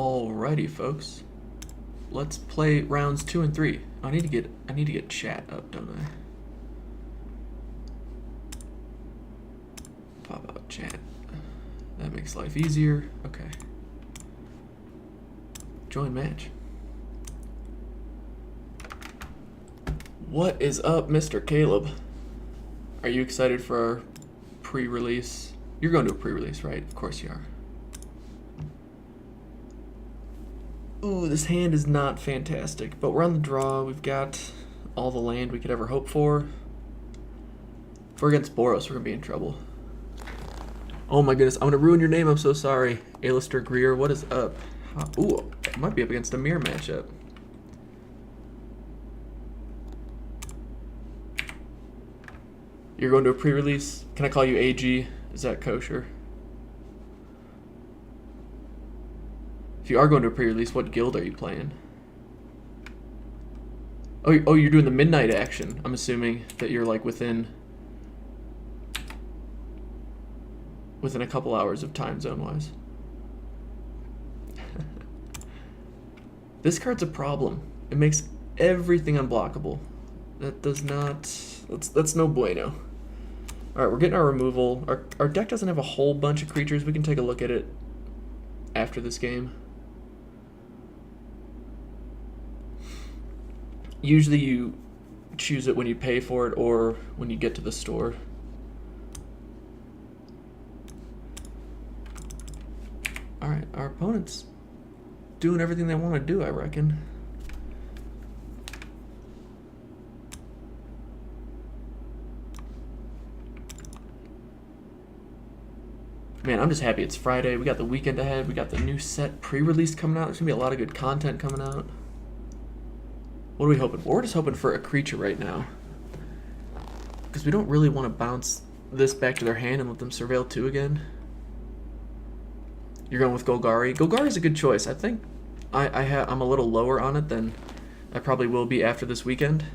Alrighty, folks. Let's play rounds 2 and 3. I need to get chat up, don't I? Pop out chat. That makes life easier. Okay. Join match. What is up, Mr. Caleb? Are you excited for our pre-release? You're going to a pre-release, right? Of course you are. Ooh, this hand is not fantastic, but we're on the draw. We've got all the land we could ever hope for. If we're against Boros, we're going to be in trouble. Oh my goodness, I'm going to ruin your name. I'm so sorry. Alistair Greer, what is up? Ooh, I might be up against a Dimir matchup. You're going to a pre-release? Can I call you AG? Is that kosher? If you are going to a pre-release, what guild are you playing? Oh, you're doing the midnight action. I'm assuming that you're like within a couple hours of time zone wise. This card's a problem. It makes everything unblockable. That does not. That's no bueno. All right, we're getting our removal. Our deck doesn't have a whole bunch of creatures. We can take a look at it after this game. Usually you choose it when you pay for it or when you get to the store. Alright, our opponent's doing everything they want to do, I reckon. Man, I'm just happy it's Friday. We got the weekend ahead. We got the new set pre-release coming out. There's going to be a lot of good content coming out. What are we hoping for? We're just hoping for a creature right now. Because we don't really want to bounce this back to their hand and let them surveil 2 again. You're going with Golgari. Golgari's a good choice. I think I'm a little lower on it than I probably will be after this weekend.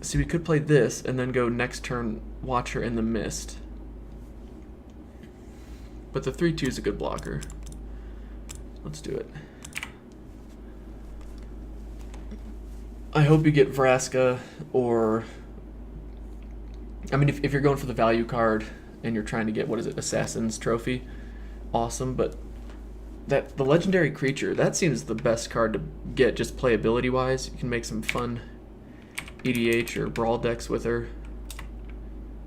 See, we could play this and then go next turn Watcher in the Mist. But the 3/2 is a good blocker. Let's do it. I hope you get Vraska or... I mean, if you're going for the value card and you're trying to get, what is it, Assassin's Trophy, awesome, but the legendary creature, that seems the best card to get just playability-wise. You can make some fun EDH or Brawl decks with her.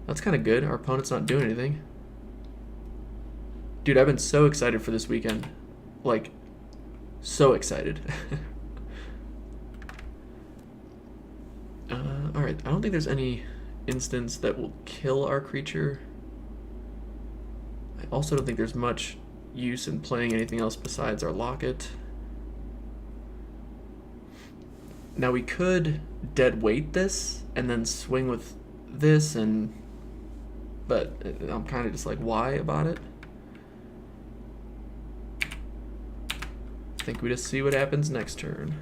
That's kind of good. Our opponent's not doing anything. Dude, I've been so excited for this weekend. Like, so excited. Alright, I don't think there's any instance that will kill our creature. I also don't think there's much use in playing anything else besides our Locket. Now we could dead weight this and then swing with this, but I'm kind of just like, why about it? I think we just see what happens next turn.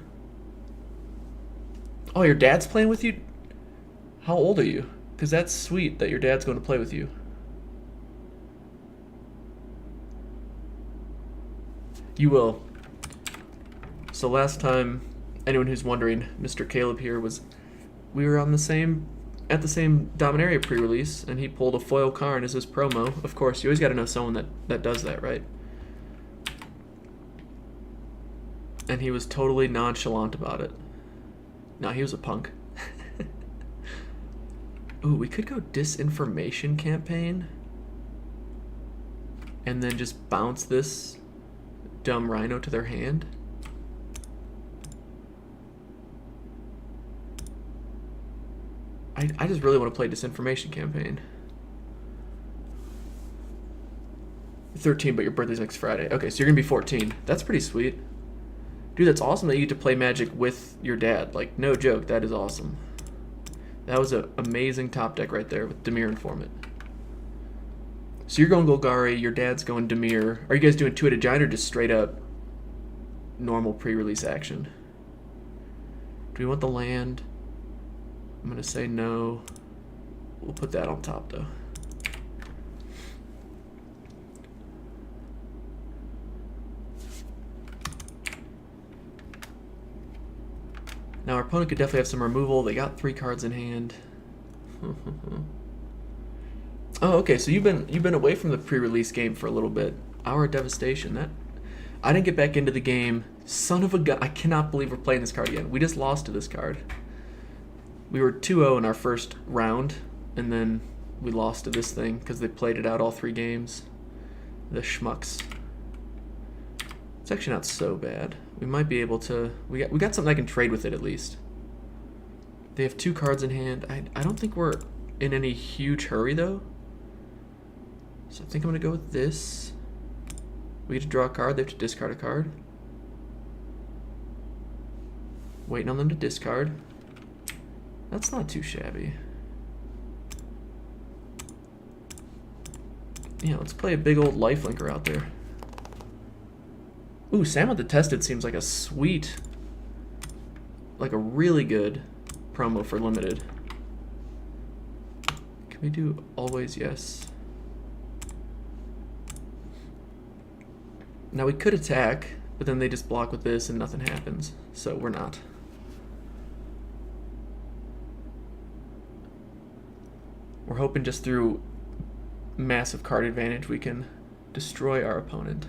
Oh, your dad's playing with you? How old are you? Because that's sweet that your dad's going to play with you. You will. So last time, anyone who's wondering, Mr. Caleb here we were at the same Dominaria pre-release, and he pulled a foil Karn as his promo. Of course, you always got to know someone that does that, right? And he was totally nonchalant about it. No, he was a punk. Ooh, we could go Disinformation Campaign and then just bounce this dumb Rhino to their hand. I just really want to play Disinformation Campaign. 13, but your birthday's next Friday. Okay, so you're going to be 14. That's pretty sweet. Dude, that's awesome that you get to play Magic with your dad. Like, no joke, that is awesome. That was an amazing top deck right there with Dimir Informant. So you're going Golgari, your dad's going Dimir. Are you guys doing 2-headed giant or just straight up normal pre-release action? Do we want the land? I'm going to say no. We'll put that on top though. Now our opponent could definitely have some removal. They got 3 cards in hand. Oh, okay. So you've been away from the pre-release game for a little bit. Hour of Devastation. That I didn't get back into the game. Son of a gun! I cannot believe we're playing this card again. We just lost to this card. We were 2-0 in our first round, and then we lost to this thing because they played it out all 3 games. The schmucks. It's actually not so bad. We might be able to... We got something I can trade with it at least. They have 2 cards in hand. I don't think we're in any huge hurry though. So I think I'm going to go with this. We get to draw a card. They have to discard a card. Waiting on them to discard. That's not too shabby. Yeah, let's play a big old lifelinker out there. Ooh, Sam the Tested seems like a sweet, like a really good promo for limited. Can we do always yes? Now we could attack, but then they just block with this and nothing happens. So we're not. We're hoping just through massive card advantage we can destroy our opponent.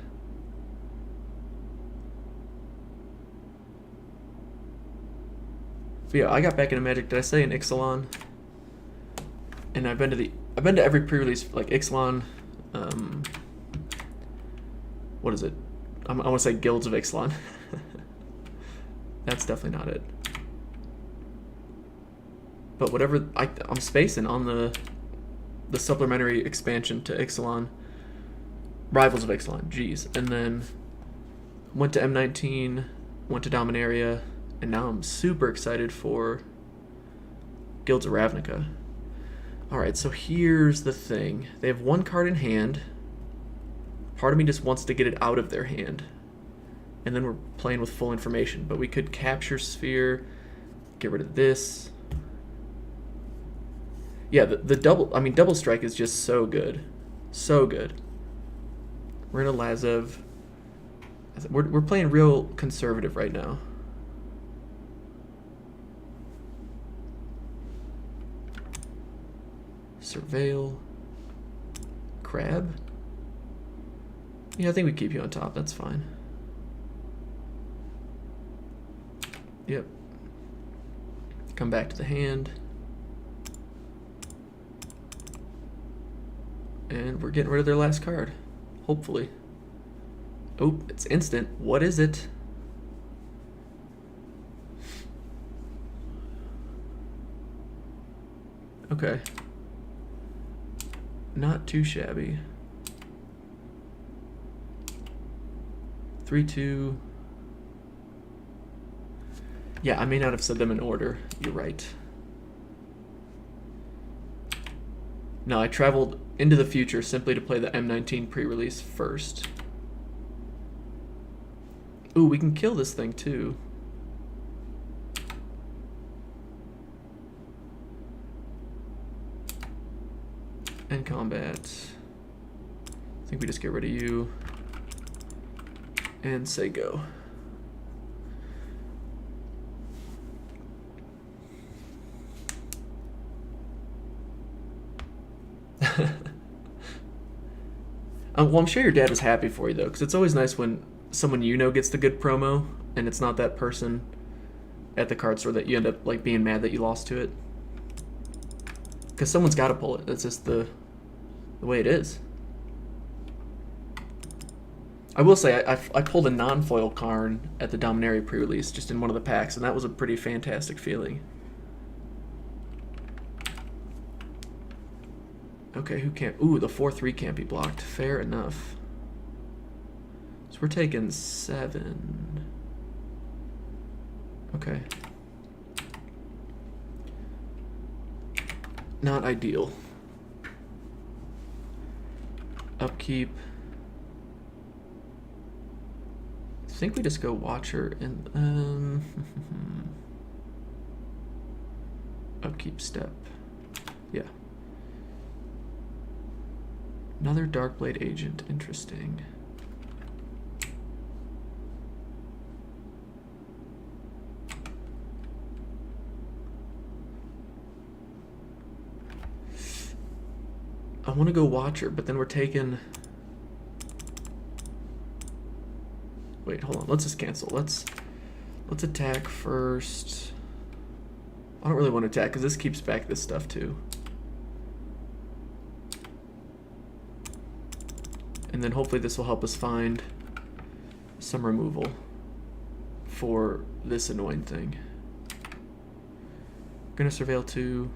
But yeah, I got back into Magic. Did I say in Ixalan? And I've been to every pre-release like Ixalan. What is it? I want to say Guilds of Ixalan. That's definitely not it. But whatever, I'm spacing on the supplementary expansion to Ixalan. Rivals of Ixalan, jeez. And then went to M19, went to Dominaria, and now I'm super excited for Guilds of Ravnica. Alright, so here's the thing. They have 1 card in hand. Part of me just wants to get it out of their hand. And then we're playing with full information. But we could capture Sphere, get rid of this. Yeah, the double strike is just so good. So good. We're in a Lazev. We're playing real conservative right now. Surveil. Crab. Yeah, I think we keep you on top. That's fine. Yep. Come back to the hand. And we're getting rid of their last card. Hopefully. Oh, it's instant. What is it? Okay. Not too shabby. 3-2. Yeah, I may not have said them in order. You're right. No, I traveled into the future simply to play the M19 pre-release first. Ooh, we can kill this thing too. End combat. I think we just get rid of you. And say go. Well, I'm sure your dad was happy for you though, because it's always nice when someone you know gets the good promo, and it's not that person at the card store that you end up like being mad that you lost to it. Because someone's got to pull it. That's just the way it is. I will say I pulled a non-foil card at the Dominaria pre-release just in one of the packs, and that was a pretty fantastic feeling. Okay, who can't... Ooh, the 4-3 can't be blocked. Fair enough. So we're taking 7. Okay. Not ideal. Upkeep. I think we just go Watcher and... Upkeep step. Yeah. Another Darkblade agent. Interesting. want to go Watcher, but then we're taking... Wait, hold on. Let's just cancel. Let's attack first. I don't really want to attack because this keeps back this stuff too. And then hopefully this will help us find some removal for this annoying thing. Gonna surveil 2.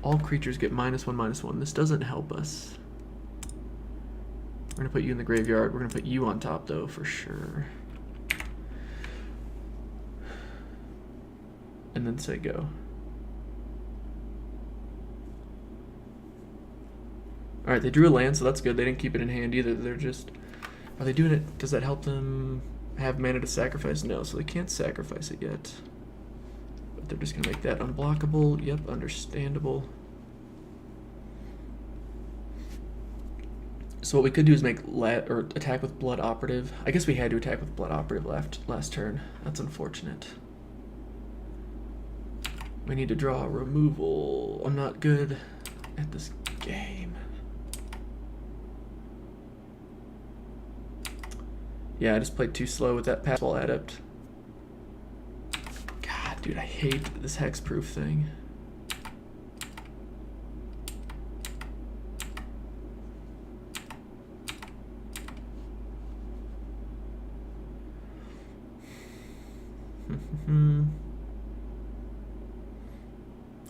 All creatures get -1/-1. This doesn't help us. We're gonna put you in the graveyard. We're gonna put you on top though, for sure. And then say go. Alright, they drew a land, so that's good. They didn't keep it in hand either. They're just... Are they doing it? Does that help them have mana to sacrifice? No, so they can't sacrifice it yet. But they're just gonna make that unblockable. Yep, understandable. So what we could do is make or attack with Blood Operative. I guess we had to attack with Blood Operative last turn. That's unfortunate. We need to draw a removal. I'm not good at this game. Yeah, I just played too slow with that Passwall Adept. God, dude, I hate this hexproof thing.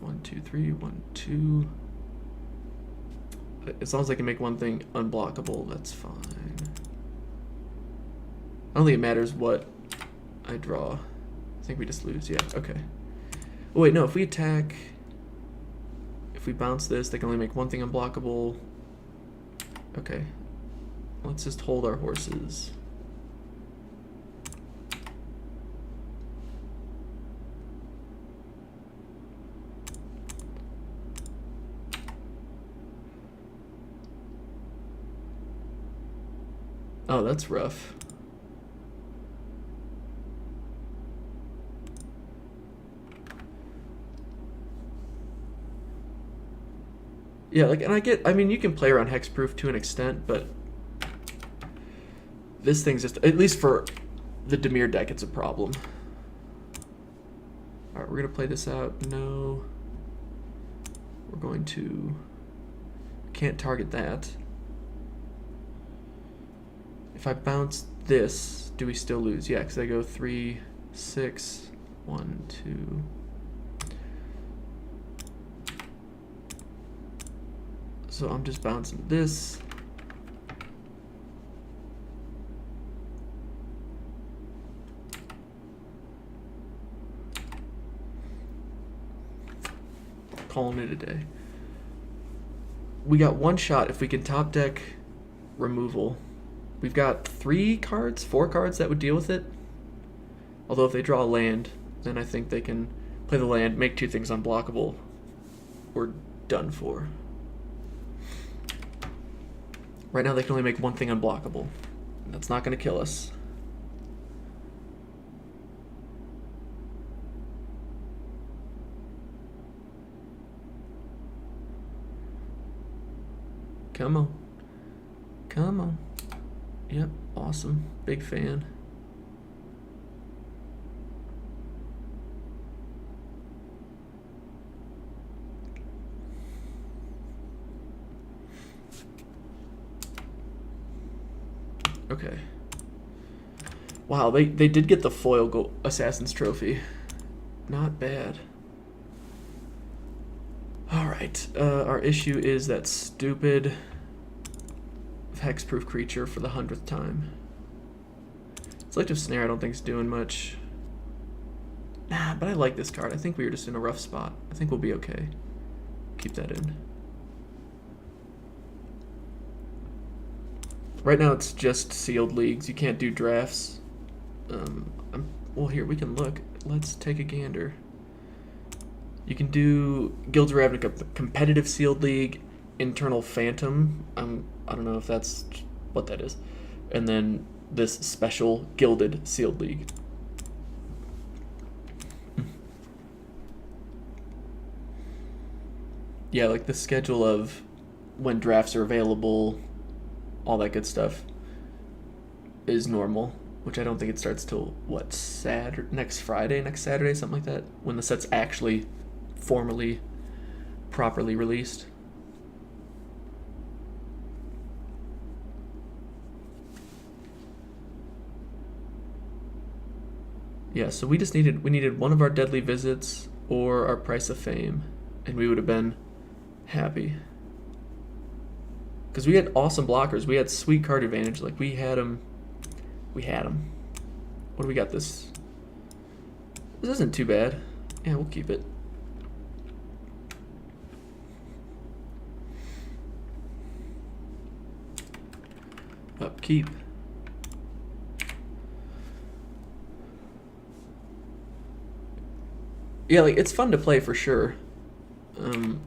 One, two, three, 1, 2. As long as I can make one thing unblockable, that's fine. I don't think it matters what I draw. I think we just lose. Yeah, okay. Oh wait, no, if we attack, if we bounce this, they can only make one thing unblockable. Okay. Let's just hold our horses. Oh, that's rough. Yeah, like, and I mean, you can play around hexproof to an extent, but this thing's just, at least for the Dimir deck, it's a problem. All right, we're gonna play this out. No, we're going to, can't target that. If I bounce this, do we still lose? Yeah, because I go 3, 6, 1, 2. So I'm just bouncing this. Calling it a day. We got one shot if we can top deck removal. We've got 4 cards that would deal with it. Although if they draw a land, then I think they can play the land, make 2 things unblockable. We're done for. Right now they can only make 1 thing unblockable. That's not going to kill us. Come on. Come on. Yep, awesome. Big fan. Okay. Wow, they did get the foil Assassin's Trophy. Not bad. Alright, our issue is that stupid hexproof creature for the 100th time. Selective Snare I don't think is doing much. Nah, but I like this card. I think we were just in a rough spot. I think we'll be okay. Keep that in. Right now it's just sealed leagues. You can't do drafts. Well, here, we can look. Let's take a gander. You can do Guilds of Ravnica competitive sealed league, internal phantom. I don't know if that's what that is. And then this special gilded sealed league. Yeah, like the schedule of when drafts are available, all that good stuff is normal, which I don't think it starts till, what, next Friday, next Saturday, something like that, when the set's actually formally, properly released. Yeah, so we needed one of our deadly visits or our price of fame, and we would have been happy. Because we had awesome blockers. We had sweet card advantage. Like, we had them. We had them. What do we got this? This isn't too bad. Yeah, we'll keep it. Upkeep. Yeah, like, it's fun to play for sure.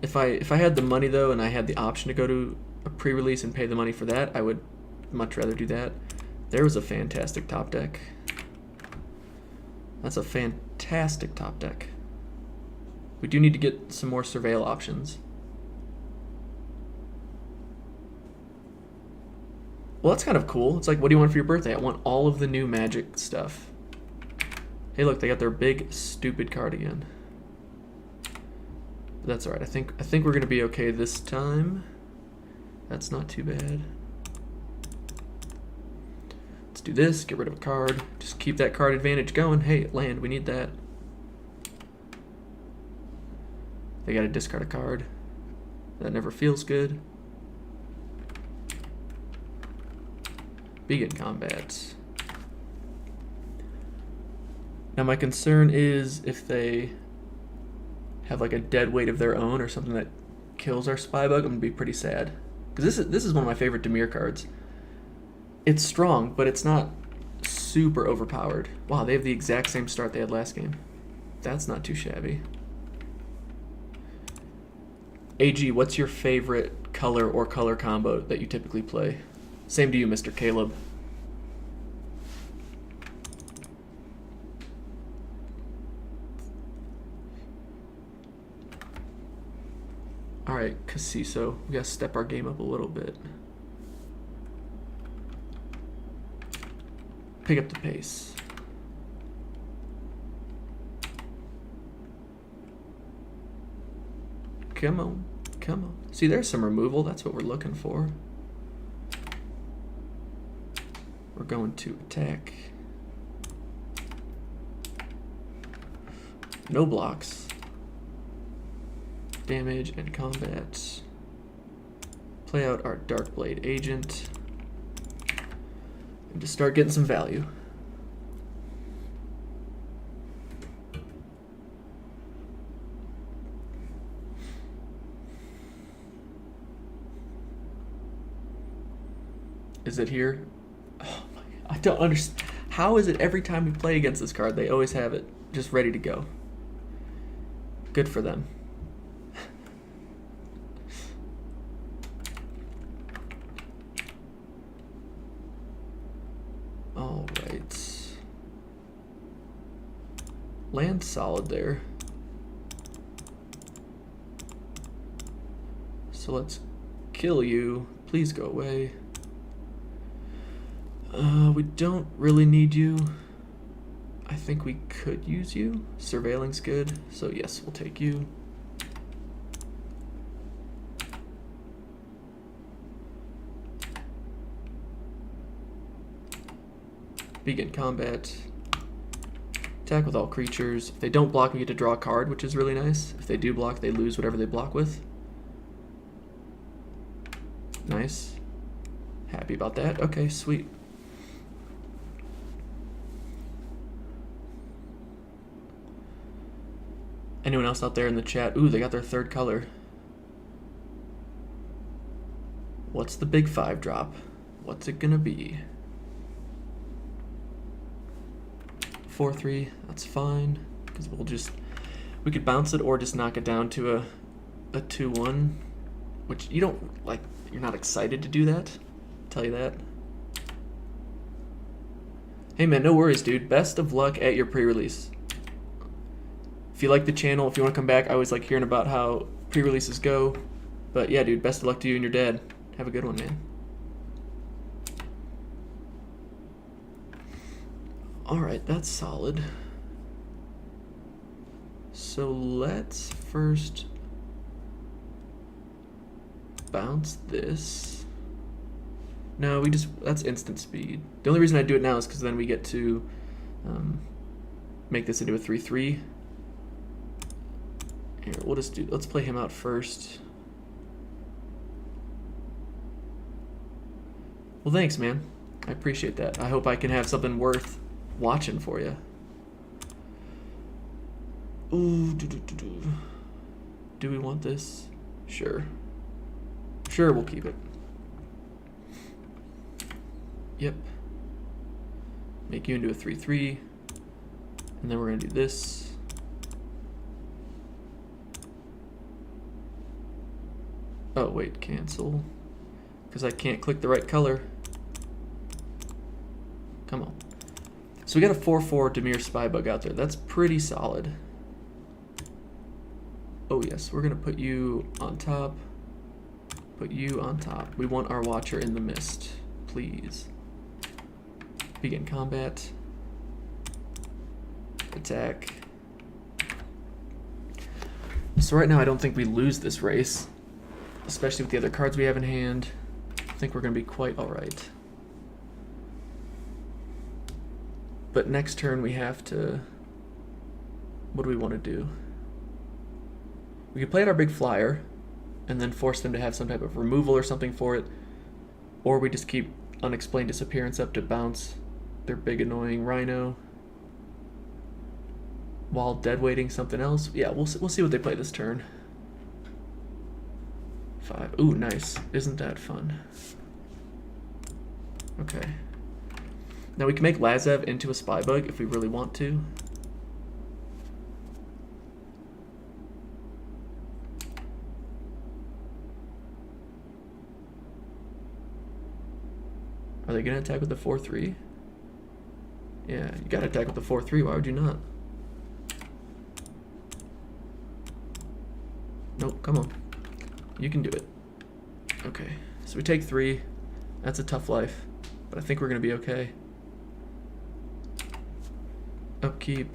If I had the money though, and I had the option to go to a pre-release and pay the money for that, I would much rather do that. There was a fantastic top deck. That's a fantastic top deck. We do need to get some more surveil options. Well, that's kind of cool. It's like, what do you want for your birthday? I want all of the new Magic stuff. Hey, look, they got their big, stupid card again. But that's alright. I think we're gonna be okay this time. That's not too bad. Let's do this, get rid of a card. Just keep that card advantage going. Hey, land, we need that. They gotta discard a card. That never feels good. Begin combat. Now my concern is if they have like a dead weight of their own or something that kills our Spybug, I'm gonna be pretty sad. Because this is one of my favorite Dimir cards. It's strong, but it's not super overpowered. Wow, they have the exact same start they had last game. That's not too shabby. AG, what's your favorite color or color combo that you typically play? Same to you, Mr. Caleb. Alright, Casiso. We gotta step our game up a little bit. Pick up the pace. Come on, come on. See, there's some removal. That's what we're looking for. We're going to attack. No blocks. Damage and combat. Play out our Darkblade Agent. And just start getting some value. Is it here? Oh my, I don't understand. How is it every time we play against this card, they always have it just ready to go? Good for them. All right. Land solid there. So let's kill you. Please go away. We don't really need you. I think we could use you. Surveilling's good, so yes, we'll take you. Begin combat. Attack with all creatures. If they don't block, we get to draw a card, which is really nice. If they do block, they lose whatever they block with. Nice. Happy about that. Okay, sweet. Anyone else out there in the chat? Ooh, they got their third color. What's the big 5-drop? What's it gonna be? 4-3, that's fine. Because we could bounce it or just knock it down to a 2-1. Which you don't, like, you're not excited to do that. I'll tell you that. Hey man, no worries, dude. Best of luck at your pre-release. If you like the channel, if you want to come back, I always like hearing about how pre-releases go. But yeah, dude, best of luck to you and your dad. Have a good one, man. Alright, that's solid. So let's first bounce this. No, that's instant speed. The only reason I do it now is because then we get to make this into a 3-3. Here, let's play him out first. Well, thanks, man. I appreciate that. I hope I can have something worth watching for you. Ooh, do we want this? Sure. Sure, we'll keep it. Yep. Make you into a 3-3. And then we're going to do this. Oh, wait, cancel. Because I can't click the right color. Come on. So we got a 4/4 Dimir Spybug out there. That's pretty solid. Oh yes, we're gonna put you on top. Put you on top. We want our Watcher in the mist, please. Begin combat. Attack. So right now I don't think we lose this race, especially with the other cards we have in hand. I think we're gonna be quite alright. But next turn we have to... What do we want to do? We could play out our big flyer and then force them to have some type of removal or something for it. Or we just keep Unexplained Disappearance up to bounce their big annoying Rhino while deadweighting something else. Yeah, we'll see what they play this turn. 5. Ooh, nice. Isn't that fun? Okay. Now we can make Lazev into a Spybug if we really want to. Are they going to attack with the 4/3? Yeah, you got to attack with the 4/3. Why would you not? Nope, come on. You can do it. Okay, so we take 3. That's a tough life, but I think we're going to be okay. Upkeep.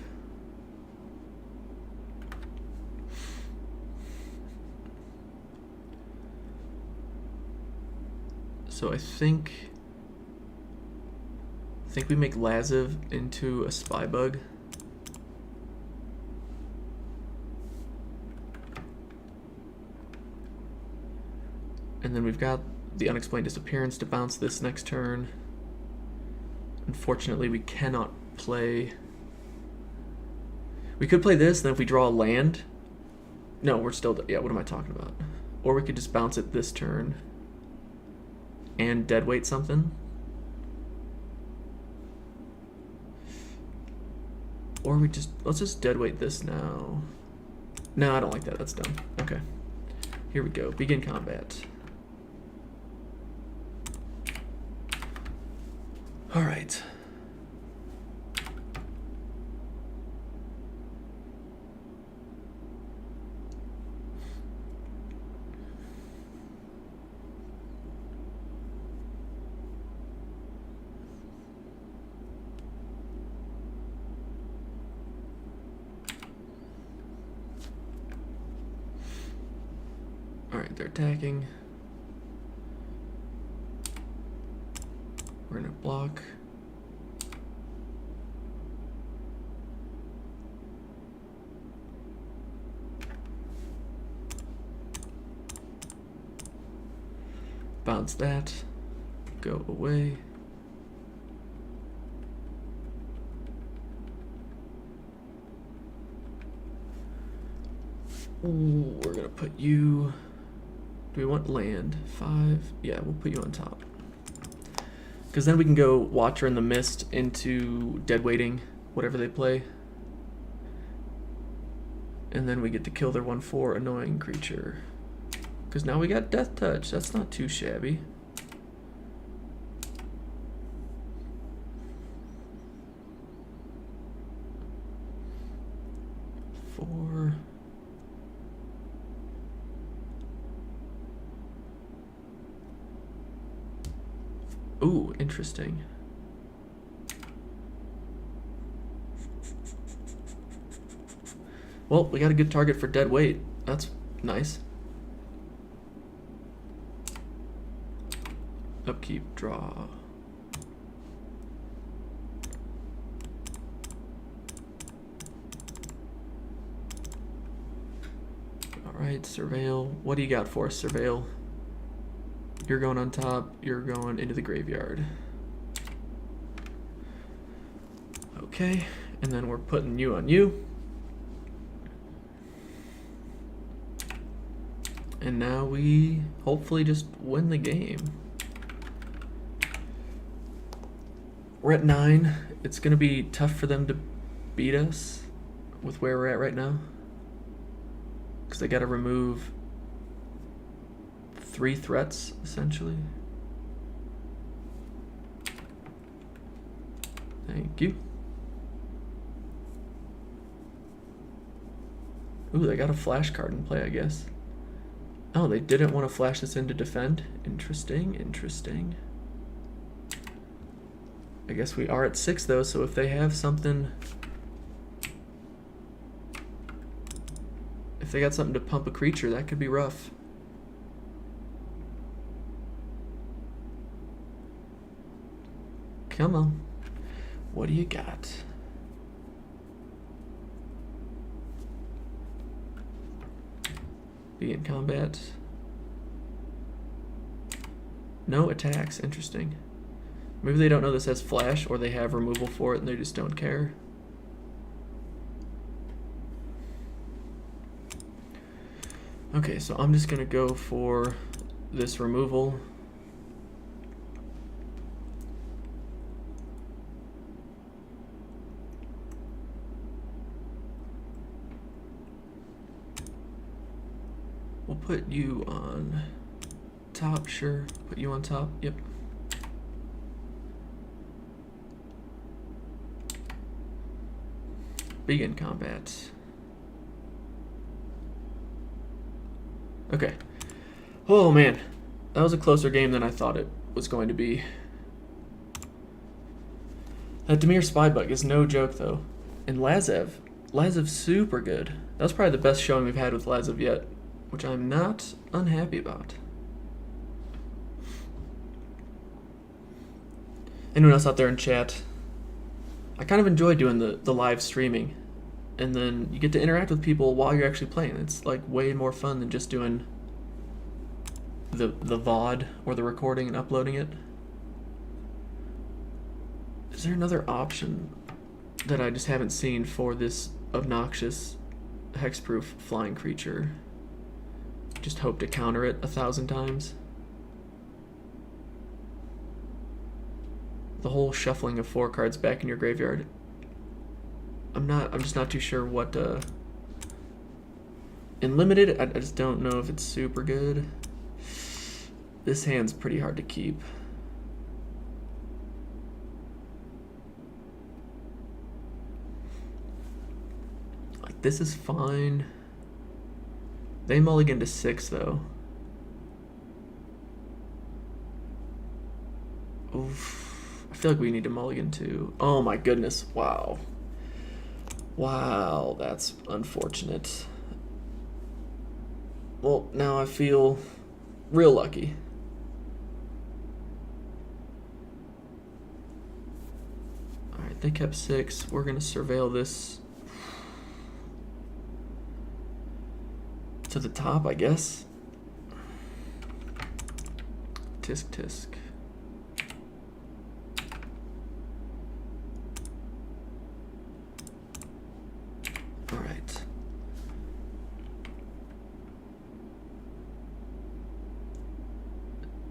So I think we make Lazev into a Spybug. And then we've got the Unexplained Disappearance to bounce this next turn. Unfortunately, we cannot play... We could play this, then if we draw a land... No, we're still... Yeah, what am I talking about? Or we could just bounce it this turn and deadweight something. Or we just... Let's just deadweight this now. No, I don't like that. That's dumb. Okay. Here we go. Begin combat. Alright. Alright, they're attacking. We're gonna block. Bounce that. Go away. Ooh, we're gonna put you... Do we want land? 5? Yeah, we'll put you on top. Because then we can go Watcher in the Mist into deadweighting whatever they play. And then we get to kill their 1/4 annoying creature. Because now we got Death Touch. That's not too shabby. Ooh, interesting. Well, we got a good target for dead weight. That's nice. Upkeep, draw. Alright, Surveil. What do you got for us, Surveil? You're going on top, you're going into the graveyard. Okay, and then we're putting you on you. And now we hopefully just win the game. We're at 9. It's going to be tough for them to beat us with where we're at right now. Because they got to remove 3 threats, essentially. Thank you. Ooh, they got a flash card in play, I guess. Oh, they didn't want to flash this in to defend? Interesting, interesting. I guess we are at 6, though, so if they have something... If they got something to pump a creature, that could be rough. Come on. What do you got? Be in combat. No attacks. Interesting. Maybe they don't know this has flash, or they have removal for it and they just don't care. Okay, so I'm just gonna go for this removal. We'll put you on top, sure. Put you on top, yep. Begin combat. Okay. Oh man, that was a closer game than I thought it was going to be. That Dimir Spybug is no joke though. And Lazev's super good. That was probably the best showing we've had with Lazev yet, which I'm not unhappy about. Anyone else out there in chat? I kind of enjoy doing the live streaming, and then you get to interact with people while you're actually playing. It's like way more fun than just doing the VOD or the recording and uploading it. Is there another option that I just haven't seen for this obnoxious hexproof flying creature? Just hope to counter it 1,000 times. The whole shuffling of 4 cards back in your graveyard. I'm just not too sure what in limited, I just don't know if it's super good. This hand's pretty hard to keep. Like, this is fine. They mulligan to 6 though. Oof. I feel like we need to mulligan too. Oh my goodness, wow. Wow, that's unfortunate. Well, now I feel real lucky. Alright, they kept 6. We're gonna surveil this to the top, I guess. Tisk tisk. Alright.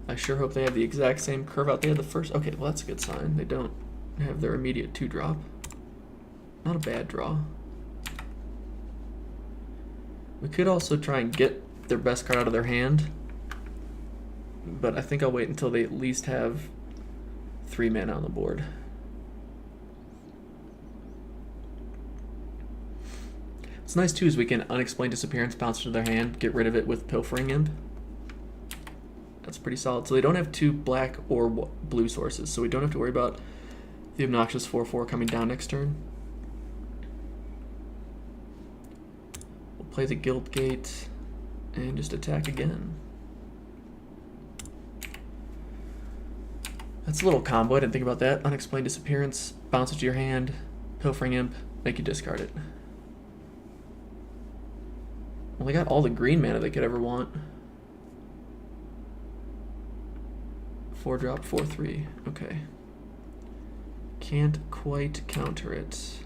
I sure hope they have the exact same curve out. They had the first. Okay, well, that's a good sign. They don't have their immediate 2-drop. Not a bad draw. We could also try and get their best card out of their hand, but I think I'll wait until they at least have 3 mana on the board. What's nice too is we can unexplained disappearance bounce into their hand, get rid of it with Pilfering Imp. That's pretty solid. So they don't have 2 black or blue sources, so we don't have to worry about the obnoxious 4/4 coming down next turn. We'll play the Guild Gate and just attack again. That's a little combo. I didn't think about that. Unexplained Disappearance, bounce it to your hand, Pilfering Imp, make you discard it. Well, they got all the green mana they could ever want. 4-drop, 4/3. Okay. Can't quite counter it.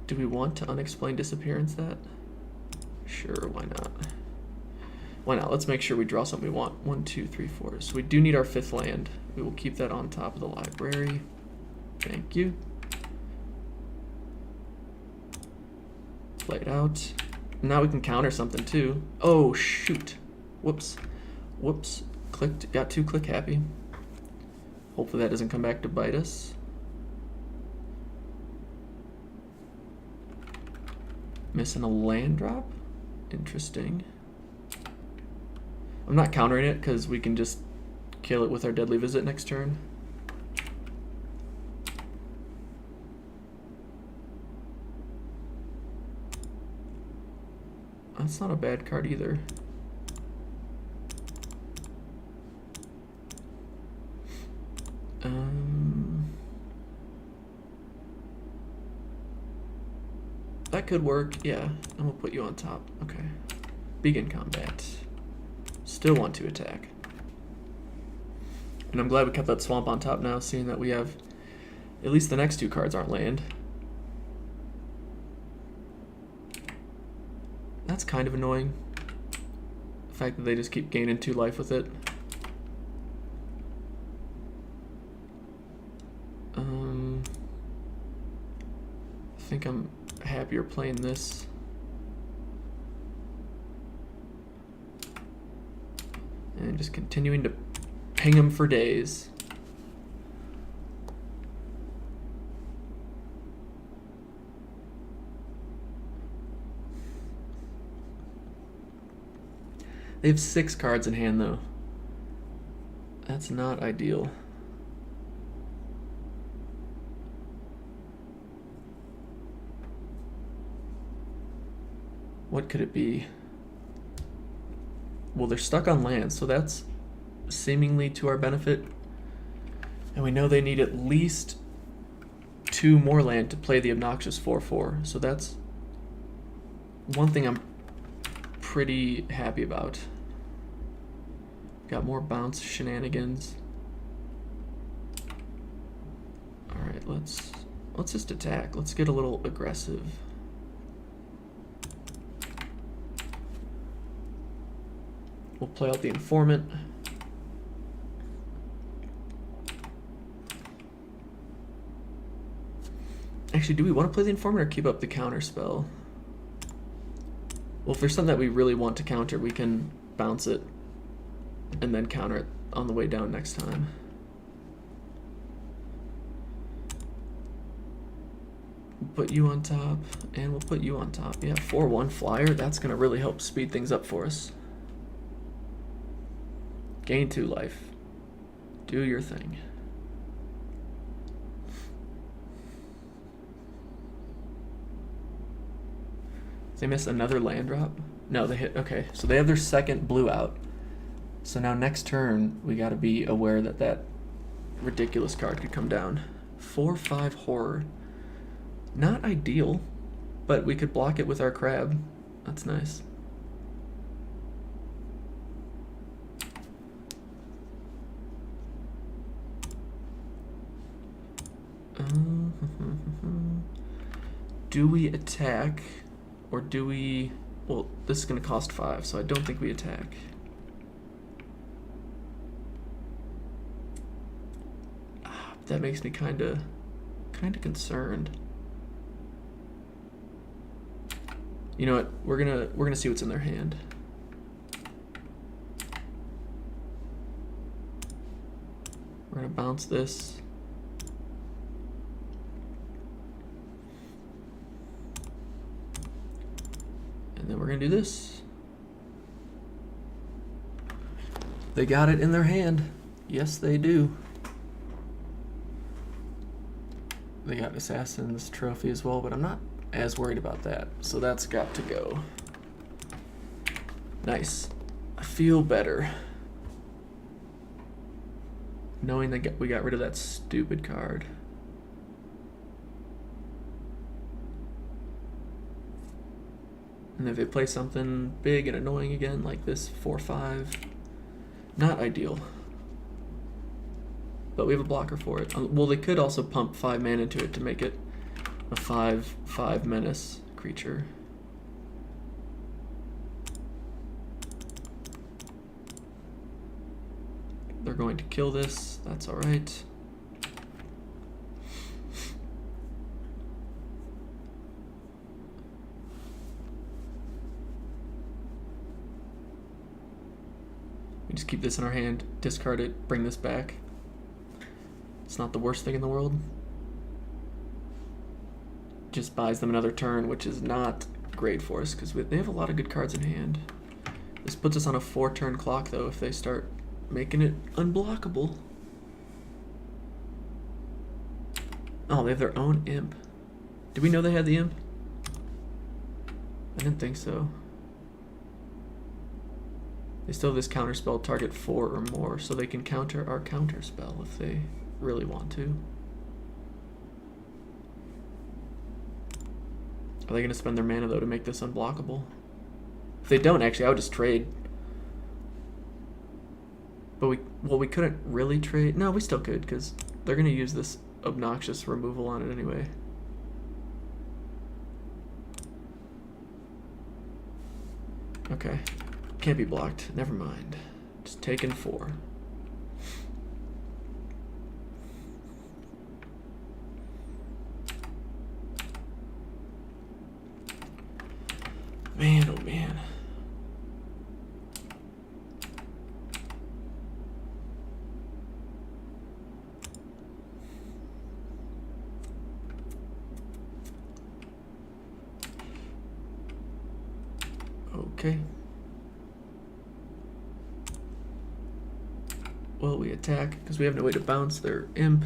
Do we want to Unexplained Disappearance that? Sure, why not? Why not? Let's make sure we draw something we want. 1, 2, 3, 4. So we do need our 5th land. We will keep that on top of the library. Thank you. Play it out. Now we can counter something too. Oh, shoot. Whoops. Whoops. Clicked. Got too click happy. Hopefully that doesn't come back to bite us. Missing a land drop? Interesting. I'm not countering it because we can just kill it with our Deadly Visit next turn. That's not a bad card either. That could work, yeah. And we'll put you on top. Okay. Begin combat. Still want to attack. And I'm glad we kept that swamp on top now, seeing that we have at least the next 2 cards aren't land. That's kind of annoying. The fact that they just keep gaining 2 life with it. I think I'm happier playing this. And just continuing to ping them for days. They have 6 cards in hand though. That's not ideal. What could it be? Well, they're stuck on land, so that's seemingly to our benefit. And we know they need at least 2 more land to play the obnoxious 4/4. So that's one thing I'm pretty happy about. Got more bounce shenanigans. Alright, let's just attack. Let's get a little aggressive. We'll play out the Informant. Actually, do we want to play the Informant or keep up the counter spell? Well, if there's something that we really want to counter, we can bounce it and then counter it on the way down next time. We'll put you on top, and we'll put you on top. Yeah, 4/1 flyer. That's going to really help speed things up for us. Gain 2 life. Do your thing. They miss another land drop? No, they hit. Okay, so they have their 2nd blue out. So now next turn, we got to be aware that that ridiculous card could come down. 4/5 horror. Not ideal, but we could block it with our crab. That's nice. Do we attack, or do we... Well, this is going to cost 5, so I don't think we attack. That makes me kind of concerned. You know what? We're gonna see what's in their hand. We're gonna bounce this. And then we're gonna do this. They got it in their hand. Yes, they do. They got Assassin's Trophy as well, but I'm not as worried about that. So that's got to go. Nice. I feel better knowing that we got rid of that stupid card. And if they play something big and annoying again, like this 4/5, not ideal. But we have a blocker for it. Well, they could also pump 5 mana into it to make it a 5/5 menace creature. They're going to kill this. That's all right. We just keep this in our hand, discard it, bring this back. It's not the worst thing in the world. Just buys them another turn, which is not great for us because they have a lot of good cards in hand. This puts us on a 4-turn clock though if they start making it unblockable. Oh, they have their own imp. Did we know they had the imp? I didn't think so. They still have this counter spell, target 4 or more, so they can counter our counter spell if they really want to. Are they going to spend their mana though to make this unblockable? If they don't, actually, I would just trade. But we couldn't really trade. No, we still could because they're going to use this obnoxious removal on it anyway. Okay. Can't be blocked. Never mind. Just taking 4. Man, oh man. Okay. Well, we attack because we have no way to bounce their imp.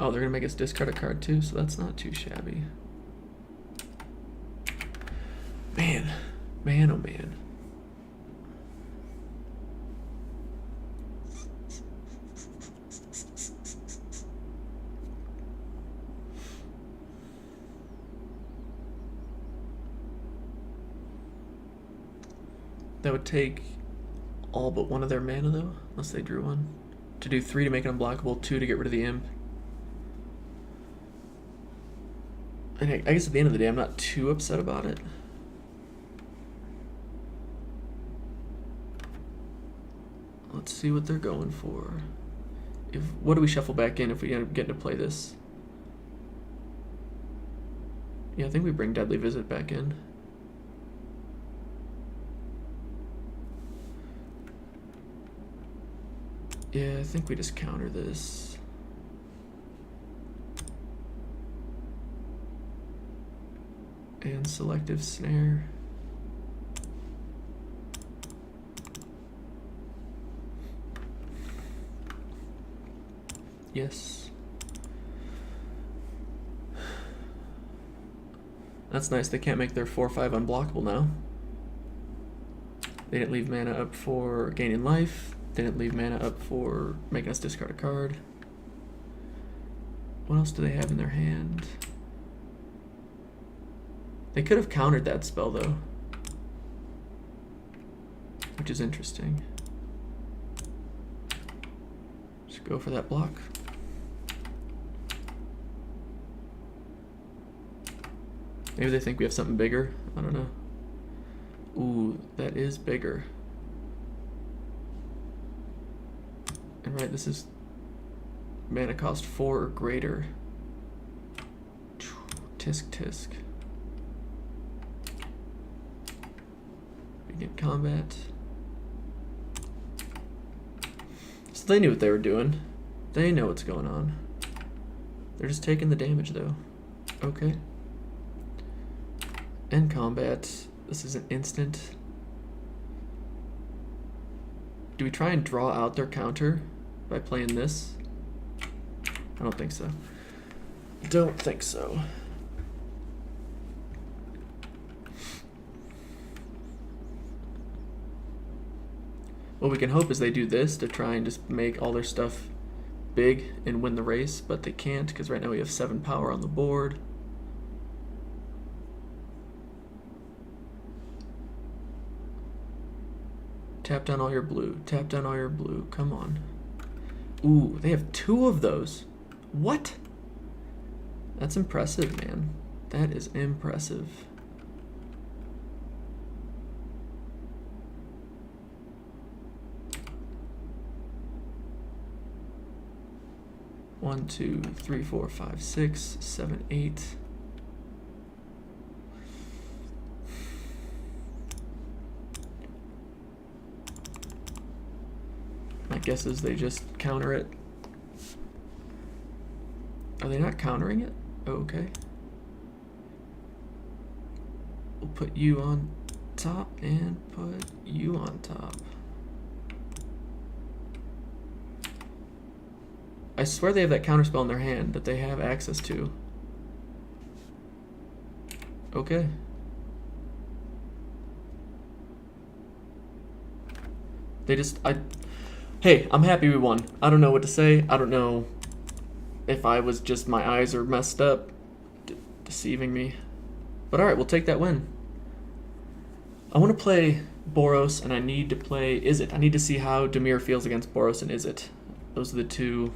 Oh, they're gonna make us discard a card too, so that's not too shabby. Man, man, oh man. That would take all but one of their mana though, unless they drew one. To do 3 to make it unblockable, 2 to get rid of the imp. And I guess at the end of the day, I'm not too upset about it. Let's see what they're going for. What do we shuffle back in if we end up getting to play this? Yeah, I think we bring Deadly Visit back in. Yeah, I think we just counter this. And Selective Snare. Yes. That's nice, they can't make their 4/5 unblockable now. They didn't leave mana up for gaining life. They didn't leave mana up for making us discard a card. What else do they have in their hand? They could have countered that spell though, which is interesting. Just go for that block. Maybe they think we have something bigger. I don't know. Ooh, that is bigger. And right, this is mana cost 4 or greater. Tisk tisk. Begin combat. So they knew what they were doing. They know what's going on. They're just taking the damage, though. Okay. End combat. This is an instant. Do we try and draw out their counter by playing this? I don't think so. Don't think so. What we can hope is they do this to try and just make all their stuff big and win the race, but they can't because right now we have 7 power on the board. Tap down all your blue. Tap down all your blue. Come on. Ooh, they have 2 of those. What? That's impressive, man. That is impressive. One, 2, 3, 4, 5, 6, 7, 8. My guess is they just counter it. Are they not countering it? Okay. We'll put you on top and put you on top. I swear they have that counterspell in their hand that they have access to. Okay. They just, hey, I'm happy we won. I don't know what to say. I don't know if I was just, my eyes are messed up, deceiving me. But alright, we'll take that win. I want to play Boros, and I need to play Izzet. I need to see how Dimir feels against Boros and Izzet. Those are the 2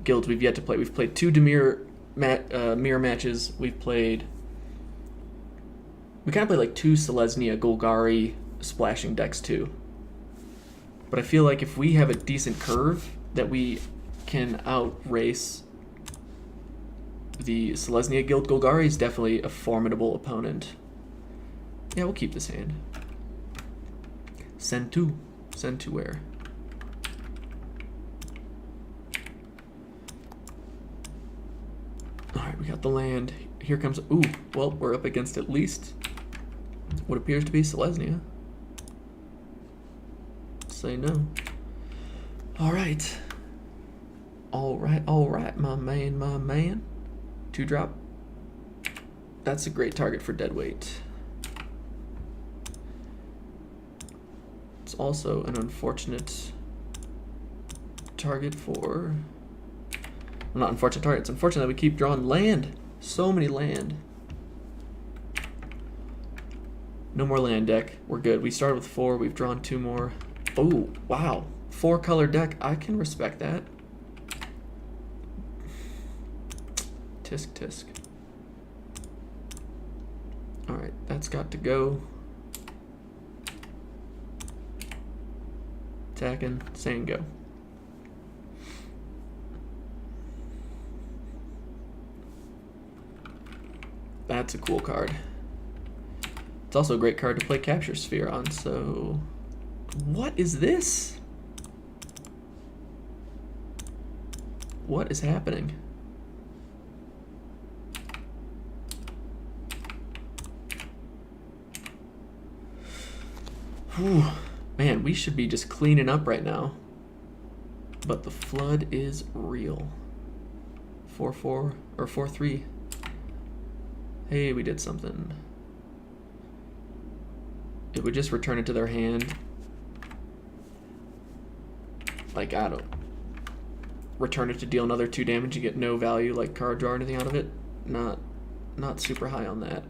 guilds we've yet to play. We've played 2 Dimir mirror matches. We kind of played like 2 Selesnya Golgari splashing decks too. But I feel like if we have a decent curve, that we can outrace the Selesnya guild. Golgari is definitely a formidable opponent. Yeah, we'll keep this hand. Send to where? Alright, we got the land. Here comes... Ooh, well, we're up against at least what appears to be Selesnya. Say no. Alright. Alright, my man. 2-drop. That's a great target for deadweight. It's also an unfortunate target for... Well, not unfortunate target. It's unfortunate that we keep drawing land. So many land. No more land deck. We're good. We started with 4. We've drawn 2 more. Oh, wow. 4-color deck. I can respect that. Tisk. Alright, that's got to go. Attacking, saying go. That's a cool card. It's also a great card to play Capture Sphere on, so... What is this? What is happening? Whew. Man, we should be just cleaning up right now. But the flood is real. 4-4 or 4-3. Hey, we did something. It would just return it to their hand. Like, I don't... Return it to deal another 2 damage. You get no value, like card draw or anything out of it. Not super high on that.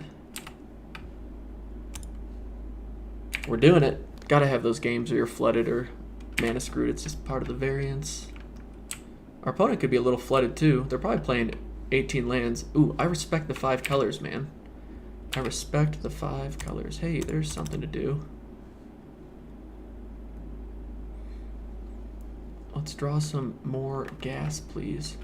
We're doing it. Gotta have those games where you're flooded or mana screwed. It's just part of the variance. Our opponent could be a little flooded too. They're probably playing 18 lands. Ooh, I respect the 5 colors, man. I respect the 5 colors. Hey, there's something to do. Let's draw some more gas, please.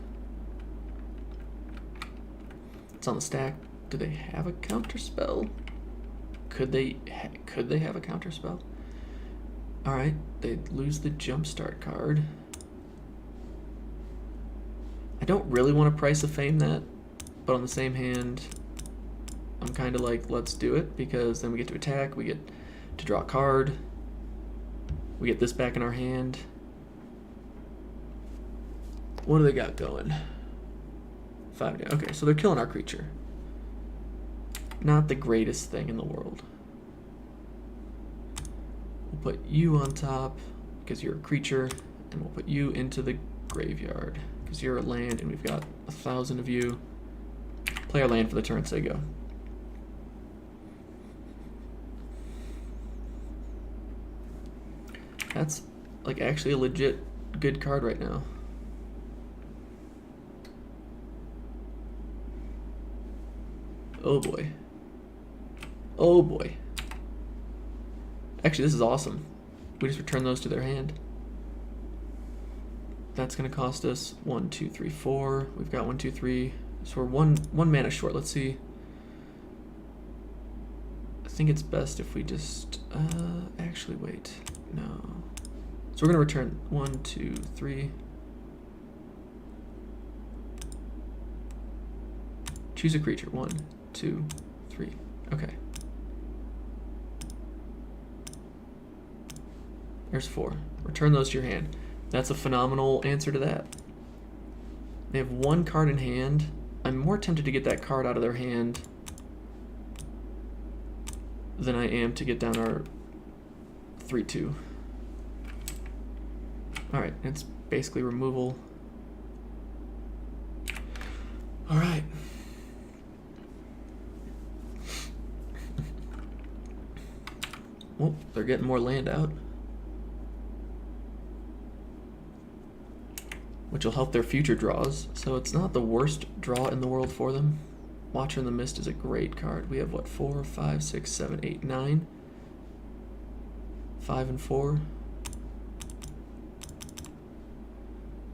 It's on the stack. Do they have a counter spell? Could they have a counter spell? Alright, they lose the Jumpstart card. I don't really want to Price of Fame that, but on the same hand, I'm kind of like, let's do it, because then we get to attack, we get to draw a card, we get this back in our hand. What do they got going? 5 down. Okay, so they're killing our creature. Not the greatest thing in the world. We'll put you on top because you're a creature, and we'll put you into the graveyard because you're a land, and we've got 1,000 of you. Play our land for the turn, say go. That's like actually a legit good card right now. Oh boy. Oh boy. Actually, this is awesome. We just return those to their hand. That's gonna cost us 1, 2, 3, 4. We've got 1, 2, 3. So we're one mana short. Let's see. I think it's best if we just actually wait. No. So we're gonna return 1, 2, 3. Choose a creature. 1, 2, 3. Okay. There's 4. Return those to your hand. That's a phenomenal answer to that. They have 1 card in hand. I'm more tempted to get that card out of their hand than I am to get down our 3/2. Alright, it's basically removal. Alright. Well, they're getting more land out, which will help their future draws, so it's not the worst draw in the world for them. Watcher in the Mist is a great card. We have what, 4, 5, 6, 7, 8, 9. 5 and 4.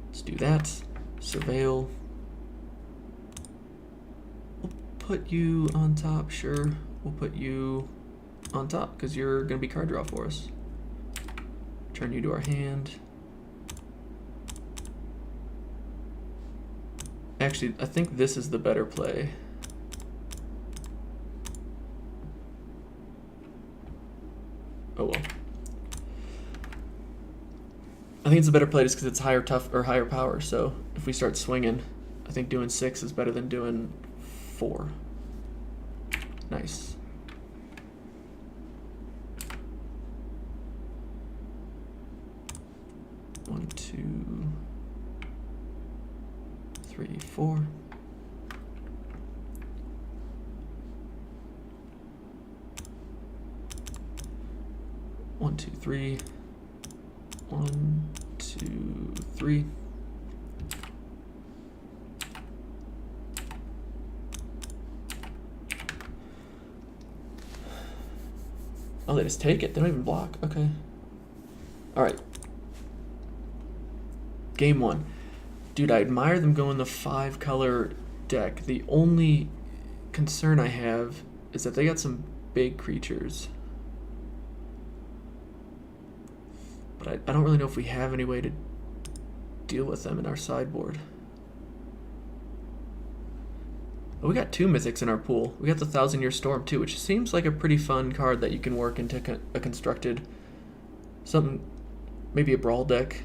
Let's do that. Surveil. We'll put you on top, sure. We'll put you on top because you're going to be card draw for us. Turn you to our hand. Actually, I think this is the better play. Oh well. I think it's a better play just because it's higher power. So if we start swinging, I think doing 6 is better than doing 4. Nice. One, 2, 3, 4. One, 2, 3. 1, 2, 3. Oh, they just take it. They don't even block. Okay. All right. Game 1. Dude, I admire them going the 5-color deck. The only concern I have is that they got some big creatures. But I don't really know if we have any way to deal with them in our sideboard. But we got 2 mythics in our pool. We got the 1,000-Year Storm too, which seems like a pretty fun card that you can work into a constructed, something, maybe a brawl deck.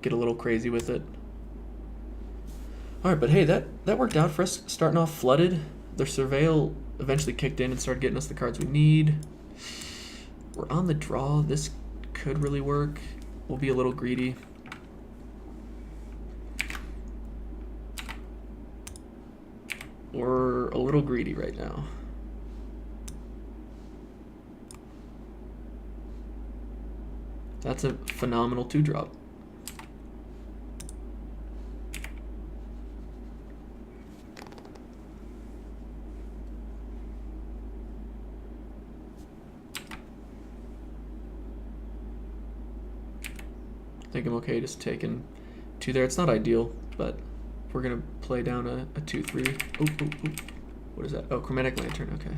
Get a little crazy with it. Alright, but hey, that worked out for us. Starting off flooded. Their Surveil eventually kicked in and started getting us the cards we need. We're on the draw. This could really work. We'll be a little greedy. We're a little greedy right now. That's a phenomenal 2-drop. I think I'm okay just taking 2 there. It's not ideal, but we're going to play down a 2/3. Oh. What is that? Oh, Chromatic Lantern. Okay.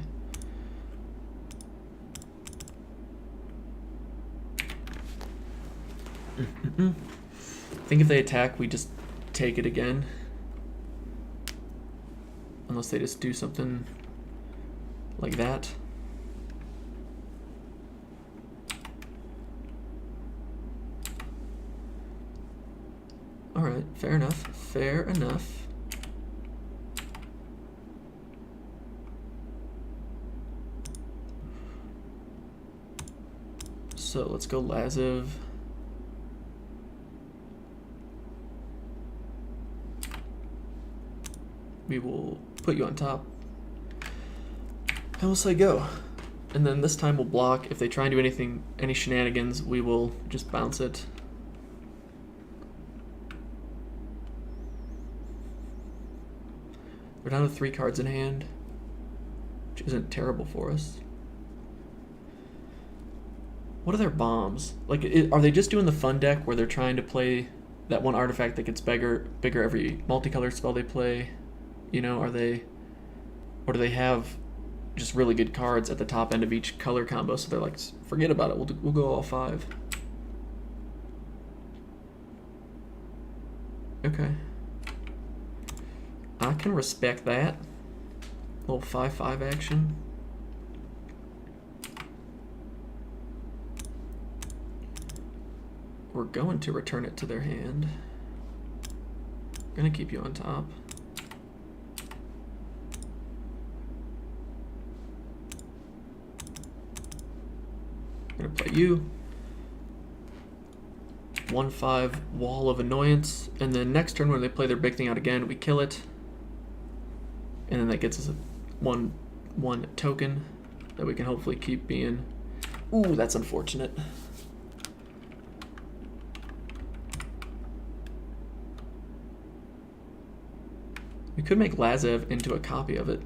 I think if they attack, we just take it again. Unless they just do something like that. Alright, fair enough. Fair enough. So let's go Laziv. We will put you on top. And we'll say go. And then this time we'll block. If they try and do anything, any shenanigans, we will just bounce it. We're down to 3 cards in hand, which isn't terrible for us. What are their bombs? Like, are they just doing the fun deck where they're trying to play that one artifact that gets bigger every multicolored spell they play? You know, are they, or do they have just really good cards at the top end of each color combo? So they're like, forget about it. We'll go all 5. Okay. I can respect that. Little 5/5 action. We're going to return it to their hand. Gonna keep you on top. Gonna play you. 1/5 Wall of Annoyance, and then next turn when they play their big thing out again, we kill it. And then that gets us a 1/1 token that we can hopefully keep being. Ooh, that's unfortunate. We could make Laziv into a copy of it.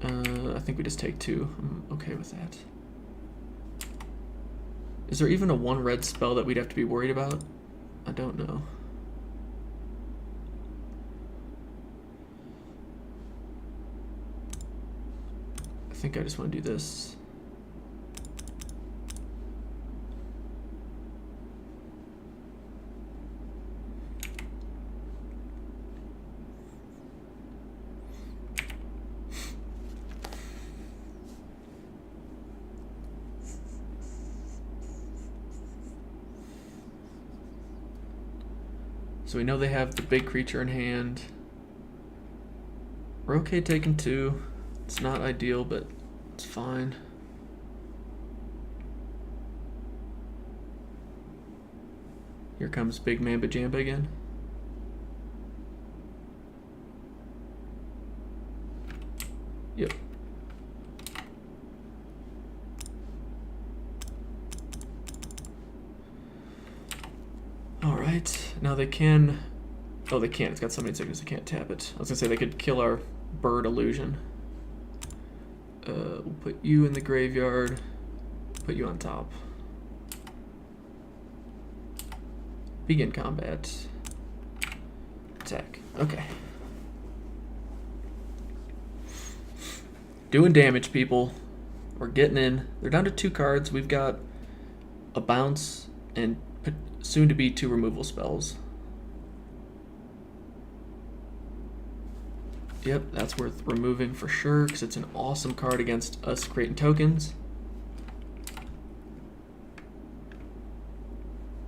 I think we just take 2. I'm okay with that. Is there even a 1 red spell that we'd have to be worried about? I don't know. I think I just want to do this. So we know they have the big creature in hand. We're okay taking 2. It's not ideal, but it's fine. Here comes Big Mamba Jamba again. Yep. Alright, now they can... Oh, they can't. It's got so many signals, they can't tap it. I was gonna say they could kill our bird illusion. We'll put you in the graveyard, put you on top. Begin combat. Attack. Okay. Doing damage, people. We're getting in. They're down to 2 cards. We've got a bounce and soon to be 2 removal spells. Yep, that's worth removing for sure because it's an awesome card against us creating tokens.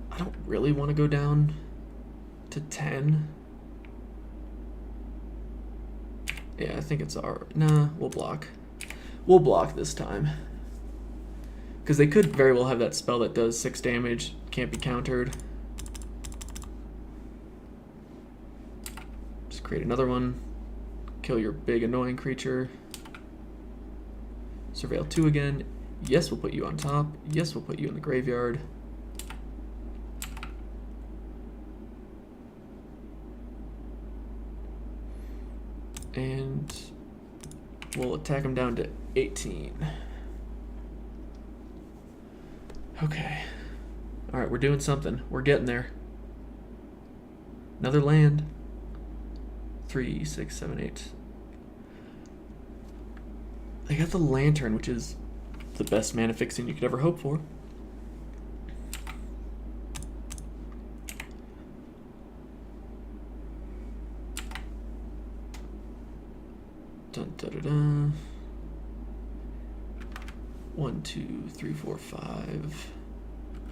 I don't really want to go down to 10. Yeah, I think it's our... Nah, we'll block. We'll block this time. Because they could very well have that spell that does 6 damage, can't be countered. Just create another one. Kill your big annoying creature. Surveil 2 again. Yes, we'll put you on top. Yes, we'll put you in the graveyard. And we'll attack him down to 18. Okay. Alright, we're doing something. We're getting there. Another land. 3, 6, 7, 8. They got the lantern, which is the best mana fixing you could ever hope for. Dun, da, da, da. 1, 2, 3, 4, 5.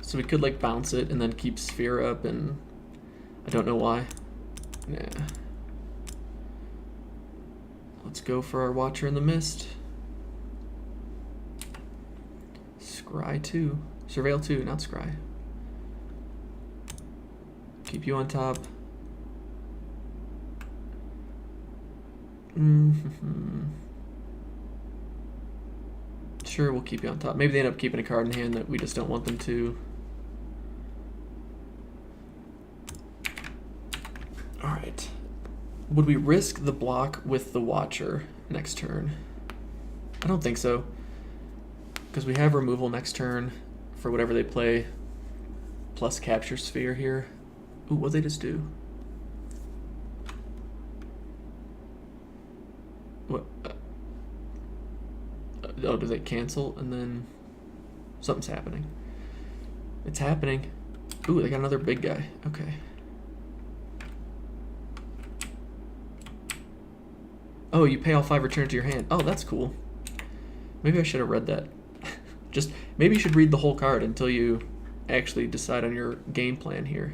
So we could like bounce it and then keep Sphere up, and I don't know why. Nah. Let's go for our Watcher in the Mist. Scry 2. Surveil 2, not Scry. Keep you on top. Sure, we'll keep you on top. Maybe they end up keeping a card in hand that we just don't want them to. Alright. Would we risk the block with the Watcher next turn? I don't think so. Because we have removal next turn for whatever they play. Plus Capture Sphere here. Ooh, what'd they just do? What? Oh, do they cancel? And then something's happening. It's happening. Ooh, they got another big guy. Okay. Oh, you pay all 5, return it to your hand. Oh, that's cool. Maybe I should have read that. Just maybe you should read the whole card until you actually decide on your game plan here.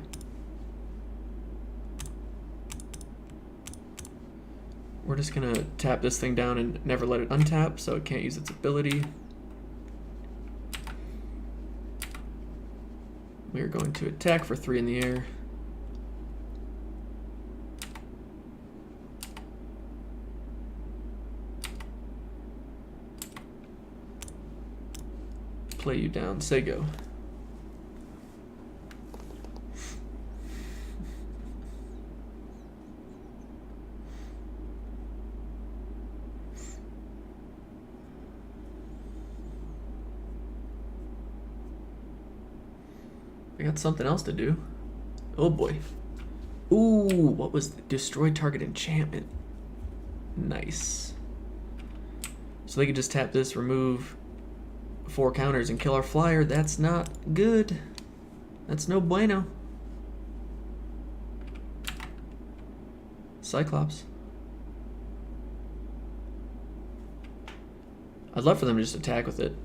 We're just gonna tap this thing down and never let it untap, so it can't use its ability. We are going to attack for 3 in the air. Play you down, say go. I got something else to do. Oh boy. Ooh, what was the destroy target enchantment? Nice. So they could just tap this, remove 4 counters and kill our flyer. That's not good. That's no bueno. Cyclops. I'd love for them to just attack with it.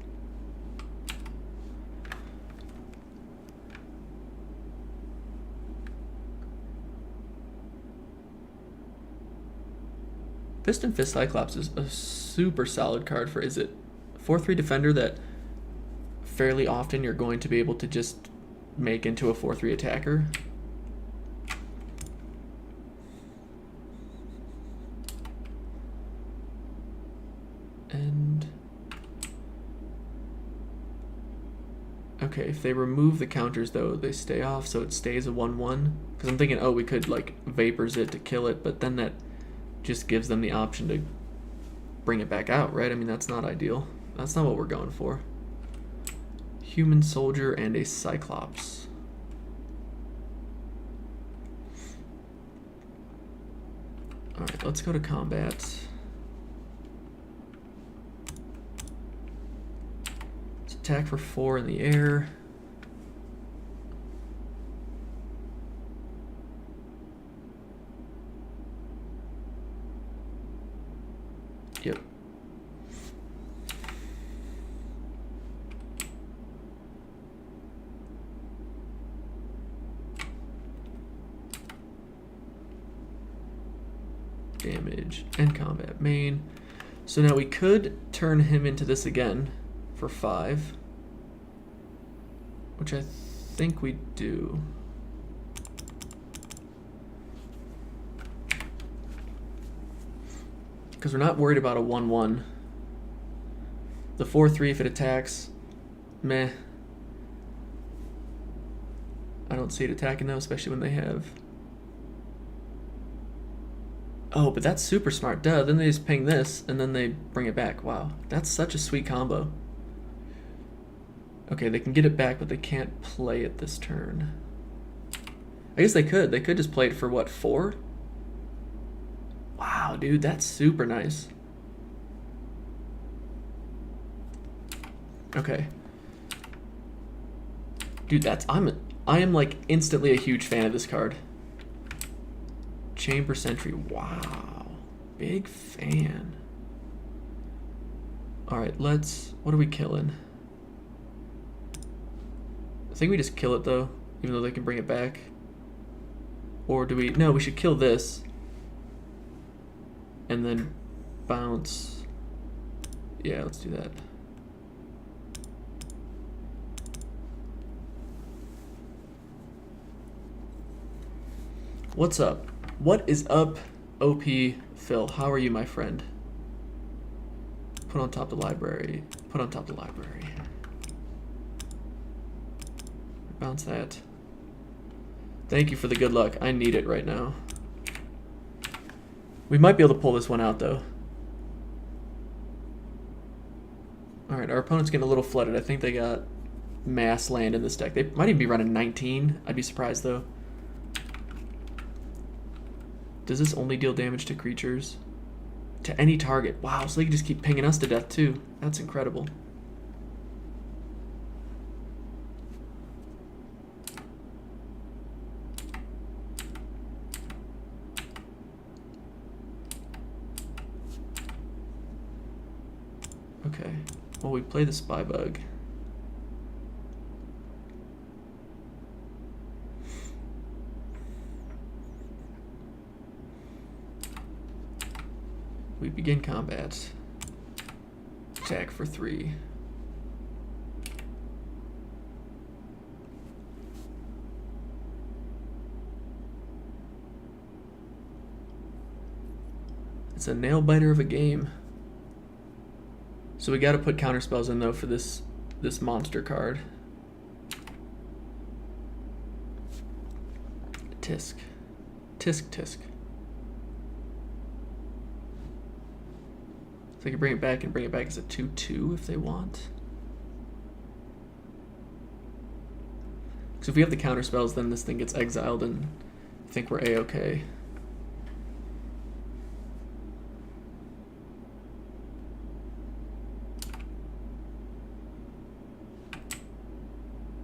Fist and Fist Cyclops is a super solid card for, is it 4/3 defender that fairly often you're going to be able to just make into a 4/3 attacker. And okay, if they remove the counters though, they stay off, so it stays a 1/1. Because I'm thinking, oh, we could like Vapors it to kill it, but then that just gives them the option to bring it back out, right? I mean, that's not ideal. That's not what we're going for. Human Soldier and a Cyclops. Alright, let's go to combat. Let's attack for 4 in the air. Yep. Damage and combat main. So now we could turn him into this again for 5, which I think we do. Because we're not worried about a 1/1. The 4/3, if it attacks, meh. I don't see it attacking though, especially when they have. Oh, but that's super smart. Duh, then they just ping this, and then they bring it back. Wow, that's such a sweet combo. Okay, they can get it back, but they can't play it this turn. I guess they could. They could just play it for, what, 4? Wow, dude, that's super nice. Okay. Dude, I am like instantly a huge fan of this card. Chamber Sentry. Wow. Big fan. Alright, what are we killing? I think we just kill it though, even though they can bring it back. Or do we... No, we should kill this. And then bounce. Yeah, let's do that. What's up? What is up, OP Phil? How are you, my friend? Put on top the library. Put on top the library. Bounce that. Thank you for the good luck. I need it right now. We might be able to pull this one out, though. Alright, our opponent's getting a little flooded. I think they got mass land in this deck. They might even be running 19. I'd be surprised, though. Does this only deal damage to creatures? To any target. Wow, so they can just keep pinging us to death, too. That's incredible. Okay. Well, we play the Spy Bug. We begin combat. Attack for 3. It's a nail biter of a game. So we got to put counter spells in though for this monster card. Tisk. Tisk tisk. So they can bring it back and bring it back as a 2/2 if they want. So if we have the counter spells, then this thing gets exiled and I think we're A-okay.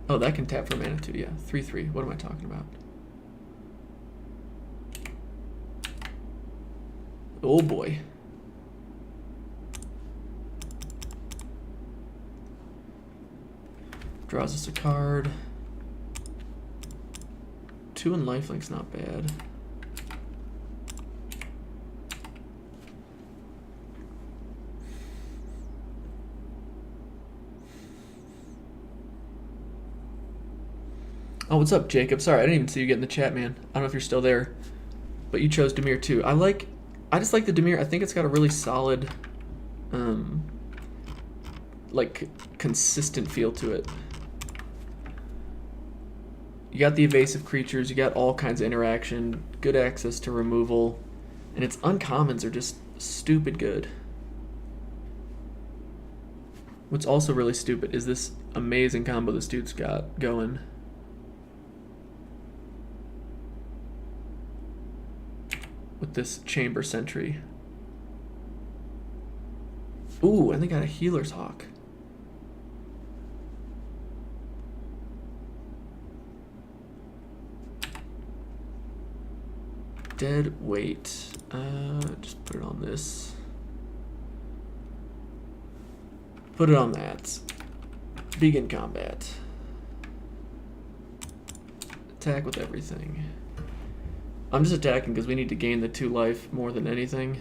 Oh, that can tap for mana too, yeah. 3/3. What am I talking about? Oh boy. Draws us a card. 2 and lifelink's not bad. Oh, what's up, Jacob? Sorry, I didn't even see you get in the chat, man. I don't know if you're still there, but you chose Dimir too. I just like the Dimir. I think it's got a really solid, like consistent feel to it. You got the evasive creatures, you got all kinds of interaction, good access to removal, and its uncommons are just stupid good. What's also really stupid is this amazing combo this dude's got going. With this Chamber Sentry. Ooh, and they got a Healer's Hawk. Dead weight. Just put it on this. Put it on that. Begin combat. Attack with everything. I'm just attacking because we need to gain the 2 life more than anything.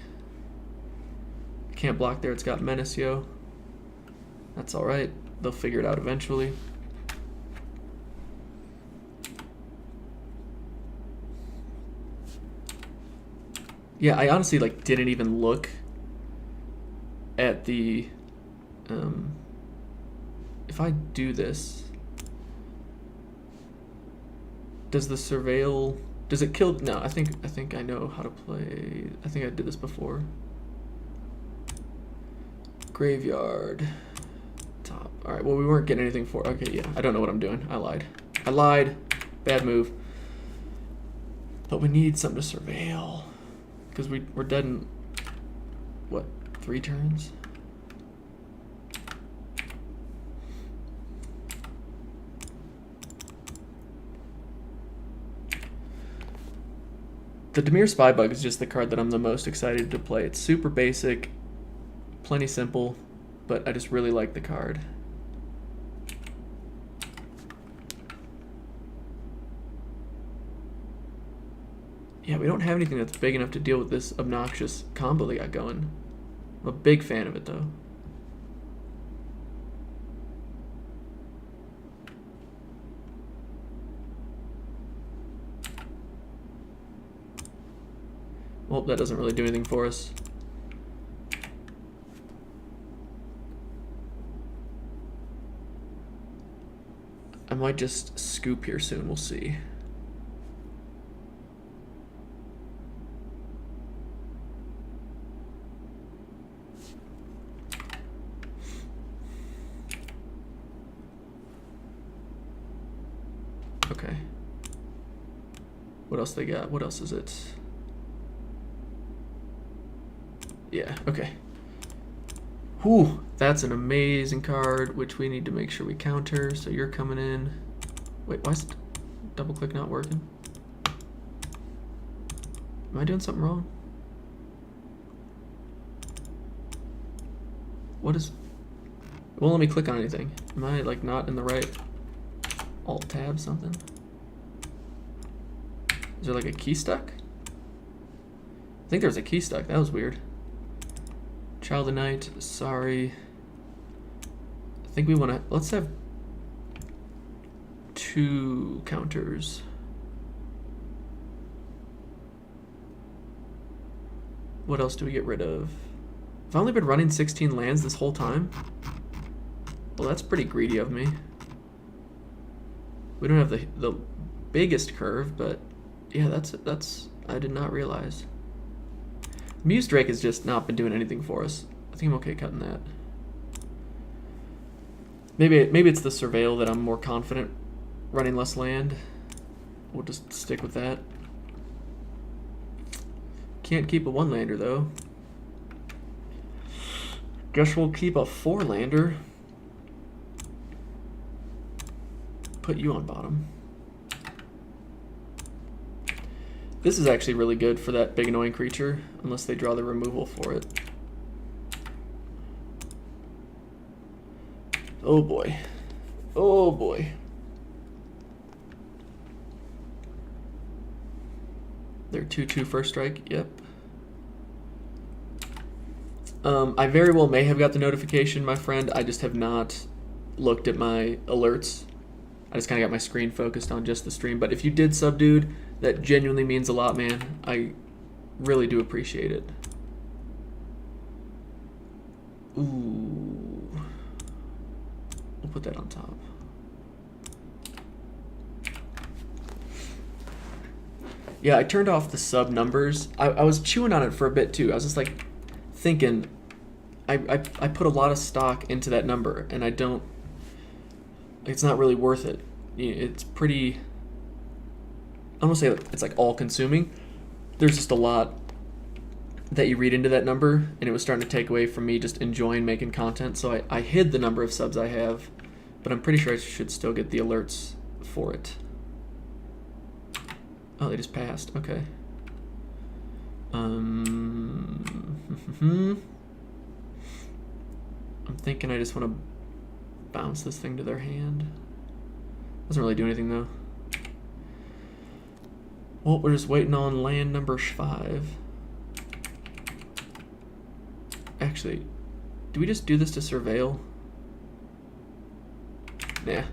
Can't block there, it's got Menace, yo. That's alright. They'll figure it out eventually. Yeah, I honestly didn't even look at the if I do this, does the surveil, does it kill? No, I think I know how to play. I think I did this before. Graveyard top. All right, well, we weren't getting anything for. Okay, yeah, I don't know what I'm doing. I lied. Bad move. But we need something to surveil. Because we're dead in, what, 3 turns? The Dimir Spybug is just the card that I'm the most excited to play. It's super basic, plenty simple, but I just really like the card. Yeah, we don't have anything that's big enough to deal with this obnoxious combo they got going. I'm a big fan of it, though. Well, that doesn't really do anything for us. I might just scoop here soon, we'll see. Okay. What else they got? What else is it? Yeah, okay. Whew, that's an amazing card, which we need to make sure we counter. So you're coming in. Wait, why is double click not working? Am I doing something wrong? What is... It won't let me click on anything. Am I like not in the right alt tab something? Is there like a key stuck? I think there's a key stuck. That was weird. Child of Night, sorry. I think we want to, let's have 2 counters. What else do we get rid of? I've only been running 16 lands this whole time. Well, that's pretty greedy of me. We don't have the biggest curve, but yeah, that's I did not realize. Muse Drake has just not been doing anything for us. I think I'm okay cutting that. Maybe it's the Surveil that I'm more confident running less land. We'll just stick with that. Can't keep a 1-lander though. Guess we'll keep a 4-lander. Put you on bottom. This is actually really good for that big annoying creature, unless they draw the removal for it. Oh boy. Oh boy. They're 2/2 first strike, yep. I very well may have got the notification, my friend. I just have not looked at my alerts. I just kind of got my screen focused on just the stream. But if you did sub, dude, that genuinely means a lot, man. I really do appreciate it. Ooh. We'll put that on top. Yeah, I turned off the sub numbers. I was chewing on it for a bit too. I was just like thinking, I put a lot of stock into that number, and I don't, it's not really worth it. It's pretty, I don't want to say it's like all consuming. There's just a lot that you read into that number, and it was starting to take away from me just enjoying making content. So I hid the number of subs I have, but I'm pretty sure I should still get the alerts for it. Oh, they just passed. Okay. I'm thinking I just want to bounce this thing to their hand. Doesn't really do anything though. Well, we're just waiting on land number 5. Actually, do we just do this to Surveil? Nah. In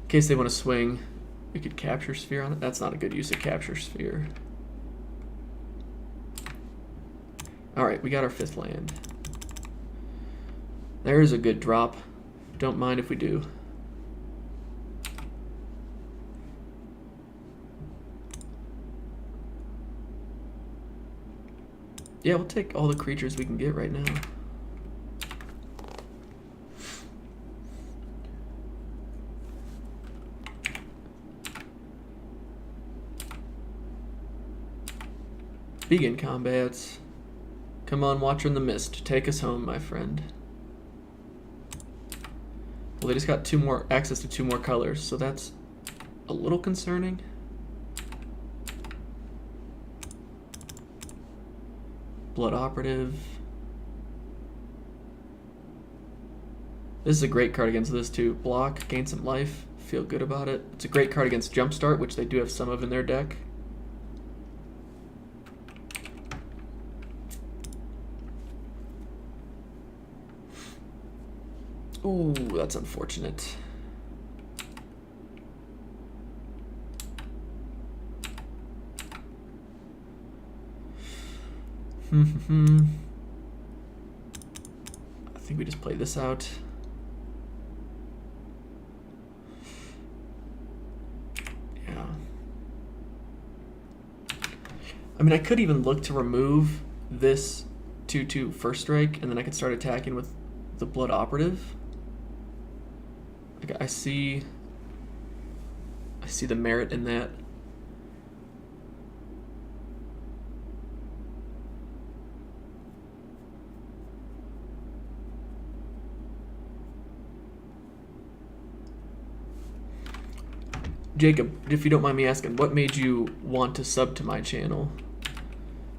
case they want to swing, we could Capture Sphere on it. That's not a good use of Capture Sphere. Alright, we got our 5th land. There's a good drop. Don't mind if we do. Yeah, we'll take all the creatures we can get right now. Begin combats. Come on, Watcher in the Mist. Take us home, my friend. Well, they just got access to 2 more colors, so that's a little concerning. Blood Operative. This is a great card against this too. Block, gain some life, feel good about it. It's a great card against Jumpstart, which they do have some of in their deck. Ooh, that's unfortunate. I think we just play this out. Yeah. I mean, I could even look to remove this 2/2 first strike, and then I could start attacking with the Blood Operative. Like, I see the merit in that. Jacob, if you don't mind me asking, what made you want to sub to my channel?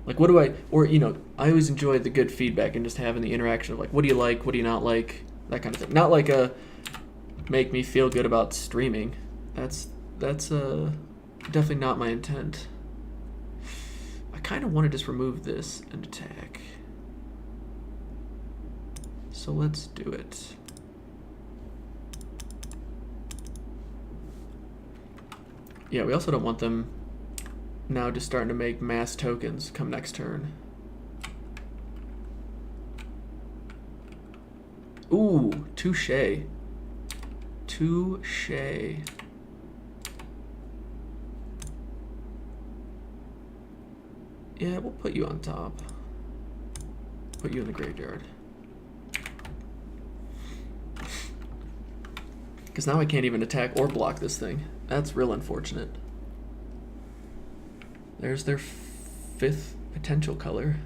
Like, what do I, or, you know, I always enjoy the good feedback and just having the interaction of, like, what do you like, what do you not like, that kind of thing. Not like a make me feel good about streaming. That's definitely not my intent. I kind of want to just remove this and attack. So let's do it. Yeah, we also don't want them now just starting to make mass tokens come next turn. Ooh, touche. Touche. Yeah, we'll put you on top. Put you in the graveyard. Because now I can't even attack or block this thing. That's real unfortunate. There's their 5th potential color.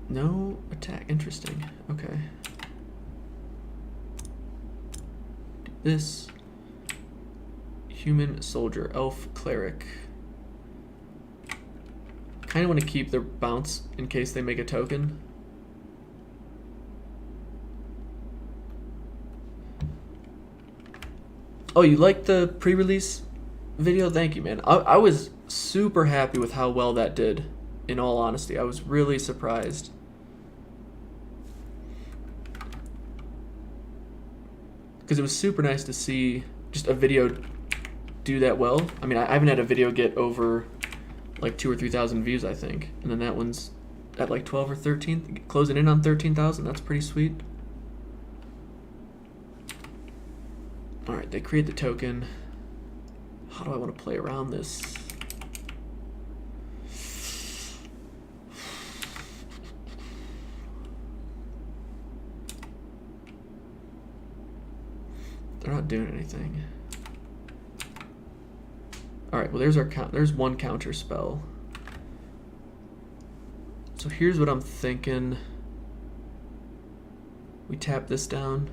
No attack. Interesting. Okay. This. Human soldier, elf cleric. Kind of want to keep their bounce in case they make a token. Oh, you liked the pre-release video? Thank you, man. I was super happy with how well that did, in all honesty. I was really surprised. Because it was super nice to see just a video do that well. I mean, I haven't had a video get over like 2,000 or 3,000 views, I think, and then that one's at like 12 or 13, closing in on 13,000. That's pretty sweet. All right, they create the token. How do I want to play around this? They're not doing anything. All right, well, there's one counter spell. So here's what I'm thinking. We tap this down.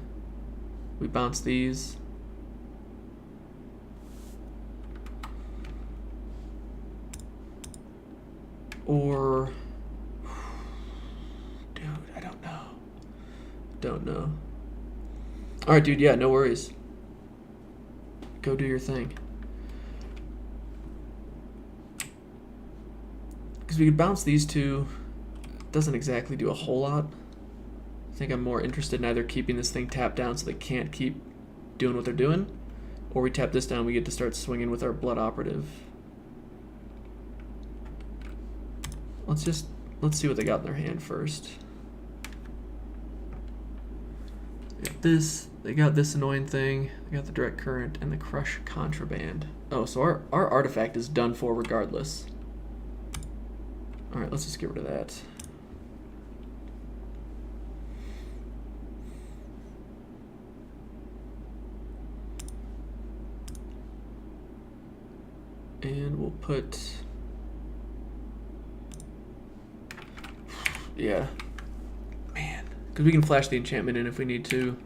We bounce these. Or, dude, I don't know. Don't know. All right, dude, yeah, no worries. Go do your thing. Because we could bounce these two. Doesn't exactly do a whole lot. I think I'm more interested in either keeping this thing tapped down so they can't keep doing what they're doing, or we tap this down, we get to start swinging with our Blood Operative. Let's see what they got in their hand first. They got this annoying thing. They got the Direct Current and the Crush Contraband. Oh, so our artifact is done for regardless. All right, let's just get rid of that. And we'll put, yeah, man, because we can flash the enchantment in if we need to.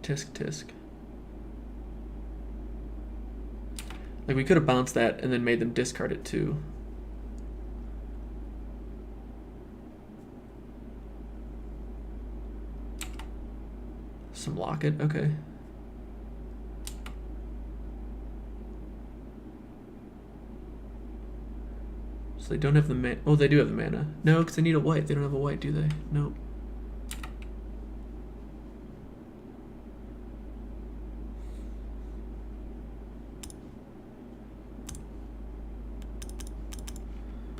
Tisk tisk. Like, we could have bounced that and then made them discard it too. Some Locket, okay. So they don't have the mana. Oh, they do have the mana. No, because they need a white. They don't have a white, do they? Nope.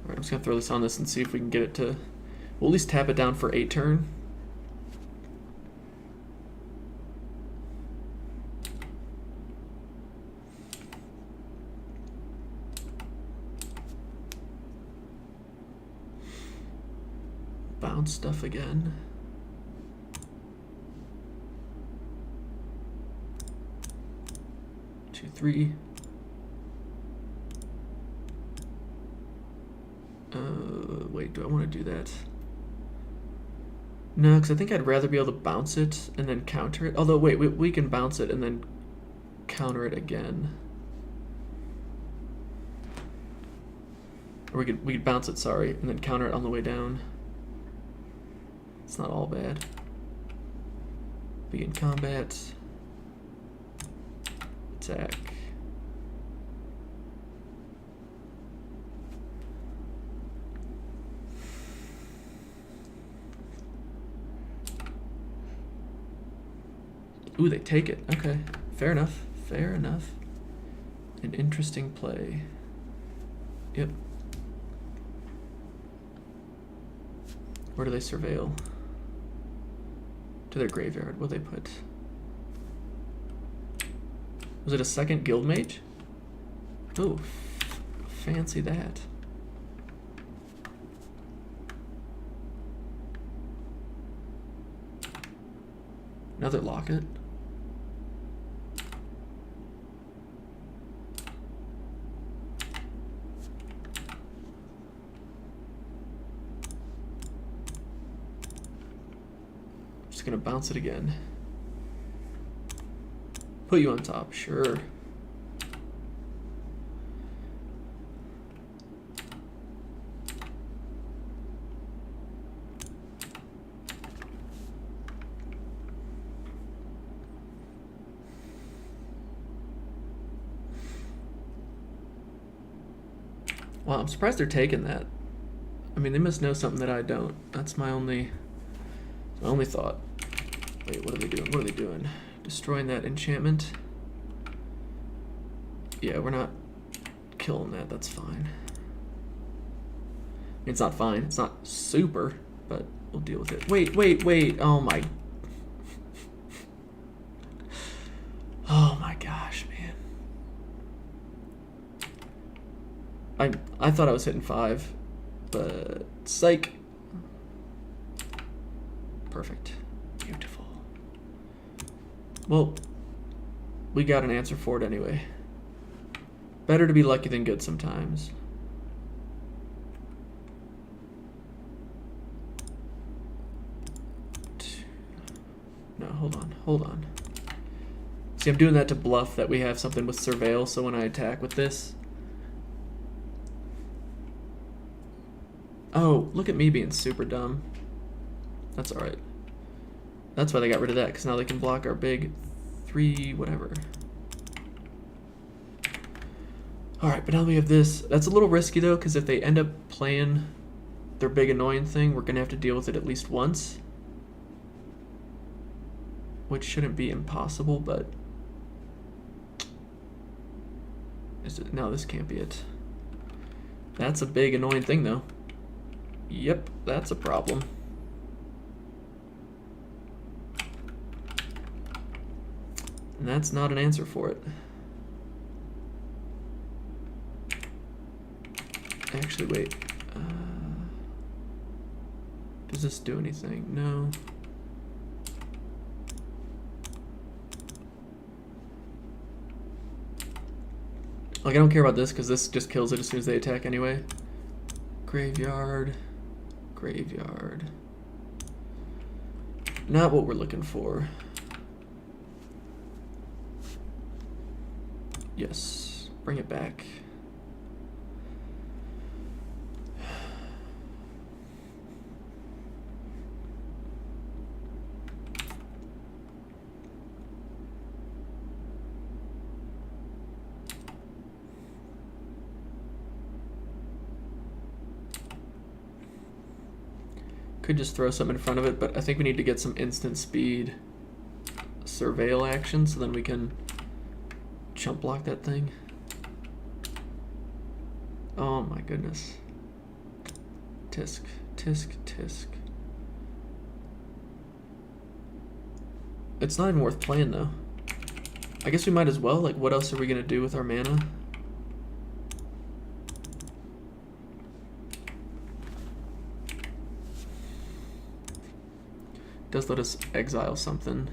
Alright, I'm just going to throw this on this and see if we can get it to... We'll at least tap it down for 8 turn. Bounce stuff again. Two, three. Wait, do I want to do that? No, because I think I'd rather be able to bounce it and then counter it. Although, wait, we can bounce it and then counter it again. Or we could bounce it, sorry, and then counter it on the way down. It's not all bad. Be in combat. Attack. Ooh, they take it. Okay. Fair enough. Fair enough. An interesting play. Yep. Where do they surveil? To their graveyard. What they put? Was it a second guild mage? Oh, fancy that. Another Locket. Just gonna bounce it again. Put you on top, sure. Wow, I'm surprised they're taking that. I mean, they must know something that I don't. That's my only thought. Wait, what are they doing? What are they doing? Destroying that enchantment? Yeah, we're not killing that. That's fine. I mean, it's not fine. It's not super, but we'll deal with it. Wait. Oh my. Oh my gosh, man. I thought I was hitting 5, but psych. Perfect. Beautiful. Well, we got an answer for it anyway. Better to be lucky than good sometimes. No, hold on. See, I'm doing that to bluff that we have something with surveil, so when I attack with this... Oh, look at me being super dumb. That's alright. That's why they got rid of that, because now they can block our big 3 whatever. Alright, but now we have this. That's a little risky though, because if they end up playing their big annoying thing, we're going to have to deal with it at least once. Which shouldn't be impossible, but... No, this can't be it. That's a big annoying thing though. Yep, that's a problem. And that's not an answer for it. Actually, wait. Does this do anything? No. Like, I don't care about this because this just kills it as soon as they attack anyway. Graveyard. Graveyard. Not what we're looking for. Yes, bring it back. Could just throw something in front of it, but I think we need to get some instant speed surveil action so then we can chump block that thing. Oh my goodness. Tisk, tisk, tisk. It's not even worth playing though. I guess we might as well. Like, what else are we gonna do with our mana? Does let us exile something.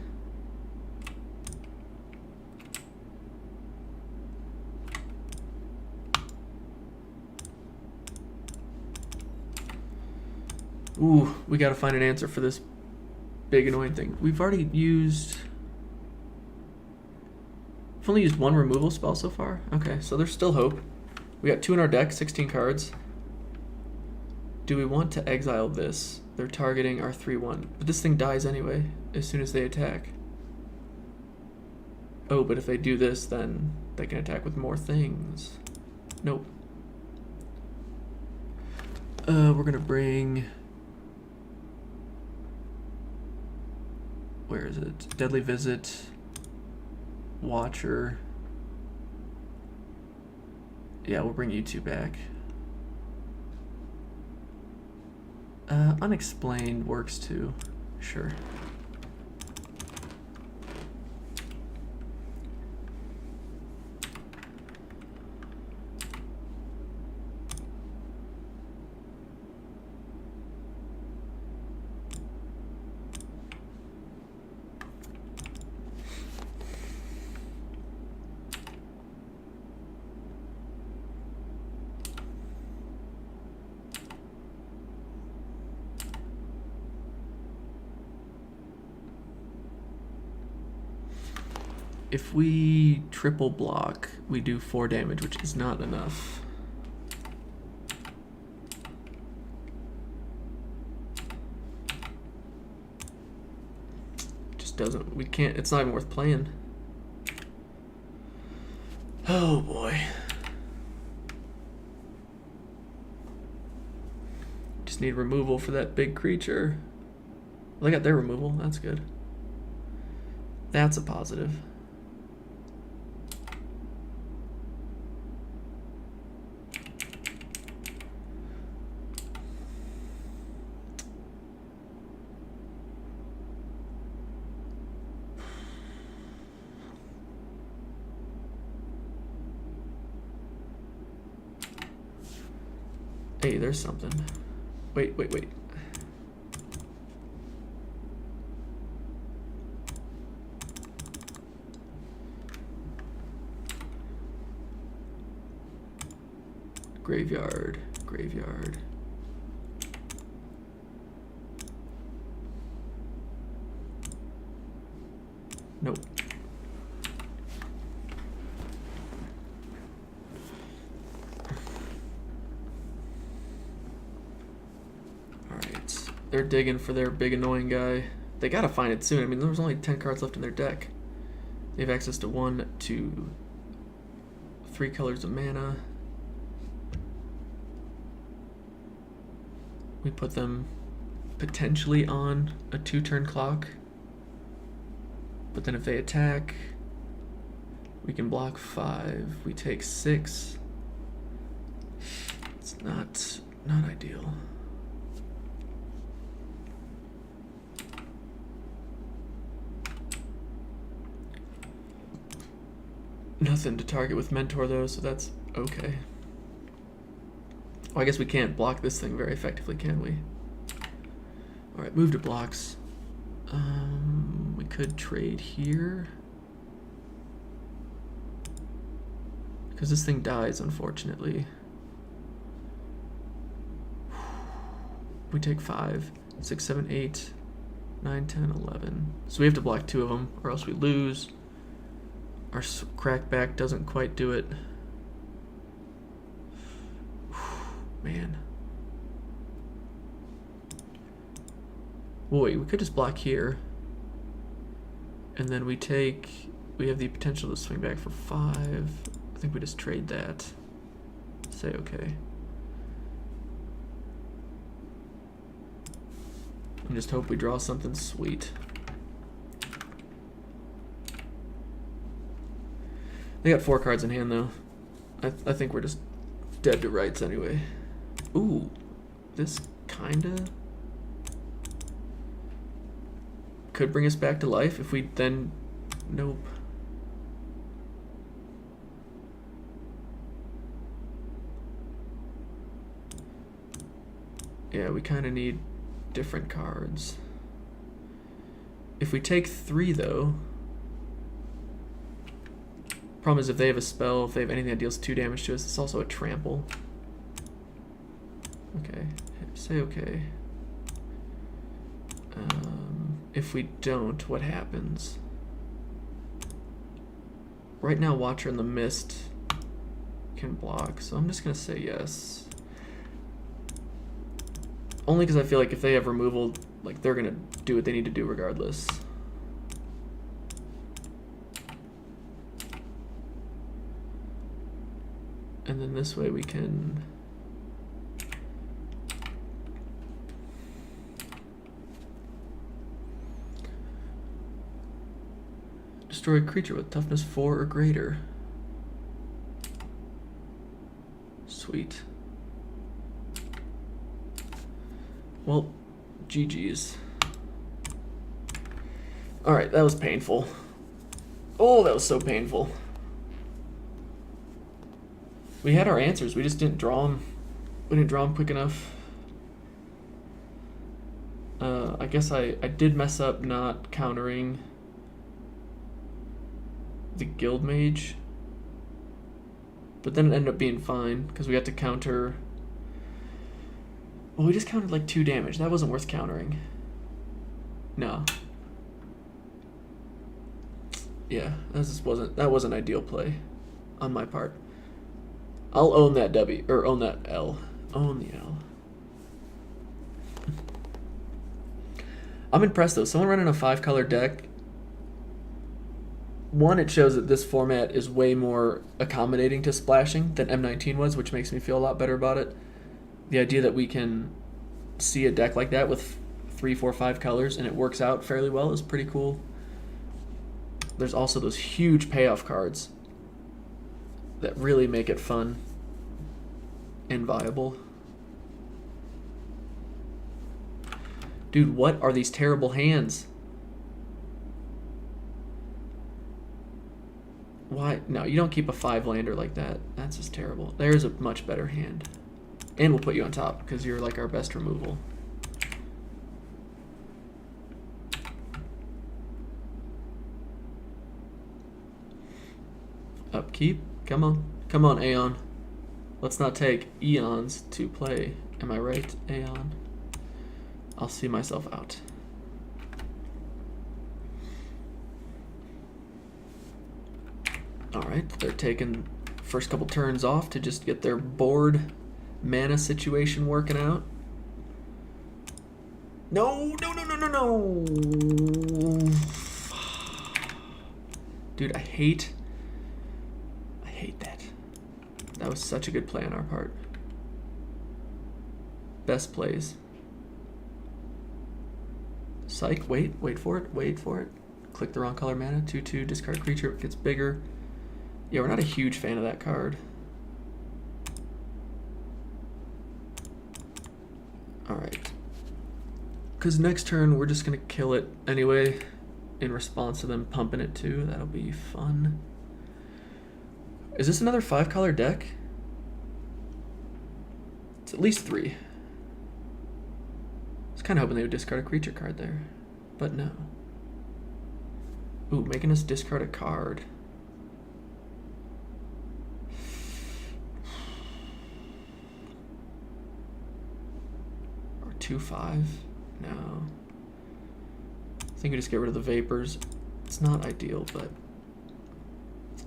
Ooh, we gotta find an answer for this big annoying thing. We've already used... We've only used one removal spell so far? Okay, so there's still hope. We got 2 in our deck, 16 cards. Do we want to exile this? They're targeting our 3/1. But this thing dies anyway, as soon as they attack. Oh, but if they do this, then they can attack with more things. Nope. We're gonna bring... Where is it? Deadly Visit, Watcher. Yeah, we'll bring you two back. Unexplained works too. Sure. If we triple block, we do 4 damage, which is not enough. Just doesn't, we can't, it's not even worth playing. Oh boy. Just need removal for that big creature. Well, they got their removal, that's good. That's a positive. Hey, there's something. Wait. Graveyard. Nope. They're digging for their big annoying guy. They gotta find it soon. I mean, there's only 10 cards left in their deck. They have access to 1, 2, 3 colors of mana. We put them potentially on a 2-turn clock. But then if they attack, we can block 5. We take 6. It's not ideal. Nothing to target with Mentor though, so that's okay. Well, I guess we can't block this thing very effectively, can we? Alright, move to blocks. We could trade here. Because this thing dies, unfortunately. We take 5, 6, 7, 8, 9, 10, 11. So we have to block 2 of them, or else we lose. Our crackback doesn't quite do it. Man. Wait, we could just block here. And then we have the potential to swing back for 5. I think we just trade that. Say okay. And just hope we draw something sweet. They got 4 cards in hand though. I think we're just dead to rights anyway. Ooh, this kinda could bring us back to life if we then... Nope. Yeah, we kind of need different cards. If we take 3 though... Problem is if they have a spell, if they have anything that deals 2 damage to us, it's also a trample. Okay, say okay. If we don't, what happens? Right now, Watcher in the Mist can block, so I'm just gonna say yes. Only because I feel like if they have removal, like they're gonna do what they need to do regardless. And then this way we can... destroy a creature with toughness 4 or greater. Sweet. Well, GG's. Alright, that was painful. Oh, that was so painful. We had our answers, we just didn't draw them. We didn't draw them quick enough. I guess I did mess up not countering the Guild Mage, but then it ended up being fine because we had to counter. Well, we just countered like 2 damage. That wasn't worth countering. No. Yeah, that wasn't ideal play on my part. I'll own that W, or own that L. Own the L. I'm impressed though. Someone running a 5-color deck. One, it shows that this format is way more accommodating to splashing than M19 was, which makes me feel a lot better about it. The idea that we can see a deck like that with 3, 4, 5 colors and it works out fairly well is pretty cool. There's also those huge payoff cards that really make it fun and viable. Dude, what are these terrible hands? Why? No, you don't keep a 5-lander like that. That's just terrible. There's a much better hand. And we'll put you on top because you're like our best removal. Upkeep. Come on. Come on, Aeon. Let's not take eons to play. Am I right, Aeon? I'll see myself out. Alright, they're taking first couple turns off to just get their board mana situation working out. No, no, no, no, no, no. Dude, I hate that. That was such a good play on our part. Best plays. Psych, wait for it. Click the wrong color mana, 2/2, discard creature, it gets bigger. Yeah, we're not a huge fan of that card. Alright. Because next turn, we're just going to kill it anyway in response to them pumping it too. That'll be fun. Is this another 5-color deck? It's at least 3. I was kind of hoping they would discard a creature card there, but no. Ooh, making us discard a card. Or 2/5? No. I think we just get rid of the vapors. It's not ideal, but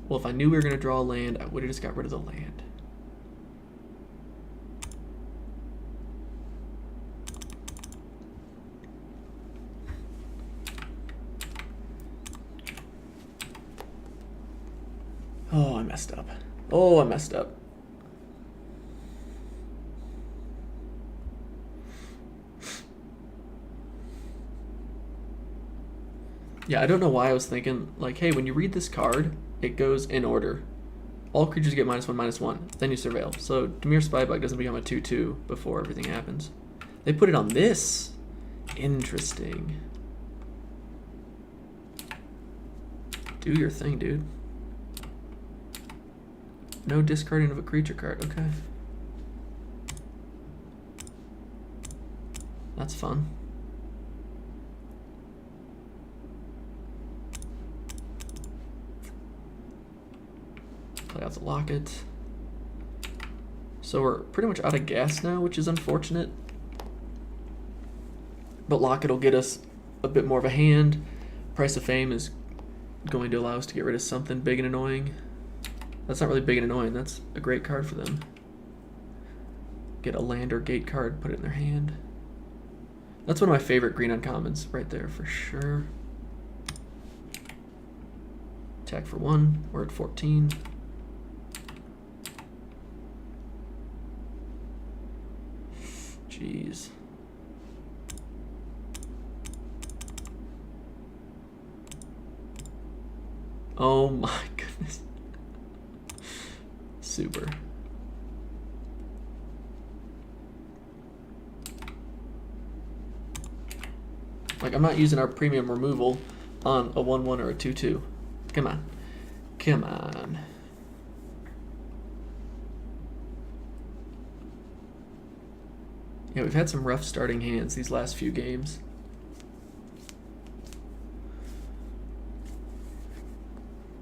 Well, if I knew we were going to draw a land, I would have just got rid of the land. Oh, I messed up. Oh, I messed up. Yeah, I don't know why I was thinking, like, hey, when you read this card, it goes in order. All creatures get -1/-1, then you surveil. So Dimir Spybug doesn't become a 2/2 before everything happens. They put it on this. Interesting. Do your thing, dude. No discarding of a creature card, okay. That's fun. Play out the Locket. So we're pretty much out of gas now, which is unfortunate. But Locket will get us a bit more of a hand. Price of Fame is going to allow us to get rid of something big and annoying. That's not really big and annoying, that's a great card for them. Get a land or gate card, put it in their hand. That's one of my favorite green uncommons right there for sure. Attack for 1, we're at 14. Jeez. Oh my goodness. Super. Like, I'm not using our premium removal on a 1/1 or a 2/2. Come on. Come on. Yeah, we've had some rough starting hands these last few games.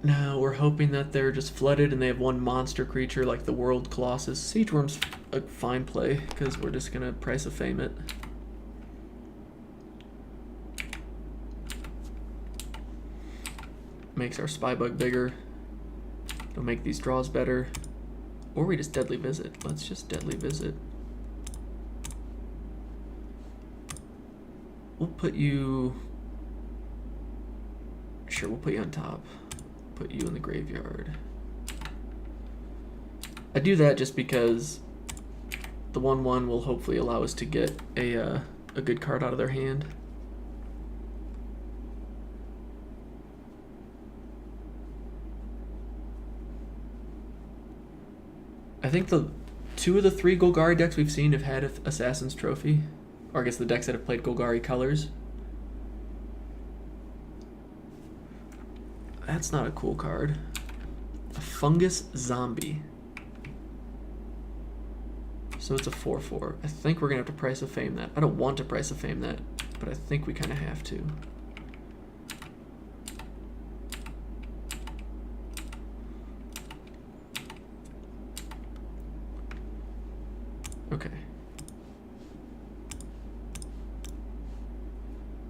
Now we're hoping that they're just flooded and they have one monster creature like the World Colossus. Siege Worm's a fine play because we're just gonna Price of Fame it. Makes our Spybug bigger. It'll make these draws better. Or we just Deadly Visit. Let's just Deadly Visit. We'll put you... Sure, we'll put you on top. Put you in the graveyard. I do that just because the 1/1 will hopefully allow us to get a good card out of their hand. I think the 2 of the 3 Golgari decks we've seen have had Assassin's Trophy. Or I guess the decks that have played Golgari colors. That's not a cool card. A Fungus Zombie. So it's a 4/4. I think we're going to have to Price of Fame that. I don't want to Price of Fame that, but I think we kind of have to. Okay.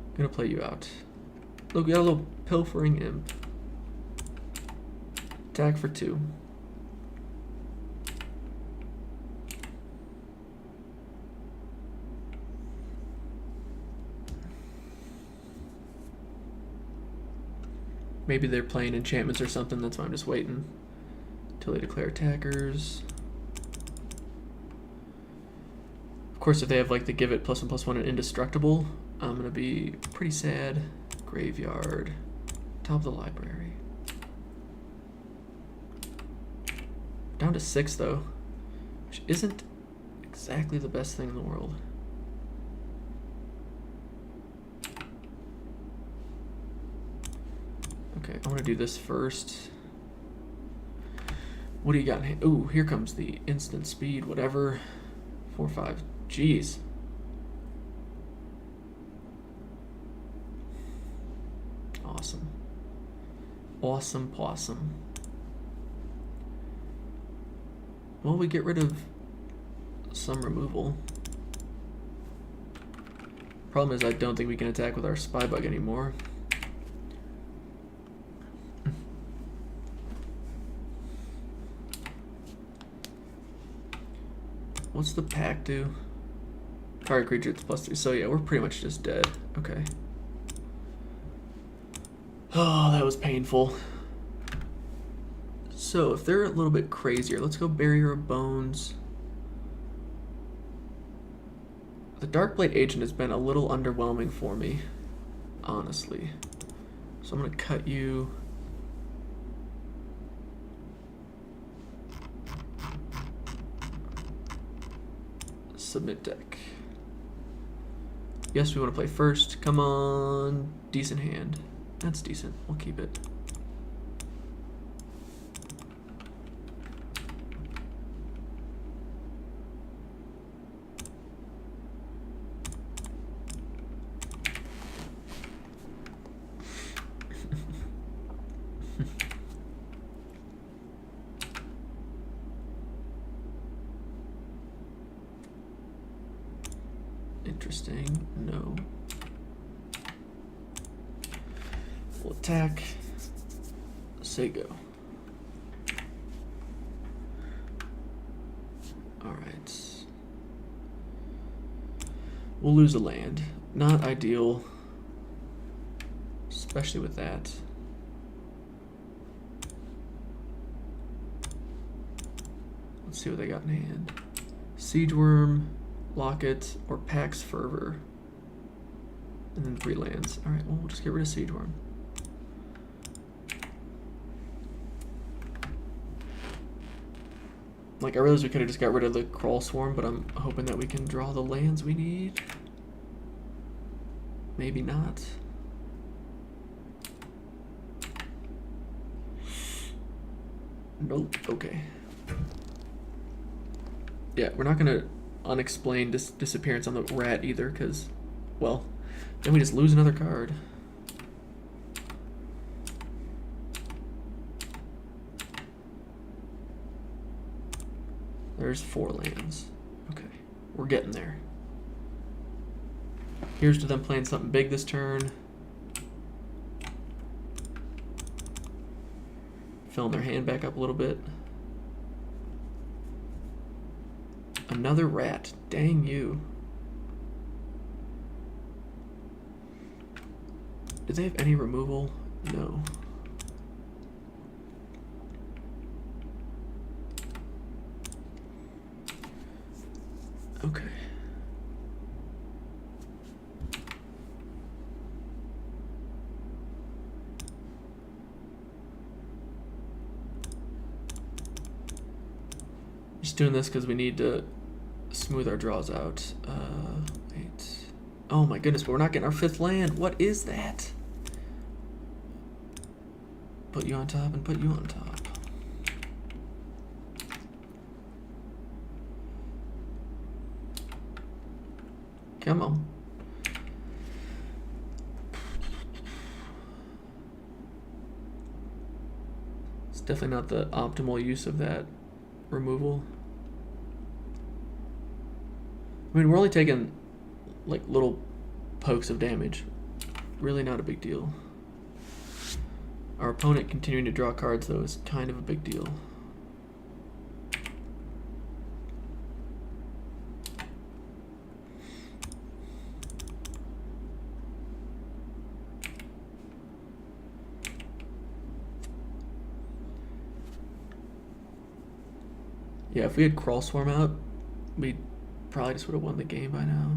I'm going to play you out. Look, we got a little Pilfering Imp. Attack for 2. Maybe they're playing enchantments or something, that's why I'm just waiting till they declare attackers. Of course, if they have like the give it +1/+1 and indestructible, I'm gonna be pretty sad. Graveyard, top of the library. Down to 6 though, which isn't exactly the best thing in the world. Okay, I want to do this first. What do you got in hand? Ooh, here comes the instant speed, whatever. 4/5. Jeez. Awesome. Awesome possum. Well, we get rid of some removal. Problem is I don't think we can attack with our Spybug anymore. What's the pack do? Target creature, it's +3. So yeah, we're pretty much just dead. Okay. Oh, that was painful. So if they're a little bit crazier, let's go Barrier of Bones. The Darkblade Agent has been a little underwhelming for me, honestly. So I'm gonna cut you. Submit deck. Yes, we want to play first. Come on. Decent hand. That's decent. We'll keep it. Interesting. No. We'll attack. Say go. Alright. We'll lose a land. Not ideal. Especially with that. Let's see what they got in hand. Siege Worm, Locket, or Pax Fervor. And then 3 lands. Alright, well, we'll just get rid of Siege Worm. Like, I realize we could have just got rid of the Crawl Swarm, but I'm hoping that we can draw the lands we need. Maybe not. Nope, okay. Yeah, we're not gonna unexplained disappearance on the rat either, because, well, then we just lose another card. There's 4 lands. Okay, we're getting there. Here's to them playing something big this turn. Filling their hand back up a little bit. Another rat. Dang you. Do they have any removal? No. Okay. Just doing this because we need to smooth our draws out. Wait. Oh my goodness, but we're not getting our 5th land. What is that? Put you on top and put you on top. Come on. It's definitely not the optimal use of that removal. I mean, we're only taking like little pokes of damage. Really not a big deal. Our opponent continuing to draw cards, though, is kind of a big deal. Yeah, if we had Crawl Swarm out, we probably just would have won the game by now.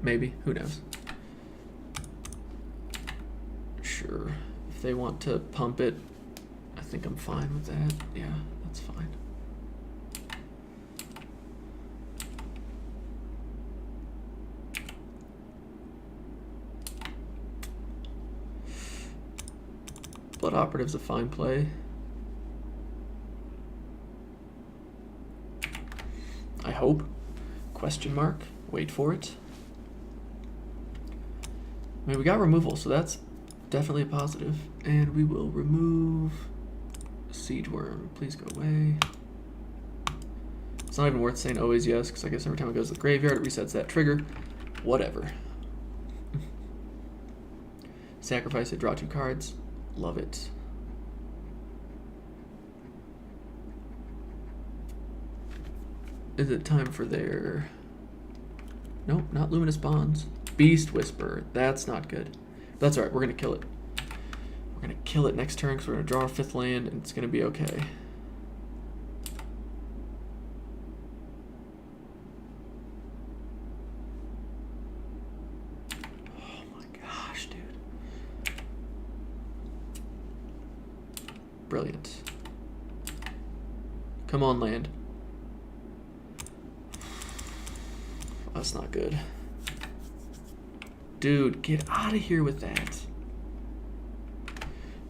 Maybe, who knows? Sure, if they want to pump it, I think I'm fine with that. Yeah, that's fine. Blood Operative's a fine play. I hope. Question mark. Wait for it. I mean, we got removal, so that's definitely a positive. And we will remove Siege Worm. Please go away. It's not even worth saying always yes, because I guess every time it goes to the graveyard, it resets that trigger. Whatever. Sacrifice it, draw 2 cards. Love it. Is it time for their... Nope, not Luminous Bonds. Beast Whisper. That's not good. That's alright, we're going to kill it. We're going to kill it next turn because we're going to draw our 5th land and it's going to be okay. Oh my gosh, dude. Brilliant. Come on, land. That's not good. Dude, get out of here with that.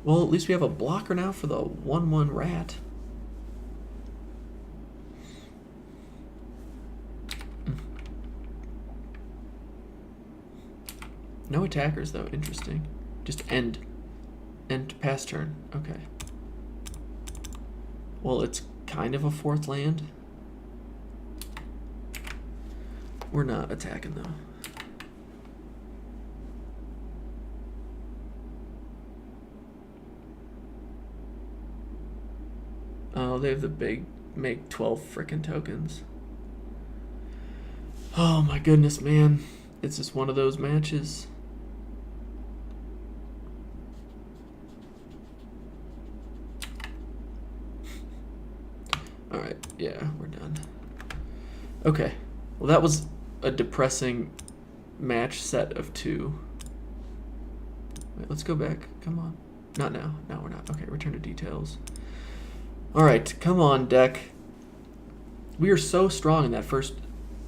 Well, at least we have a blocker now for the 1/1 rat. No attackers, though. Interesting. Just end. End pass turn. Okay. Well, it's kind of a 4th land. We're not attacking, though. Oh, they have the big make 12 frickin' tokens. Oh my goodness, man. It's just one of those matches. Alright, yeah, we're done. Okay. Well, that was a depressing match set of 2. Wait, let's go back. Come on. Not now. No, we're not. Okay, return to details. Alright, come on, deck. We are so strong in that first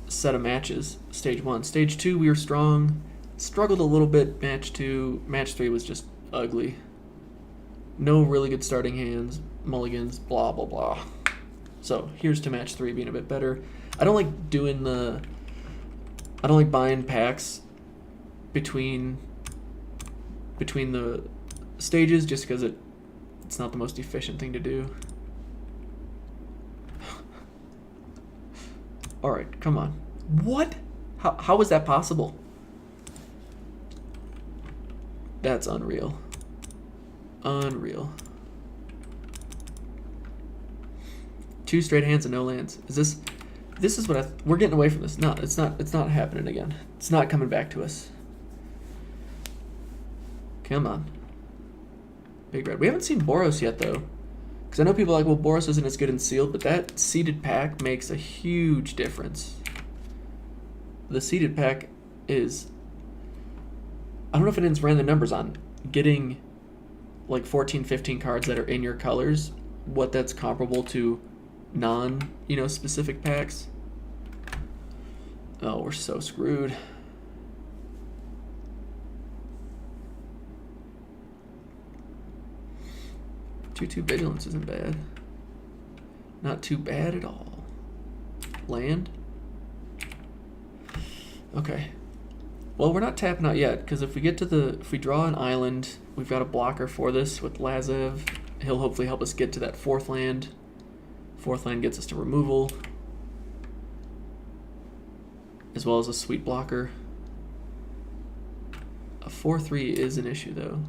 set of matches. Stage 1. Stage 2, we were strong. Struggled a little bit. Match 2. Match 3 was just ugly. No really good starting hands. Mulligans. Blah, blah, blah. So, here's to match 3 being a bit better. I don't like doing the... I don't like buying packs between the stages just because it's not the most efficient thing to do. Alright, come on. What? How is that possible? That's unreal. Unreal. 2 straight hands and no lands. This is what we're getting away from this. No, it's not happening again. It's not coming back to us. Come on. Big red. We haven't seen Boros yet, though. Because I know people are like, well, Boros isn't as good in sealed, but that seeded pack makes a huge difference. The seeded pack is... I don't know if it didn't ran the numbers on getting like 14, 15 cards that are in your colors, what that's comparable to specific packs. Oh, we're so screwed. Two vigilance isn't bad. Not too bad at all. Land. Okay. Well, we're not tapping out yet, because if we draw an island, we've got a blocker for this with Lazev. He'll hopefully help us get to that 4th land. 4th land gets us to removal, as well as a sweet blocker. A 4/3 is an issue, though.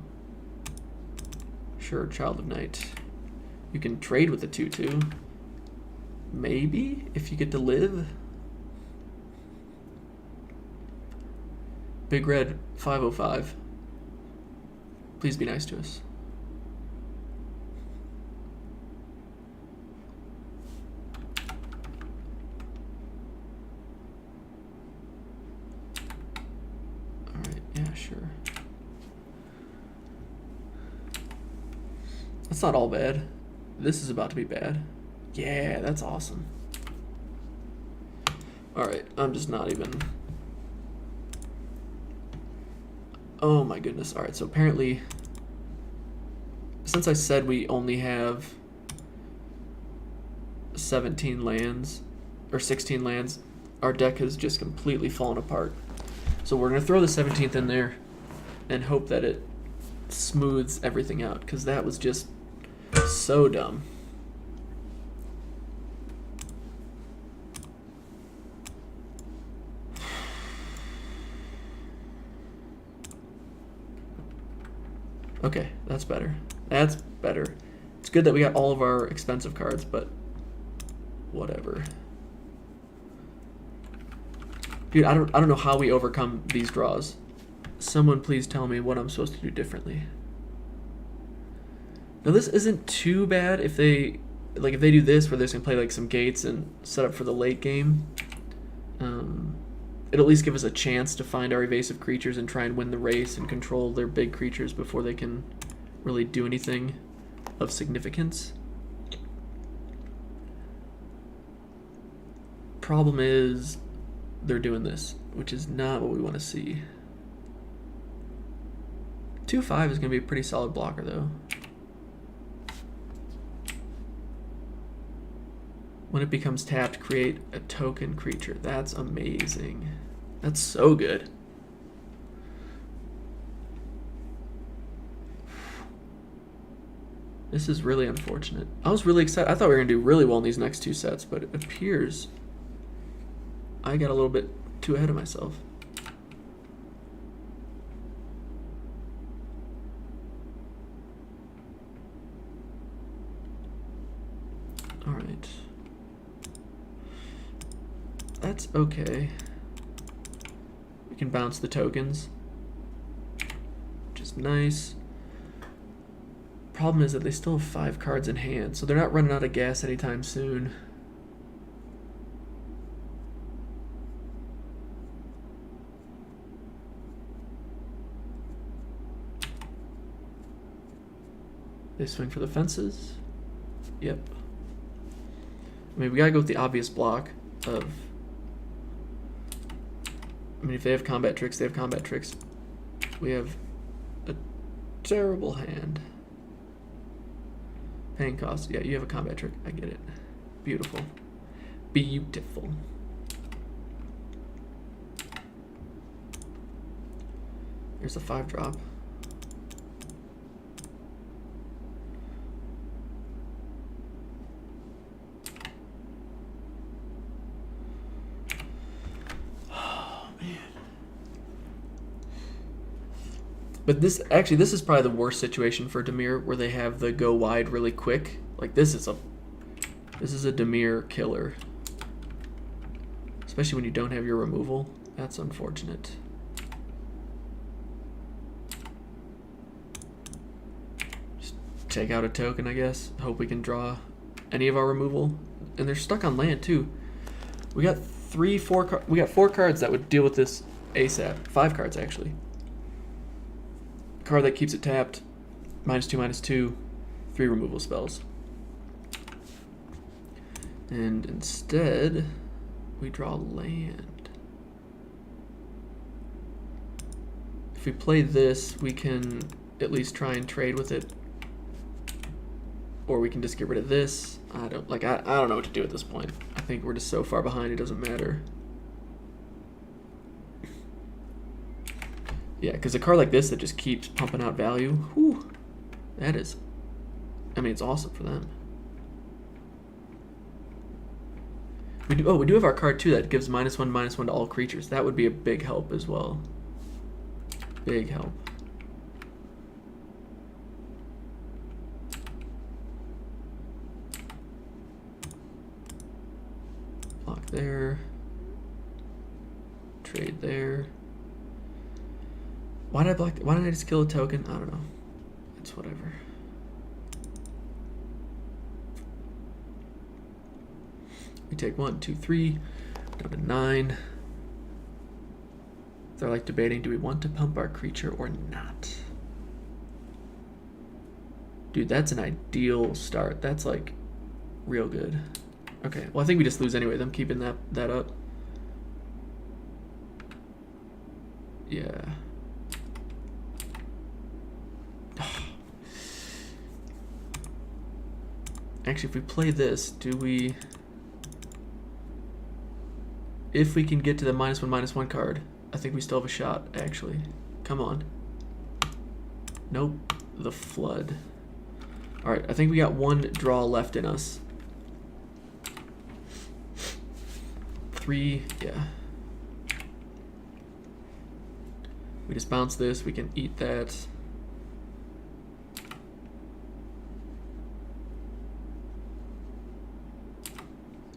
Sure, Child of Night. You can trade with the 2/2. Maybe, if you get to live. Big Red 505. Please be nice to us. Alright, yeah, sure. That's not all bad. This is about to be bad. Yeah, that's awesome. Alright, I'm just not even... Oh my goodness. Alright, so apparently, since I said we only have 17 lands, or 16 lands, our deck has just completely fallen apart. So we're going to throw the 17th in there and hope that it smooths everything out, because that was just so dumb. Okay, that's better. That's better. It's good that we got all of our expensive cards, but whatever. Dude, I don't know how we overcome these draws. Someone please tell me what I'm supposed to do differently. Now this isn't too bad if they do this where they're gonna play like some gates and set up for the late game. It'll at least give us a chance to find our evasive creatures and try and win the race and control their big creatures before they can really do anything of significance. Problem is they're doing this, which is not what we want to see. 2/5 is going to be a pretty solid blocker though. When it becomes tapped, create a token creature. That's amazing. That's so good. This is really unfortunate. I was really excited. I thought we were going to do really well in these next two sets, but it appears I got a little bit too ahead of myself. All right. That's okay. We can bounce the tokens, which is nice. Problem is that they still have 5 cards in hand, so they're not running out of gas anytime soon. They swing for the fences. Yep. I mean, we gotta go with the obvious block of... I mean, if they have combat tricks, they have combat tricks. We have a terrible hand. Paying cost. Yeah, you have a combat trick. I get it. Beautiful. Beautiful. Here's a 5-drop. But this is probably the worst situation for Dimir, where they have the go wide really quick. Like this is a Dimir killer. Especially when you don't have your removal. That's unfortunate. Just take out a token, I guess. Hope we can draw any of our removal. And they're stuck on land too. We got 4 cards that would deal with this ASAP. 5 cards actually. Card that keeps it tapped, -2/-2, 3 removal spells. And instead, we draw land. If we play this, we can at least try and trade with it. Or we can just get rid of this. I don't know what to do at this point. I think we're just so far behind it doesn't matter. Yeah, because a card like this that just keeps pumping out value, whew, that is, I mean, it's awesome for them. We do have our card too that gives -1/-1 to all creatures. That would be a big help as well. Big help. Block there. Trade there. Why did I just kill a token? I don't know. It's whatever. We take 1, 2, 3, down to 9. They're like debating, do we want to pump our creature or not? Dude, that's an ideal start. That's like real good. Okay, well I think we just lose anyway. Them keeping that up. Yeah. Actually, if we play this, if we can get to the -1/-1 card, I think we still have a shot, actually. Come on. Nope. The flood. Alright, I think we got 1 draw left in us. 3, yeah. We just bounce this, we can eat that.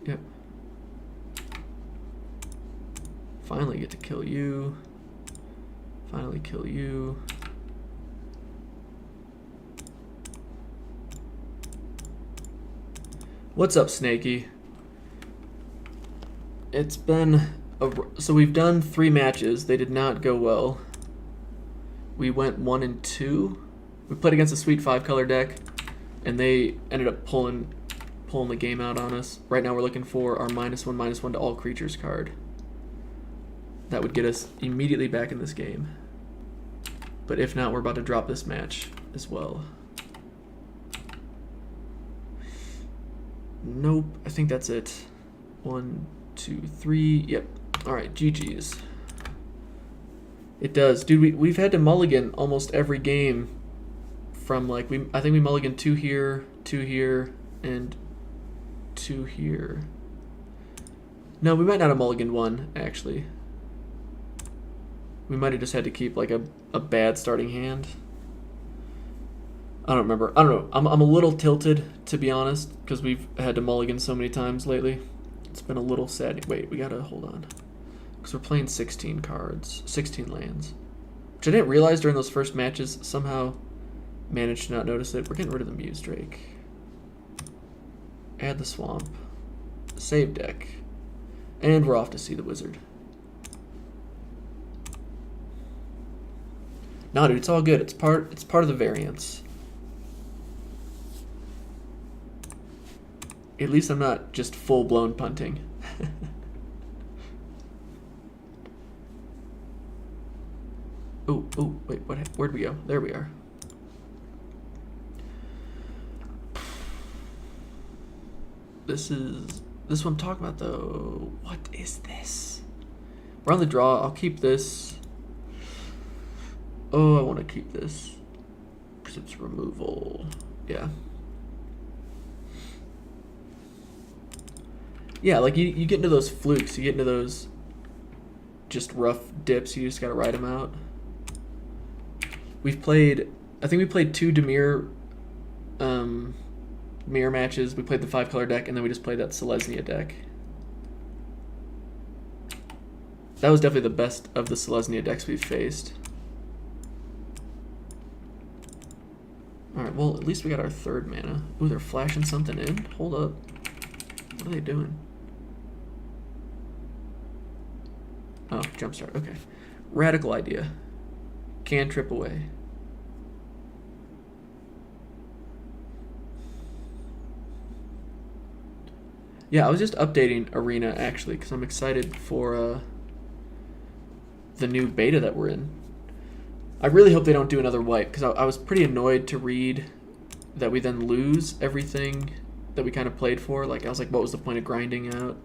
Yep. Finally get to kill you. Finally kill you. What's up, Snakey? It's been so we've done 3 matches. They did not go well. We went 1 and 2. We played against a sweet 5-color deck, and they ended up pulling the game out on us. Right now we're looking for our -1/-1 to all creatures card. That would get us immediately back in this game. But if not, we're about to drop this match as well. Nope, I think that's it. 1, 2, 3. Yep. All right, GG's. It does, dude. We've had to mulligan almost every game. From like I think we mulliganed 2 here, 2 here, and 2 here. No, we might not have mulliganed 1 actually. We might have just had to keep like a bad starting hand. I don't remember. I don't know. I'm a little tilted, to be honest, because we've had to mulligan so many times lately. It's been a little sad. Wait, we gotta hold on. Because we're playing 16 cards, 16 lands. Which I didn't realize during those first matches. Somehow managed to not notice it. We're getting rid of the Muse Drake. Add the Swamp. Save deck. And we're off to see the Wizard. No, dude, it's all good. It's part of the variance. At least I'm not just full-blown punting. Oh, wait, where'd we go? There we are. This is what I'm talking about, though. What is this? We're on the draw. I'll keep this. Oh, I want to keep this because it's removal. Yeah. Yeah, like you get into those flukes. You get into those just rough dips. You just got to ride them out. We've played, I think we played 2 Dimir mirror matches. We played the 5-color deck, and then we just played that Selesnya deck. That was definitely the best of the Selesnya decks we've faced. Alright, well, at least we got our 3rd mana. Ooh, they're flashing something in? Hold up. What are they doing? Oh, jumpstart. Okay. Radical idea. Cantrip away. Yeah, I was just updating Arena, actually, because I'm excited for the new beta that we're in. I really hope they don't do another wipe, because I was pretty annoyed to read that we then lose everything that we kind of played for. Like, I was like, what was the point of grinding out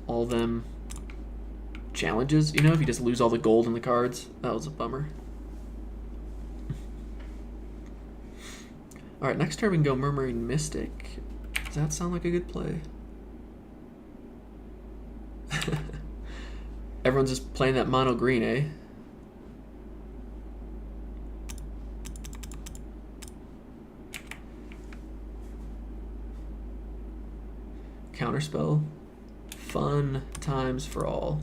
all them challenges? You know, if you just lose all the gold in the cards. That was a bummer. Alright, next turn we can go Murmuring Mystic. Does that sound like a good play? Everyone's just playing that mono green, eh? Counterspell. Fun times for all.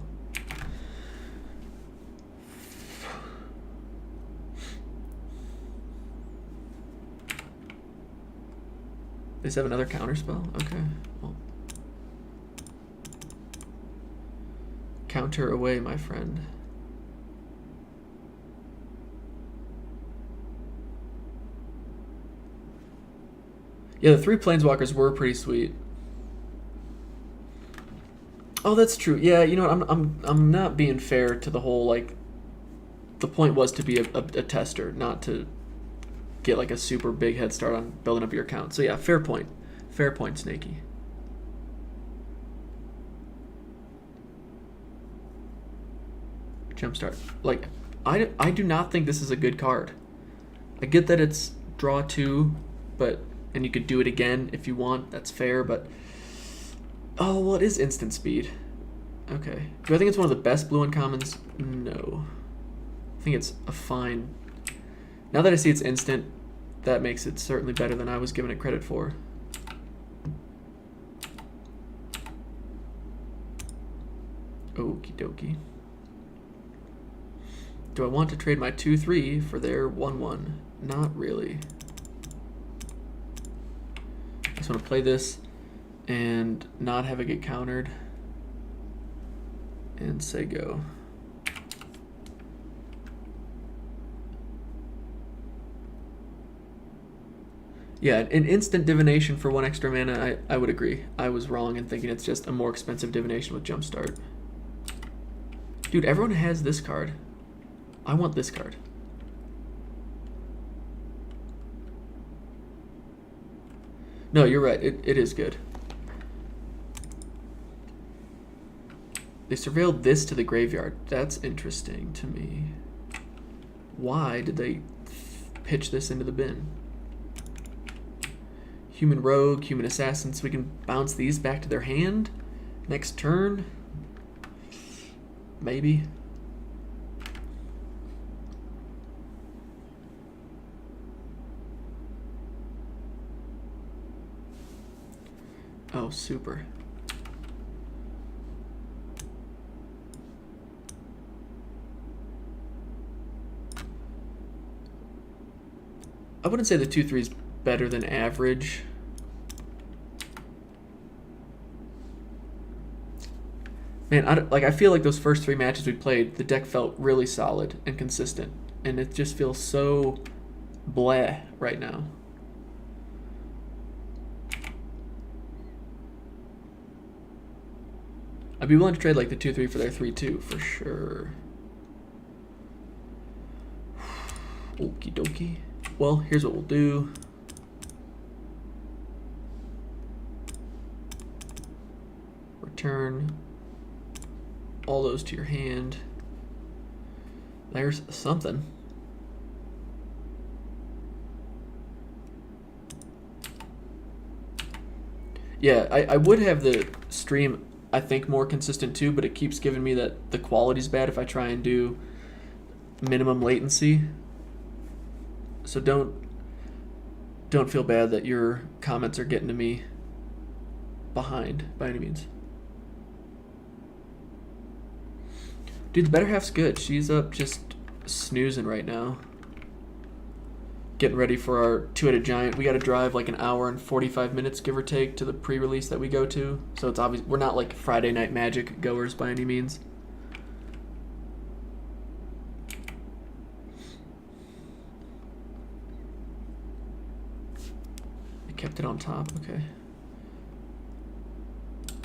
They just have another counterspell? Okay. Well. Counter away, my friend. Yeah, the 3 planeswalkers were pretty sweet. Oh, that's true. Yeah, you know what? I'm not being fair to the whole, like, the point was to be a tester, not to get like a super big head start on building up your account. So yeah, fair point. Fair point, Snakey. Jumpstart. Like, I do not think this is a good card. I get that it's draw 2, but and you could do it again if you want. That's fair, but oh, well, it is instant speed. Okay. Do I think it's one of the best blue uncommons? No. I think it's a fine. Now that I see it's instant, that makes it certainly better than I was giving it credit for. Okie dokie. Do I want to trade my 2/3 for their 1/1? Not really. I just want to play this and not have it get countered. And say go. Yeah, an instant divination for 1 extra mana, I would agree. I was wrong in thinking it's just a more expensive divination with Jumpstart. Dude, everyone has this card. I want this card. No, you're right. It is good. They surveilled this to the graveyard. That's interesting to me. Why did they pitch this into the bin? Human rogue, human assassin, so we can bounce these back to their hand next turn. Maybe. Oh, super. I wouldn't say the 2/3 is better than average. Man, I feel like those first 3 matches we played, the deck felt really solid and consistent, and it just feels so bleh right now. I'd be willing to trade like the 2/3 for their 3/2 for sure. Okie dokie. Well, here's what we'll do. Return all those to your hand. There's something. Yeah, I would have the stream, I think, more consistent too, but it keeps giving me that the quality's bad if I try and do minimum latency. So don't feel bad that your comments are getting to me behind by any means. Dude, the better half's good. She's up just snoozing right now. Getting ready for our 2-headed giant. We got to drive like an hour and 45 minutes, give or take, to the pre-release that we go to. So it's obvious we're not like Friday Night Magic goers by any means. I kept it on top. Okay.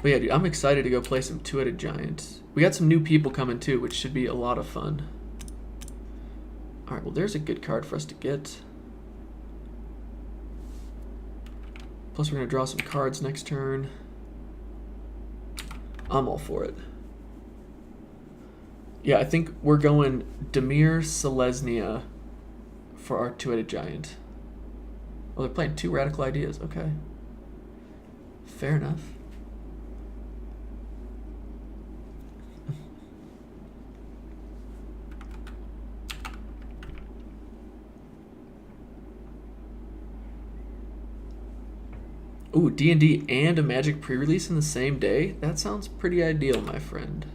But yeah, dude, I'm excited to go play some 2-headed giant. We got some new people coming too, which should be a lot of fun. All right, well, there's a good card for us to get. Plus, we're going to draw some cards next turn. I'm all for it. Yeah, I think we're going Dimir Selesnya for our 2-headed giant. Oh, they're playing 2 radical ideas. Okay. Fair enough. Ooh, D&D and a Magic pre-release in the same day? That sounds pretty ideal, my friend.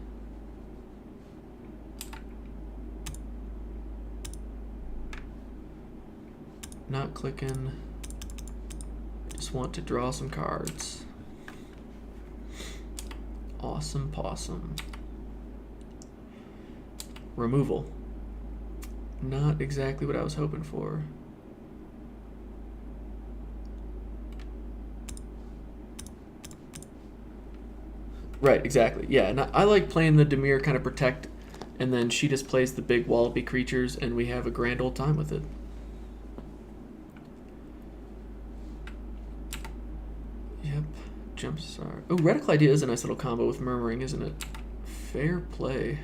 Not clicking. Just want to draw some cards. Awesome possum. Removal. Not exactly what I was hoping for. Right, exactly. Yeah, and I like playing the Dimir kind of protect, and then she just plays the big wallopy creatures, and we have a grand old time with it. Yep, Jumpstart. Oh, Radical Idea is a nice little combo with Murmuring, isn't it? Fair play.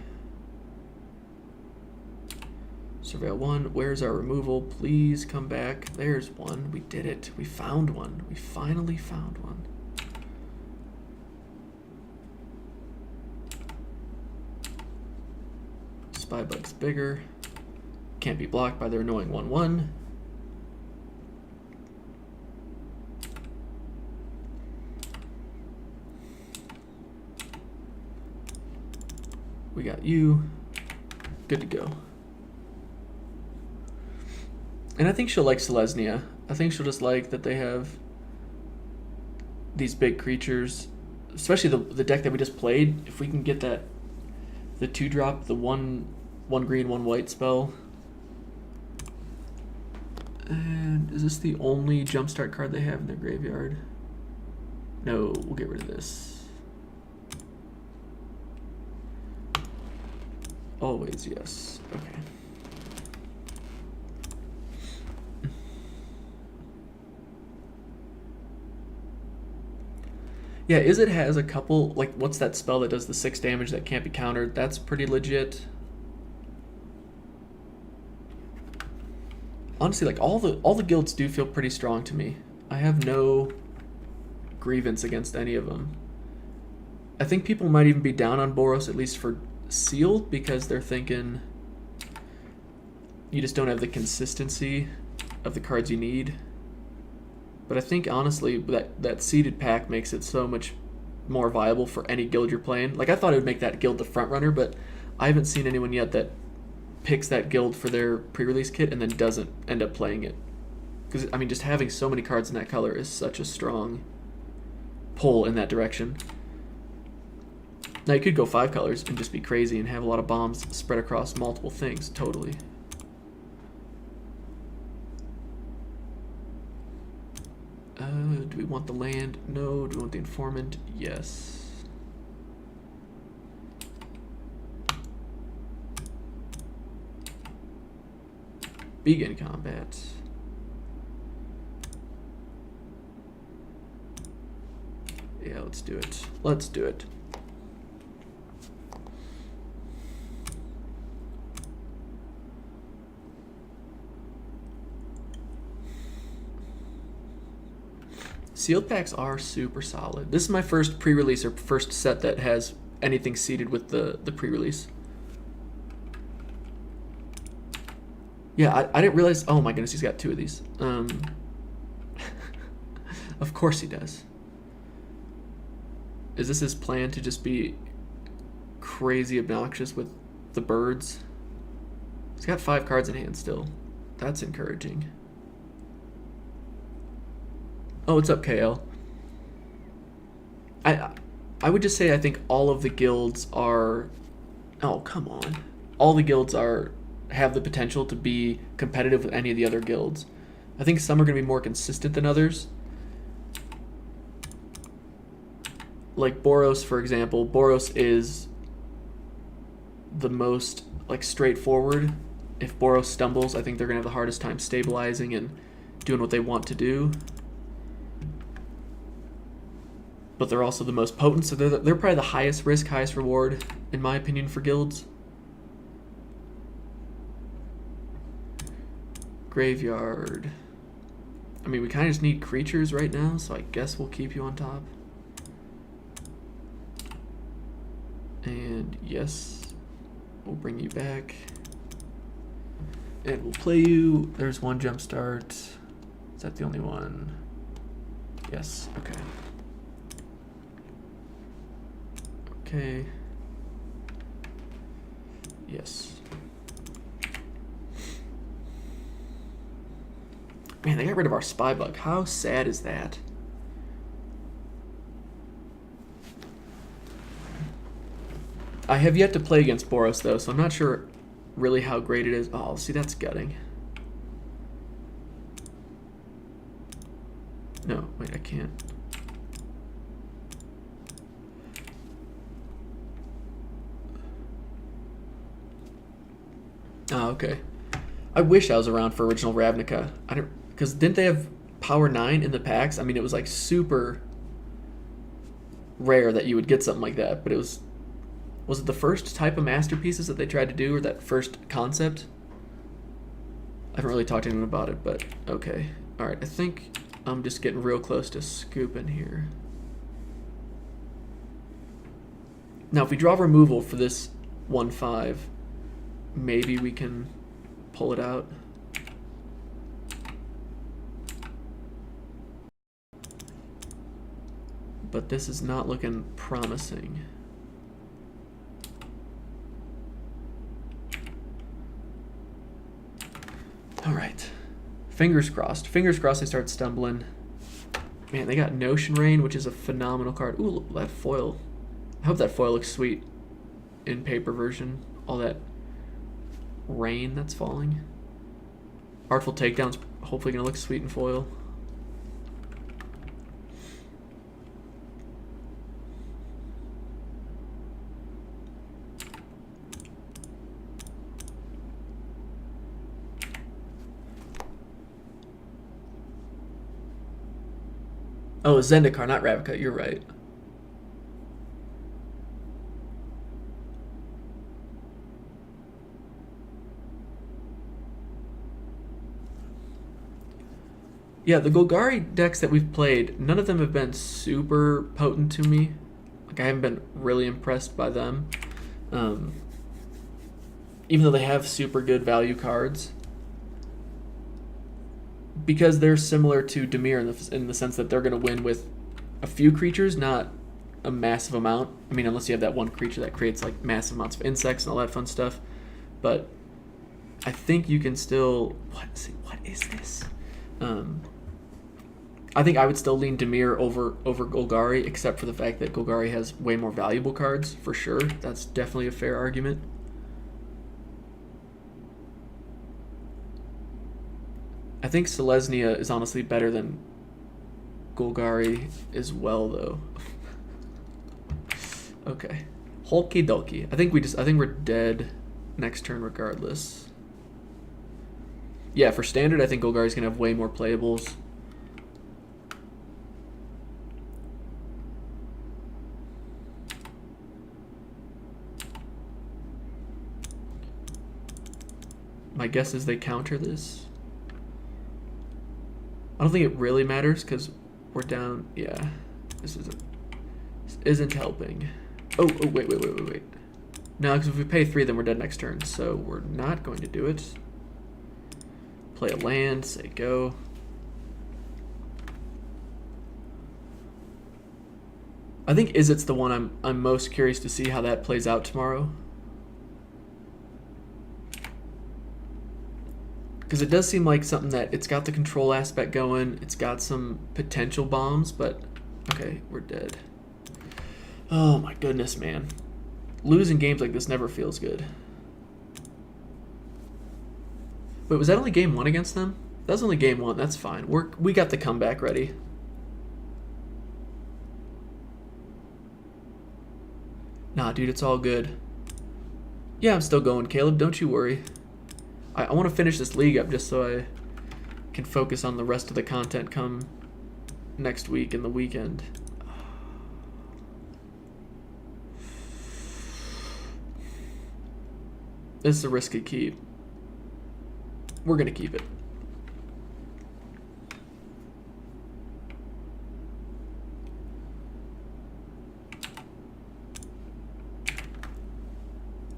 Surveil 1, where's our removal? Please come back. There's one. We did it. We found one. We finally found one. Spybug's bigger. Can't be blocked by their annoying 1/1. we got you. Good to go. And I think she'll like Selesnya. I think she'll just like that they have these big creatures, especially the deck that we just played. If we can get that, the 2-drop, the one green, 1 white spell. And is this the only jumpstart card they have in their graveyard? No, we'll get rid of this. Always yes. Okay. Yeah, Izzet has a couple, like, what's that spell that does the 6 damage that can't be countered? That's pretty legit. Honestly, like, all the guilds do feel pretty strong to me. I have no grievance against any of them. I think people might even be down on Boros, at least for sealed, because they're thinking you just don't have the consistency of the cards you need. But I think, honestly, that seeded pack makes it so much more viable for any guild you're playing. Like, I thought it would make that guild the front runner, but I haven't seen anyone yet that picks that guild for their pre-release kit and then doesn't end up playing it. Because, I mean, just having so many cards in that color is such a strong pull in that direction. Now, you could go 5 colors and just be crazy and have a lot of bombs spread across multiple things, totally. Do we want the land? No. Do we want the informant? Yes. Begin combat. Yeah, let's do it. Let's do it. Sealed packs are super solid. This is my first pre-release or first set that has anything seeded with the pre-release. Yeah, I didn't realize. Oh my goodness, he's got 2 of these. Of course he does. Is this his plan to just be crazy obnoxious with the birds? He's got 5 cards in hand still. That's encouraging. Oh, what's up, KL? I would just say I think all of the guilds are... Oh, come on. All the guilds have the potential to be competitive with any of the other guilds. I think some are going to be more consistent than others. Like Boros, for example. Boros is the most, like, straightforward. If Boros stumbles, I think they're going to have the hardest time stabilizing and doing what they want to do. But they're also the most potent, so they're probably the highest risk, highest reward, in my opinion, for guilds. Graveyard. I mean, we kind of just need creatures right now, so I guess we'll keep you on top. And yes, we'll bring you back. And we'll play you. There's 1 jump start. Is that the only one? Yes, okay. Okay. Yes. Man, they got rid of our spy bug. How sad is that? I have yet to play against Boros, though, so I'm not sure really how great it is. Oh, see, that's gutting. No, wait, I can't. Oh, okay. I wish I was around for original Ravnica. I don't, because didn't they have Power 9 in the packs? I mean, it was like super rare that you would get something like that, but it was it the first type of masterpieces that they tried to do, or that first concept? I haven't really talked to anyone about it, but okay. All right, I think I'm just getting real close to scooping here. Now, if we draw removal for this 1/5, maybe we can pull it out. But this is not looking promising. Fingers crossed. Fingers crossed they start stumbling. Man, they got Notion Rain, which is a phenomenal card. Ooh, that foil. I hope that foil looks sweet in paper version. All that rain that's falling. Artful Takedown's hopefully going to look sweet in foil. Oh, Zendikar, not Ravnica. You're right. Yeah, the Golgari decks that we've played, none of them have been super potent to me. Like, I haven't been really impressed by them. Even though they have super good value cards. Because they're similar to Dimir in the sense that they're going to win with a few creatures, not a massive amount. I mean, unless you have that one creature that creates like massive amounts of insects and all that fun stuff. But I think you can still... What is this? I think I would still lean Dimir over Golgari, except for the fact that Golgari has way more valuable cards, for sure. That's definitely a fair argument. I think Selesnya is honestly better than Golgari as well, though. Okay. Holky Dolky. I think we're dead next turn regardless. Yeah, for standard, I think Golgari's gonna have way more playables. My guess is they counter this. I don't think it really matters because we're down. Yeah, this isn't helping. Oh, wait. No, because if we pay 3, then we're dead next turn. So we're not going to do it. Play a land, say go. I think Izzet's the one I'm most curious to see how that plays out tomorrow. Because it does seem like something that it's got the control aspect going. It's got some potential bombs, but okay, we're dead. Oh my goodness, man. Losing games like this never feels good. Wait, was that only game 1 against them? That was only game 1. That's fine. We got the comeback ready. Nah, dude, it's all good. Yeah, I'm still going, Caleb. Don't you worry. I want to finish this league up just so I can focus on the rest of the content come next week and the weekend. This is a risky keep. We're going to keep it.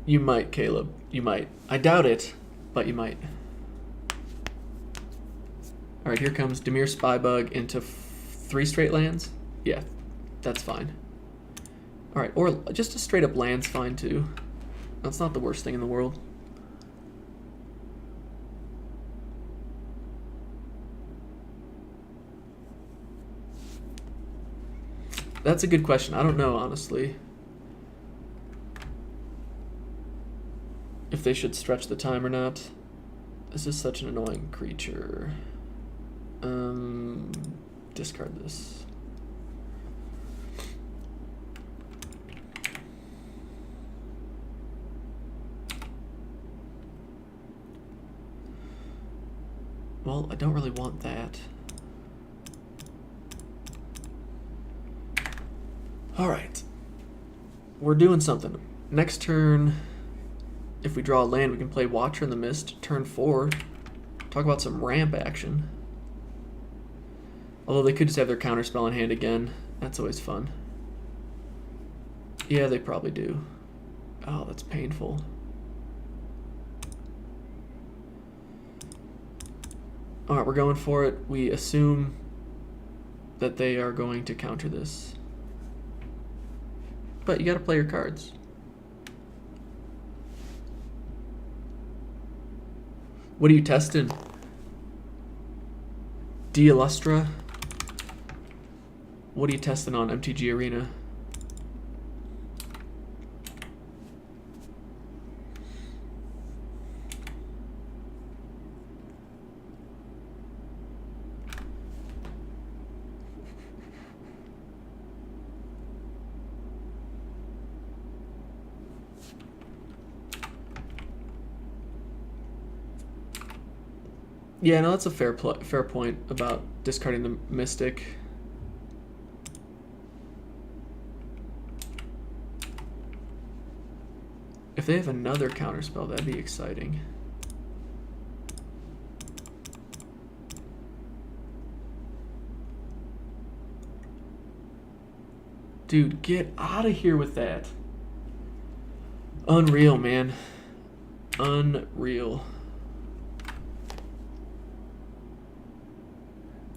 You might, Caleb. You might. I doubt it. But you might. Alright, here comes Dimir Spybug into 3 straight lands. Yeah, that's fine. Alright, or just a straight up land's fine too. That's not the worst thing in the world. That's a good question. I don't know, honestly. If they should stretch the time or not. This is such an annoying creature. Discard this. Well, I don't really want that. Alright. We're doing something. Next turn... If we draw a land, we can play Watcher in the Mist. Turn 4. Talk about some ramp action. Although they could just have their counterspell in hand again. That's always fun. Yeah, they probably do. Oh, that's painful. Alright, we're going for it. We assume that they are going to counter this. But you gotta play your cards. What are you testing? D'Illustra. What are you testing on MTG Arena? Yeah, no, that's a fair point about discarding the Mystic. If they have another counterspell, that'd be exciting. Dude, get out of here with that. Unreal, man. Unreal.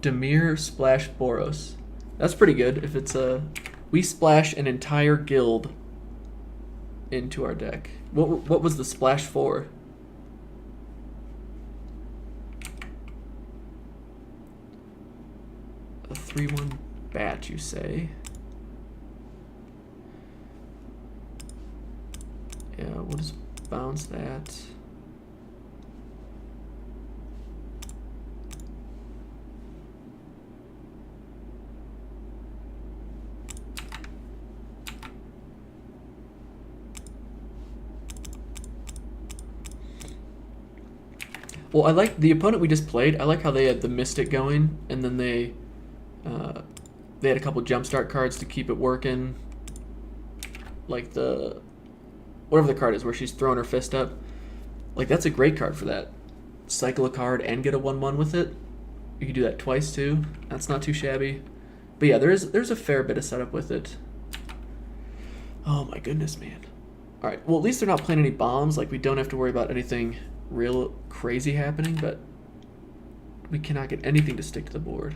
Dimir Splash Boros. That's pretty good. If it's a... We splash an entire guild into our deck. What was the splash for? A 3/1 bat, you say? Yeah, we'll just bounce that. Well, I like the opponent we just played. I like how they had the Mystic going, and then they had a couple jumpstart cards to keep it working. Like the whatever the card is, where she's throwing her fist up. Like that's a great card for that. Cycle a card and get a 1/1 with it. You can do that twice too. That's not too shabby. But yeah, there's a fair bit of setup with it. Oh my goodness, man. All right. Well, at least they're not playing any bombs. Like we don't have to worry about anything real crazy happening, but we cannot get anything to stick to the board.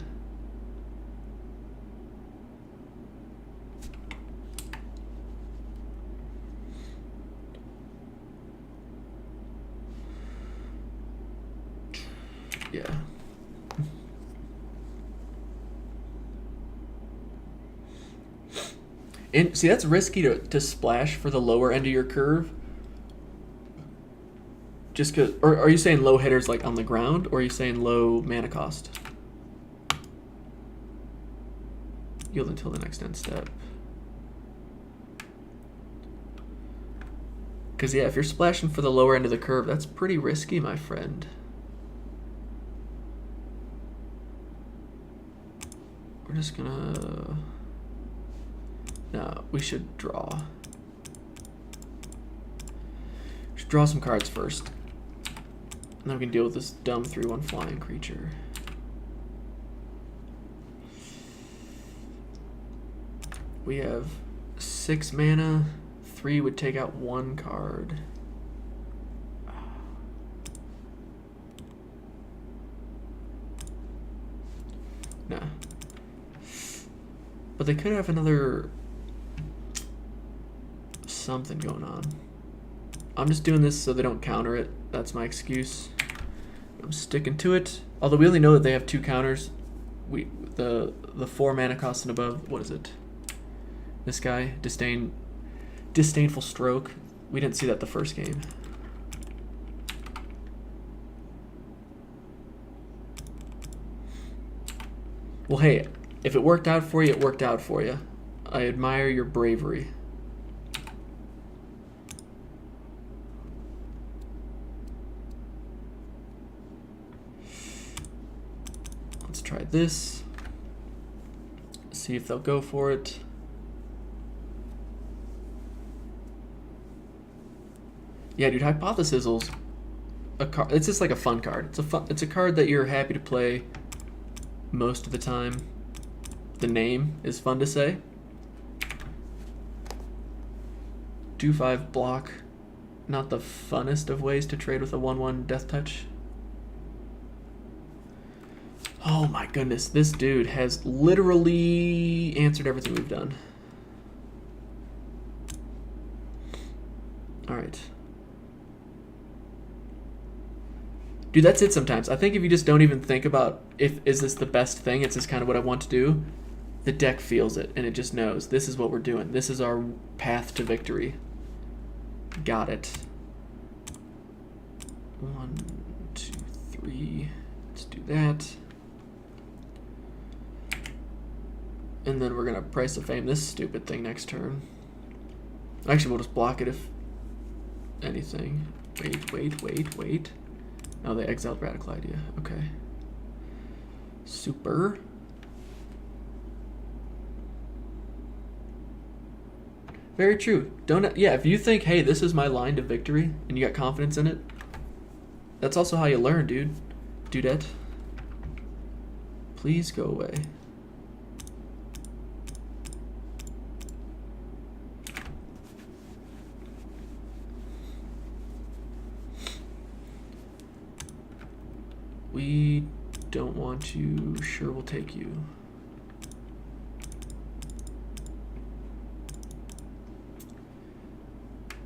Yeah. And see, that's risky to splash for the lower end of your curve. Just cause, or are you saying low hitters like on the ground, or are you saying low mana cost? Yield until the next end step. Because yeah, if you're splashing for the lower end of the curve, that's pretty risky, my friend. We're just gonna... No, we should draw. Just draw some cards first. And then we can deal with this dumb 3/1 flying creature. We have 6 mana. 3 would take out 1 card. Nah. But they could have another something going on. I'm just doing this so they don't counter it. That's my excuse. I'm sticking to it. Although we only know that they have 2 counters. The 4 mana cost and above. What is it? This guy, disdainful stroke. We didn't see that the first game. Well, hey, if it worked out for you, it worked out for you. I admire your bravery. Let's try this. See if they'll go for it. Yeah, dude, Hypothesisal's a card. It's just like a fun card. It's a card that you're happy to play most of the time. The name is fun to say. 2/5 block. Not the funnest of ways to trade with a 1/1 Death Touch. Oh my goodness, this dude has literally answered everything we've done. All right. Dude, that's it sometimes. I think if you just don't even think about is this the best thing, it's just kind of what I want to do, the deck feels it, and it just knows this is what we're doing. This is our path to victory. Got it. 1, 2, 3. Let's do that. And then we're going to Price of Fame this stupid thing next turn. Actually, we'll just block it if anything. Wait. Oh, they exiled Radical Idea. Okay. Super. Very true. Don't, yeah, if you think, hey, this is my line to victory, and you got confidence in it, that's also how you learn, dude. Dudette. Please go away. We don't want you. Sure, we'll take you.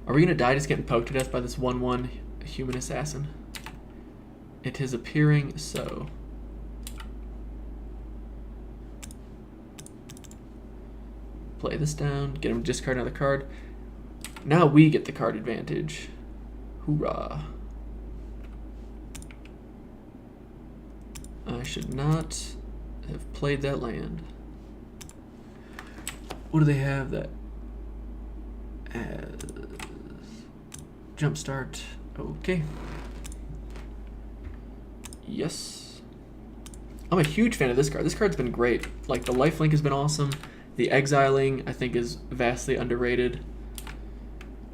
Are we gonna die just getting poked to death by this 1/1 human assassin? It is appearing so. Play this down, get him to discard another card. Now we get the card advantage. Hoorah. I should not have played that land. What do they have that as jumpstart? Okay. Yes. I'm a huge fan of this card. This card's been great. Like, the lifelink has been awesome. The exiling, I think, is vastly underrated.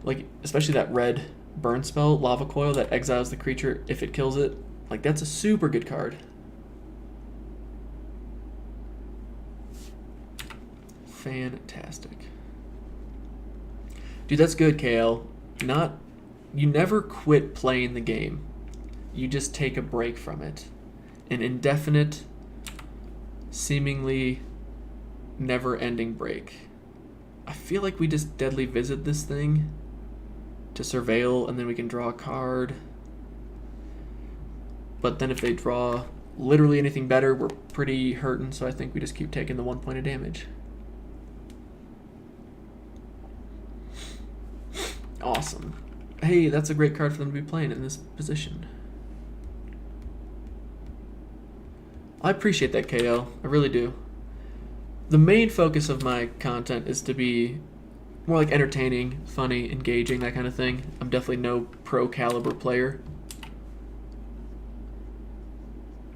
Like, especially that red burn spell, Lava Coil, that exiles the creature if it kills it. Like, that's a super good card. Fantastic. Dude, that's good, KL. You never quit playing the game. You just take a break from it. An indefinite, seemingly never-ending break. I feel like we just deadly visit this thing to surveil, and then we can draw a card. But then if they draw literally anything better, we're pretty hurting, so I think we just keep taking the 1 point of damage. Awesome. Hey, that's a great card for them to be playing in this position. I appreciate that, KL. I really do. The main focus of my content is to be more like entertaining, funny, engaging, that kind of thing. I'm definitely no pro caliber player.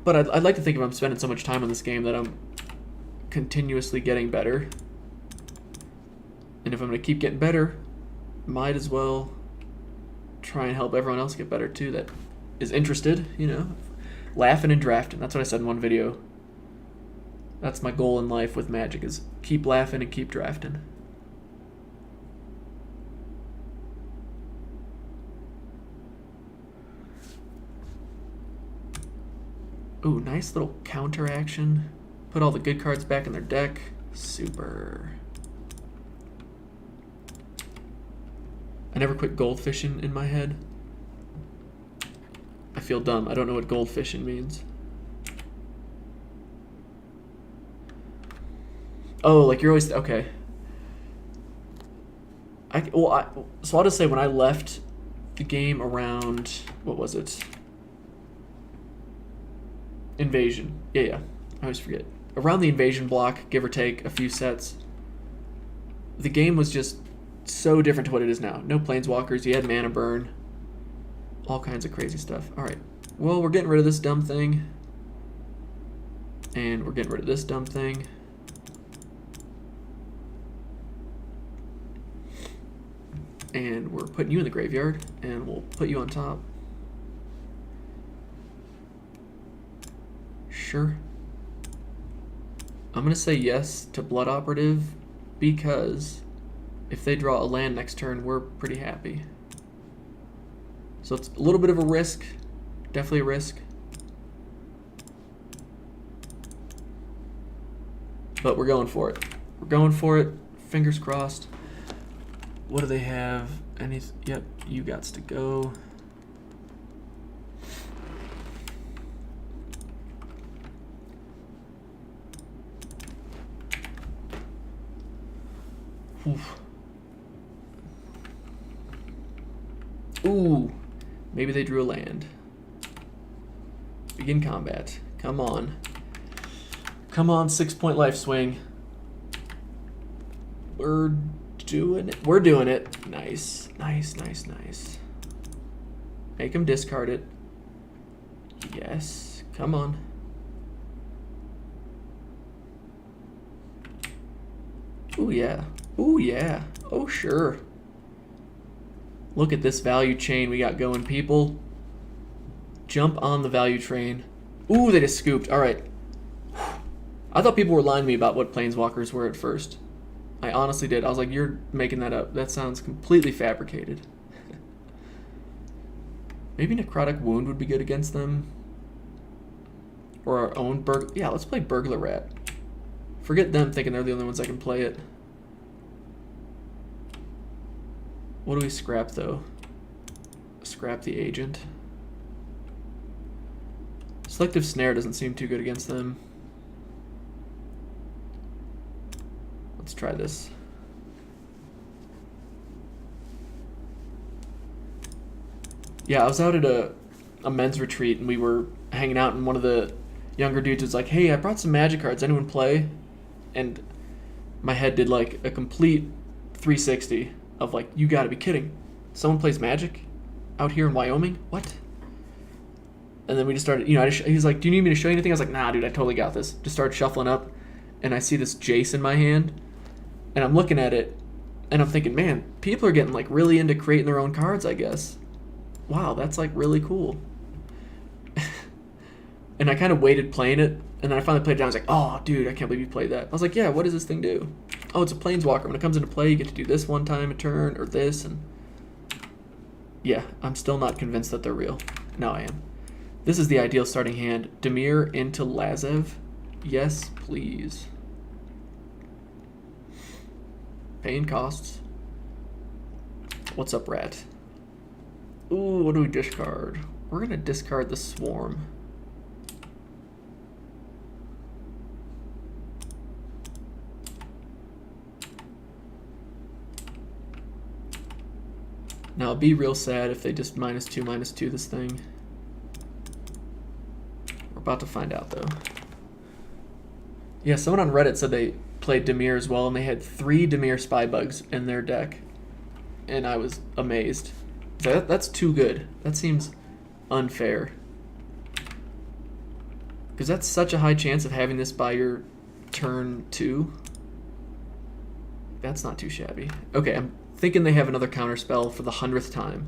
But I'd like to think if I'm spending so much time on this game that I'm continuously getting better. And if I'm going to keep getting better, might as well try and help everyone else get better too that is interested, you know. Laughing and drafting. That's what I said in one video. That's my goal in life with Magic, is keep laughing and keep drafting. Ooh, nice little counter action. Put all the good cards back in their deck. Super. I never quit goldfishing in my head. I feel dumb. I don't know what goldfishing means. Oh, like you're always... Okay. So I'll just say when I left the game around... What was it? Invasion. Yeah. I always forget. Around the invasion block, give or take a few sets, the game was just so different to what it is now. No planeswalkers, you had mana burn, all kinds of crazy stuff. All right, well, we're getting rid of this dumb thing, and we're getting rid of this dumb thing. And we're putting you in the graveyard, and we'll put you on top. Sure. I'm going to say yes to Blood Operative because if they draw a land next turn, we're pretty happy. So it's a little bit of a risk. Definitely a risk. But we're going for it. We're going for it. Fingers crossed. What do they have? Yep, you gots to go. Oof. Ooh. Maybe they drew a land. Begin combat. Come on. Come on, 6-point life swing. We're doing it. We're doing it. Nice. Nice, nice, nice. Make him discard it. Yes. Come on. Ooh, yeah. Ooh, yeah. Oh, sure. Look at this value chain we got going, people. Jump on the value train. Ooh, they just scooped. All right. I thought people were lying to me about what planeswalkers were at first. I honestly did. I was like, you're making that up. That sounds completely fabricated. Maybe Necrotic Wound would be good against them. Or our own Yeah, let's play Burglar Rat. Forget them thinking they're the only ones that can play it. What do we scrap, though? Scrap the Agent. Selective Snare doesn't seem too good against them. Let's try this. Yeah, I was out at a men's retreat, and we were hanging out, and one of the younger dudes was like, hey, I brought some Magic cards. Anyone play? And my head did like a complete 360 of like, you gotta be kidding. Someone plays Magic out here in Wyoming? What? And then we just started, he's like, do you need me to show you anything? I was like, nah, dude, I totally got this. Just started shuffling up, and I see this Jace in my hand, and I'm looking at it, and I'm thinking, man, people are getting like really into creating their own cards, I guess. Wow, that's like really cool. And I kind of waited playing it, and then I finally played it down. I was like, oh, dude, I can't believe you played that. I was like, yeah, what does this thing do? Oh, it's a Planeswalker. When it comes into play, you get to do this one time a turn, or this, and yeah, I'm still not convinced that they're real. Now I am. This is the ideal starting hand. Dimir into Lazev. Yes, please. Paying costs. What's up, Rat? Ooh, what do we discard? We're going to discard the Swarm. Now, it'd be real sad if they just -2/-2 this thing. We're about to find out, though. Yeah, someone on Reddit said they played Dimir as well, and they had 3 Dimir Spybugs in their deck. And I was amazed. That's too good. That seems unfair. Because that's such a high chance of having this by your turn 2. That's not too shabby. Okay, I'm thinking they have another counter spell for the 100th time.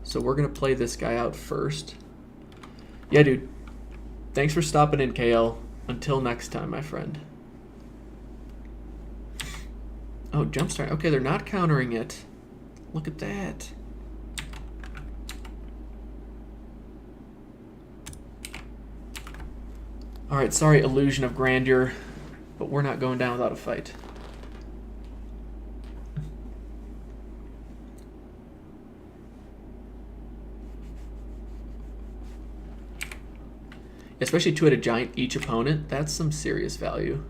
So we're going to play this guy out first. Yeah, dude. Thanks for stopping in, KL. Until next time, my friend. Oh, Jumpstart. Okay, they're not countering it. Look at that. Alright, sorry, Illusion of Grandeur. But we're not going down without a fight. Especially 2 at a giant each opponent. That's some serious value.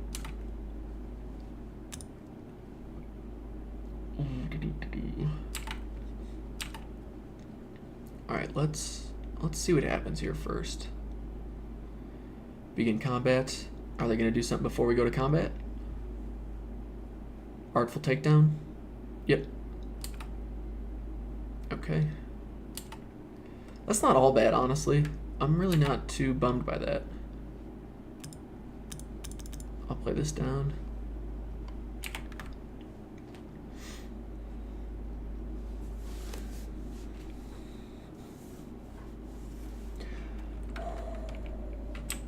Alright, let's see what happens here first. Begin combat. Are they going to do something before we go to combat? Artful Takedown? Yep. Okay. That's not all bad, honestly. I'm really not too bummed by that. I'll play this down.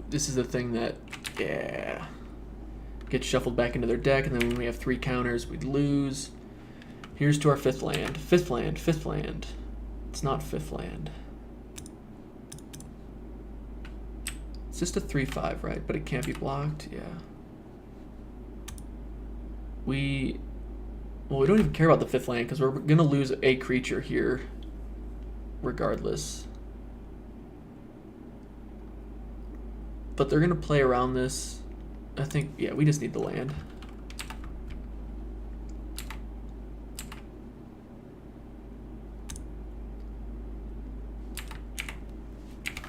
This is the thing that, yeah, gets shuffled back into their deck, and then when we have 3 counters, we'd lose. Here's to our 5th land. 5th land, 5th land. It's not 5th land. It's just a 3/5, right? But it can't be blocked, yeah. We don't even care about the 5th land because we're going to lose a creature here regardless. But they're going to play around this. I think, yeah, we just need the land.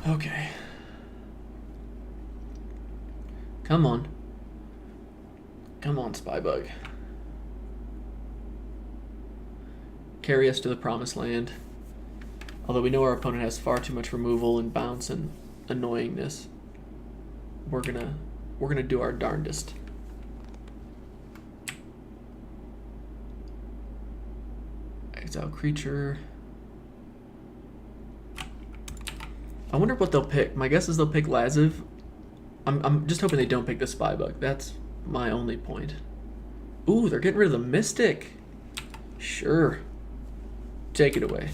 Okay. Come on. Come on, Spybug. Carry us to the promised land. Although we know our opponent has far too much removal and bounce and annoyingness, we're gonna do our darndest. Exile creature. I wonder what they'll pick. My guess is they'll pick Laziv. I'm just hoping they don't pick the Spybug. That's my only point. Ooh, they're getting rid of the Mystic. Sure. Take it away.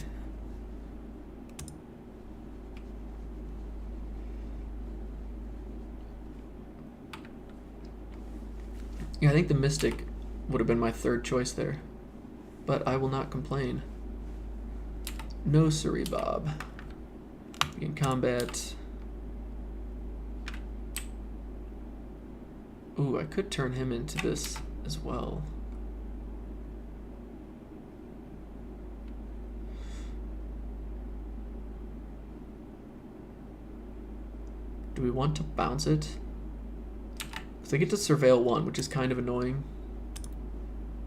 Yeah, I think the Mystic would have been my third choice there. But I will not complain. No siree, Bob. Begin combat. Ooh, I could turn him into this as well. Do we want to bounce it? Because I get to surveil one, which is kind of annoying.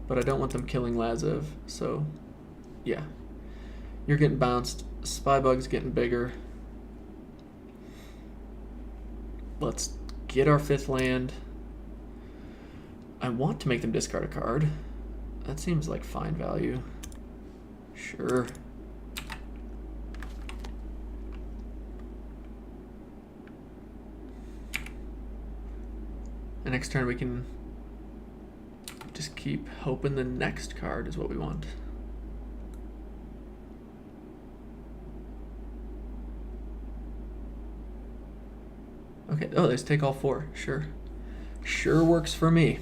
But I don't want them killing Laziv, so yeah. You're getting bounced. Spybug's getting bigger. Let's get our 5th land. I want to make them discard a card. That seems like fine value. Sure. And next turn we can just keep hoping the next card is what we want. Okay, oh, let's take all 4. Sure. Sure works for me.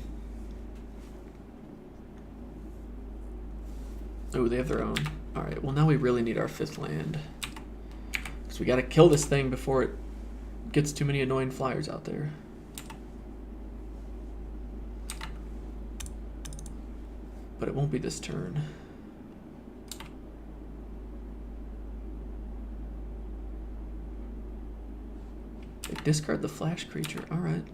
Oh, they have their own. Alright, well now we really need our 5th land. Because we gotta kill this thing before it gets too many annoying flyers out there. But it won't be this turn. They discard the flash creature. Alright.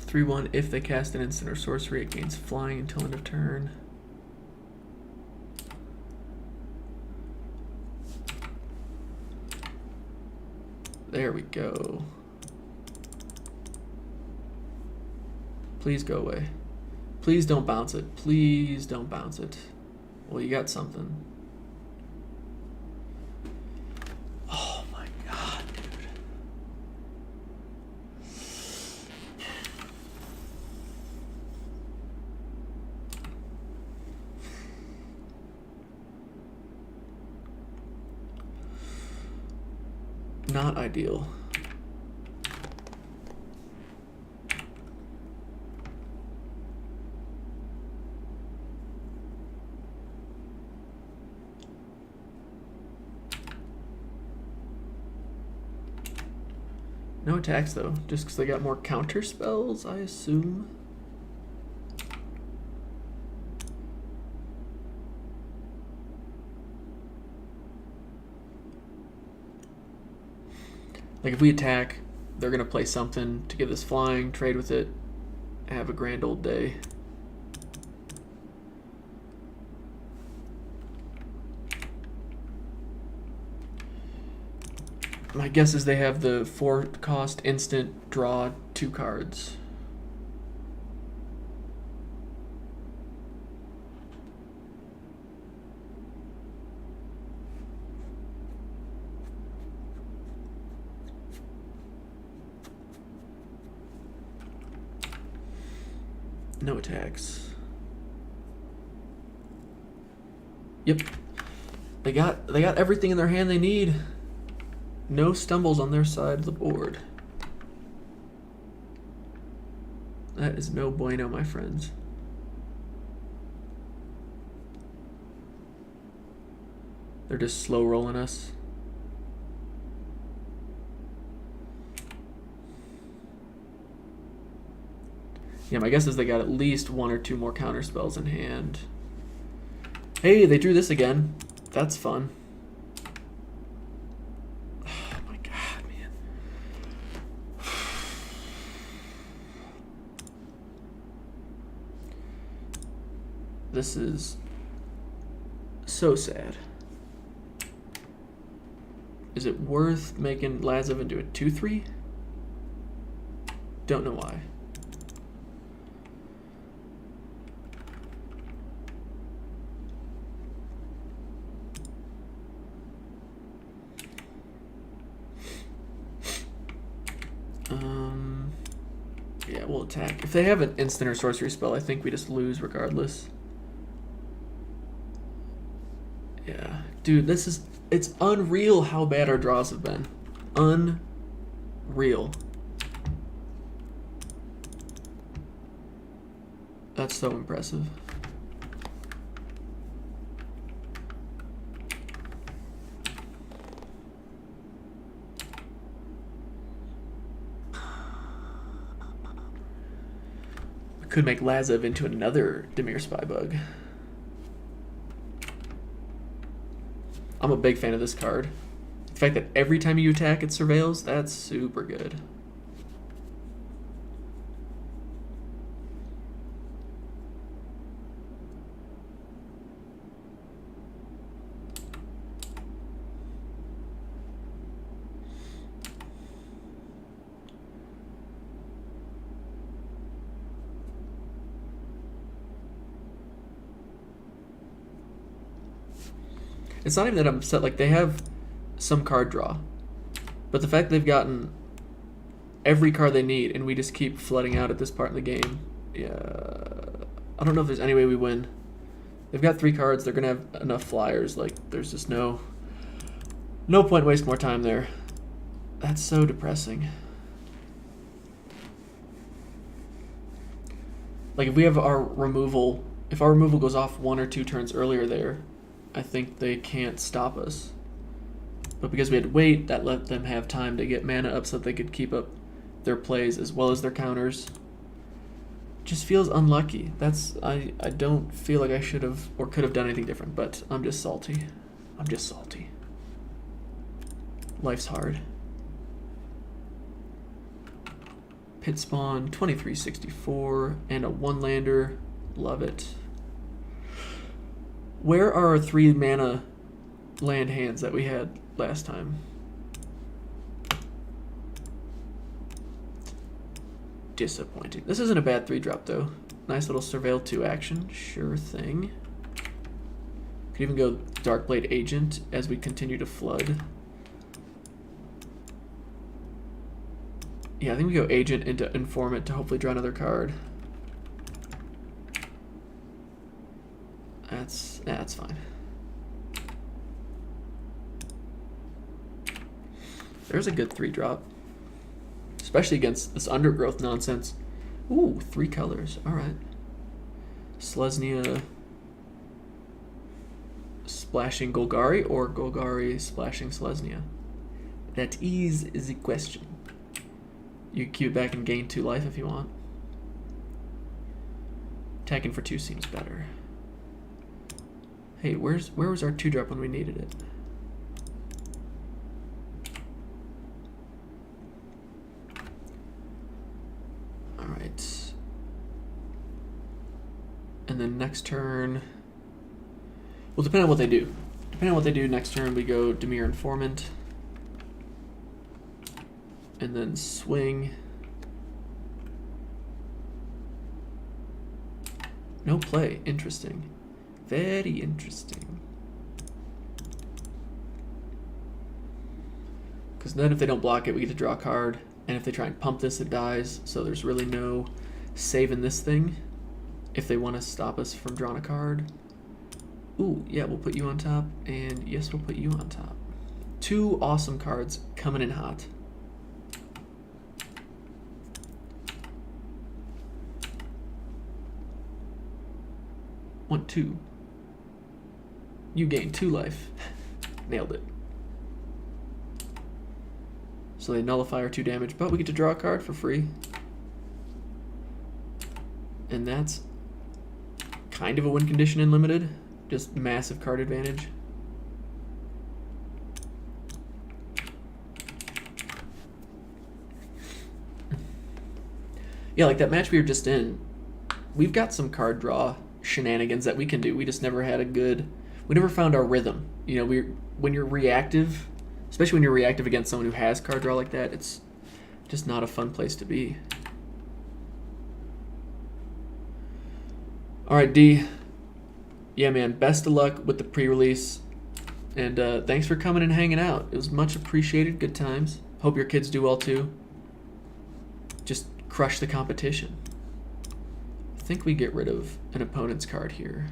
(3/1) if they cast an instant or sorcery, it gains flying until end of turn. There we go. Please go away. Please don't bounce it. Please don't bounce it. Well, you got something. Oh my god, dude. Not ideal. No attacks though, just because they got more counter spells, I assume. Like if we attack, they're gonna play something to give us flying, trade with it, have a grand old day. My guess is they have the 4-cost instant draw 2 cards. No attacks. Yep. They got everything in their hand they need. No stumbles on their side of the board. That is no bueno, my friends. They're just slow rolling us. Yeah, my guess is they got at least 1 or 2 more counter spells in hand. Hey, they drew this again. That's fun. Oh my god, man. This is so sad. Is it worth making Lazev into a 2/3? Don't know why. Yeah, we'll attack. If they have an instant or sorcery spell, I think we just lose regardless. Yeah. Dude, it's unreal how bad our draws have been. Unreal. That's so impressive. Could make Lazev into another Dimir Spybug. I'm a big fan of this card. The fact that every time you attack it surveils, that's super good. It's not even that I'm upset, like they have some card draw, but the fact they've gotten every card they need and we just keep flooding out at this part in the game, yeah, I don't know if there's any way we win. They've got 3 cards, they're gonna have enough flyers, like there's just no point waste more time there. That's so depressing. Like if we have our removal, if our removal goes off 1 or 2 turns earlier there, I think they can't stop us. But because we had to wait, that let them have time to get mana up so that they could keep up their plays as well as their counters. Just feels unlucky. I don't feel like I should have or could have done anything different, but I'm just salty. I'm just salty. Life's hard. Pit spawn, 2364, and a 1-lander. Love it. Where are our 3 mana land hands that we had last time? Disappointing. This isn't a bad 3-drop though. Nice little Surveil 2 action. Sure thing. Could even go Darkblade Agent as we continue to flood. Yeah, I think we go Agent into Informant to hopefully draw another card. That's fine. There's a good 3-drop. Especially against this Undergrowth nonsense. Ooh, 3 colors. Alright. Selesnya splashing Golgari or Golgari splashing Selesnya? That is the question. You can keep it back and gain 2 life if you want. Attacking for 2 seems better. Hey, where was our 2-drop when we needed it? Alright. And then next turn... Well, depending on what they do. Depending on what they do next turn, we go Dimir Informant. And then swing. No play. Interesting. Very interesting. Because then if they don't block it, we get to draw a card. And if they try and pump this, it dies. So there's really no saving this thing if they want to stop us from drawing a card. Ooh, yeah, we'll put you on top. And yes, we'll put you on top. 2 awesome cards coming in hot. Want 2. You gain 2 life. Nailed it. So they nullify our 2 damage, but we get to draw a card for free. And that's kind of a win condition in Limited. Just massive card advantage. Yeah, like that match we were just in, we've got some card draw shenanigans that we can do. We just never had a good... We never found our rhythm. You know, when you're reactive, especially when you're reactive against someone who has card draw like that, it's just not a fun place to be. All right, D. Yeah, man, best of luck with the pre-release. And thanks for coming and hanging out. It was much appreciated. Good times. Hope your kids do well, too. Just crush the competition. I think we get rid of an opponent's card here.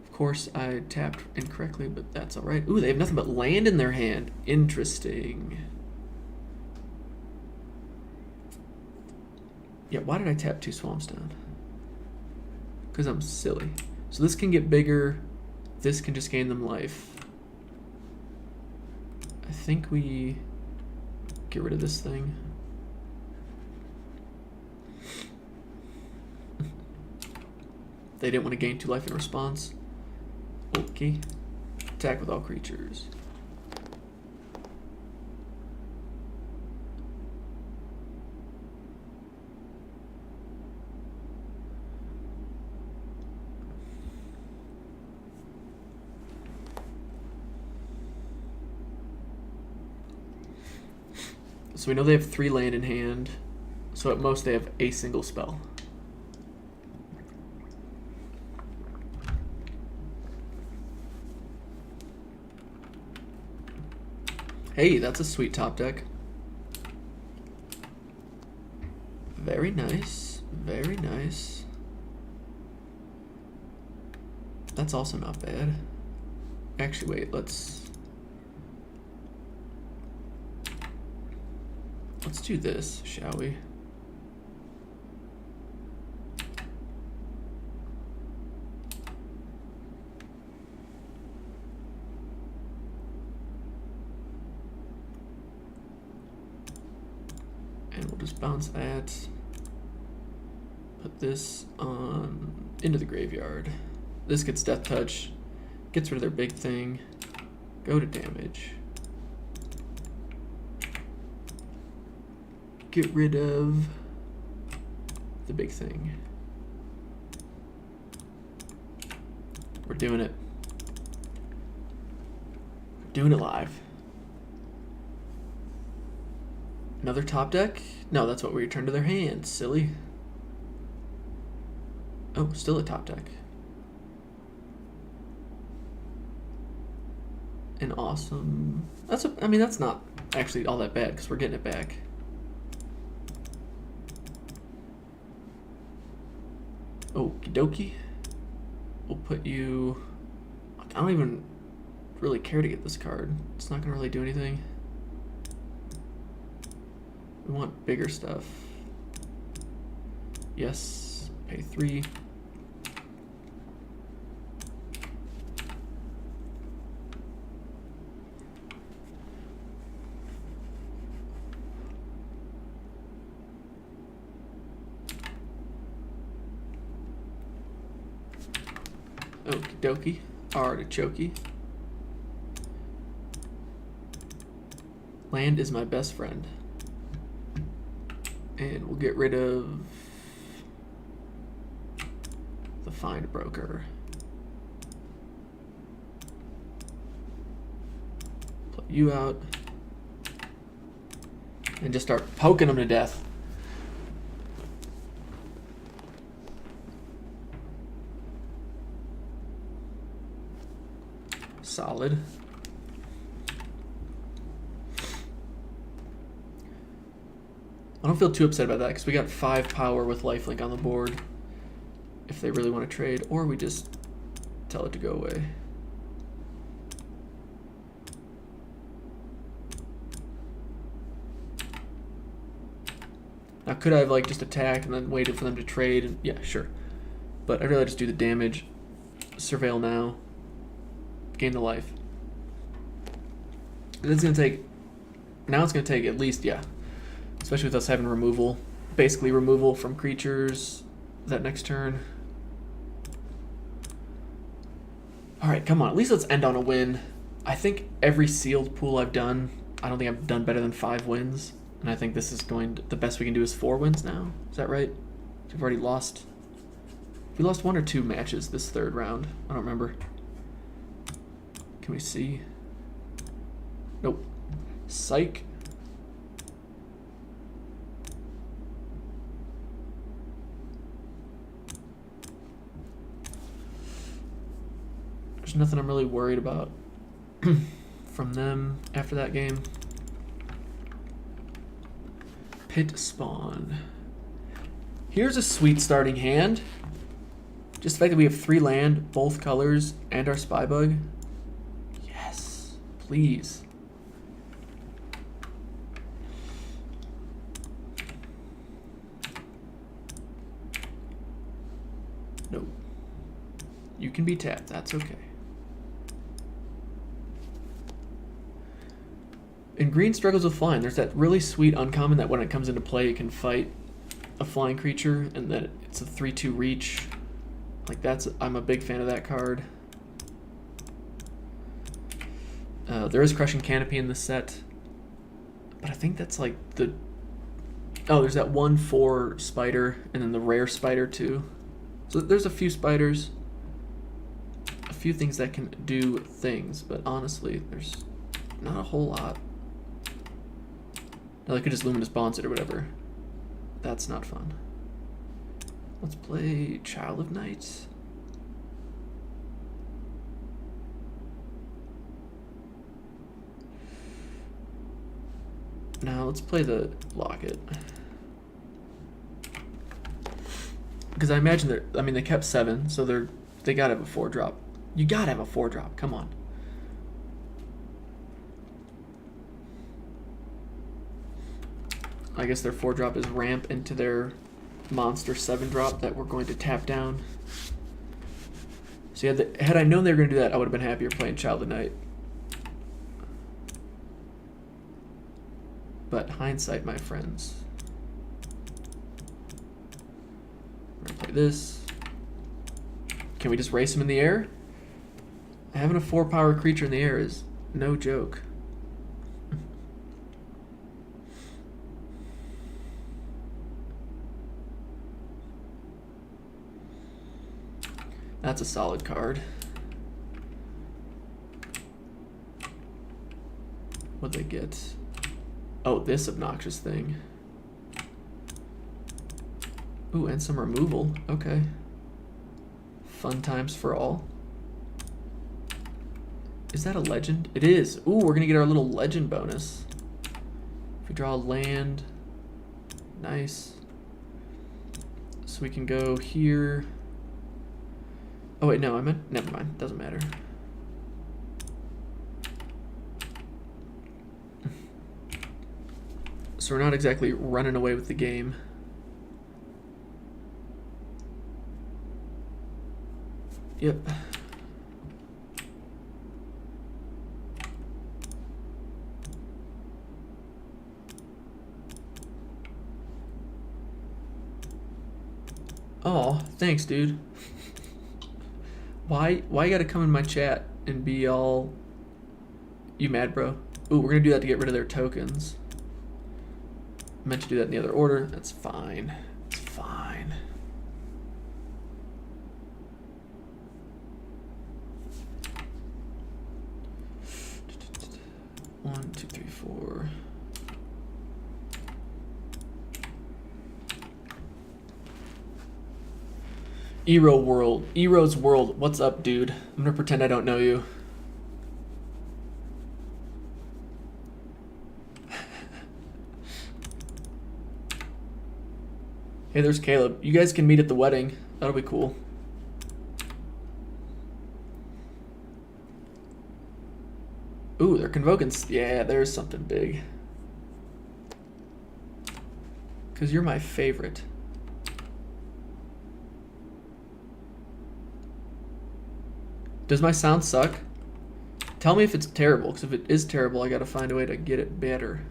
Of course, I tapped incorrectly, but that's all right. Ooh, they have nothing but land in their hand. Interesting. Yeah, why did I tap 2 swamps down? Because I'm silly. So this can get bigger. This can just gain them life. I think we get rid of this thing. They didn't want to gain 2 life in response. Okay. Attack with all creatures. So we know they have 3 land in hand. So at most they have a single spell. Hey, that's a sweet top deck. Very nice. Very nice. That's also not bad. Actually, wait, let's do this, shall we? And we'll just bounce that. Put this on into the graveyard. This gets Death Touch. Gets rid of their big thing. Go to damage. Get rid of the big thing. We're doing it. We're doing it live. Another top deck? No, that's what we return to their hand. Silly. Oh, still a top deck. An awesome... I mean, that's not actually all that bad because we're getting it back. Okie dokie. We'll put you... I don't even really care to get this card. It's not going to really do anything. We want bigger stuff. Yes. Pay 3. Okie dokie. Artichoke. Land is my best friend. And we'll get rid of the Find Broker. Play you out. And just start poking them to death. Solid. I don't feel too upset about that because we got 5 power with lifelink on the board if they really want to trade, or we just tell it to go away. Now could I have like just attacked and then waited for them to trade? And, yeah, sure. But I'd rather just do the damage. Surveil now. Gain the life. It's gonna take. Now it's gonna take at least, yeah. Especially with us having removal, basically removal from creatures that next turn. All right, come on. At least let's end on a win. I think every sealed pool I've done, I don't think I've done better than 5 wins. And I think this is the best we can do is 4 wins now. Is that right? We've already lost. We lost 1 or 2 matches this 3rd round. I don't remember. Can we see? Nope. Psych. There's nothing I'm really worried about from them after that game. Pit spawn. Here's a sweet starting hand. Just the fact that we have 3 land, both colors, and our Spybug. Yes, please. Nope. You can be tapped, that's okay. And green struggles with flying. There's that really sweet uncommon that when it comes into play, it can fight a flying creature, and that it's a 3/2 reach. Like I'm a big fan of that card. There is Crushing Canopy in this set, but I think that's like the. Oh, there's that 1/4 spider, and then the rare spider too. So there's a few spiders, a few things that can do things, but honestly, there's not a whole lot. Now, I could just Luminous Bonds it or whatever. That's not fun. Let's play Child of Night. Now let's play the Locket. Because I imagine they kept 7, so they gotta have a 4-drop. You gotta have a 4-drop, come on. I guess their 4-drop is ramp into their monster 7-drop that we're going to tap down. So yeah, had I known they were going to do that, I would have been happier playing Child of Night. But hindsight, my friends. We're going to play this. Can we just race him in the air? Having a 4-power creature in the air is no joke. That's a solid card. What'd they get? Oh, this obnoxious thing. Ooh, and some removal. Okay. Fun times for all. Is that a legend? It is. Ooh, we're gonna get our little legend bonus. If we draw a land. Nice. So we can go here. Oh wait, no, never mind, doesn't matter. So we're not exactly running away with the game. Yep. Oh, thanks, dude. Why you gotta come in my chat and be all... You mad, bro? Ooh, we're gonna do that to get rid of their tokens. I meant to do that in the other order. That's fine. It's fine. One, two, three, four. Ero's World, what's up, dude? I'm gonna pretend I don't know you. Hey, there's Caleb. You guys can meet at the wedding. That'll be cool. Ooh, they're convoking. Yeah, there's something big. Because you're my favorite. Does my sound suck? Tell me if it's terrible, because if it is terrible, I gotta find a way to get it better.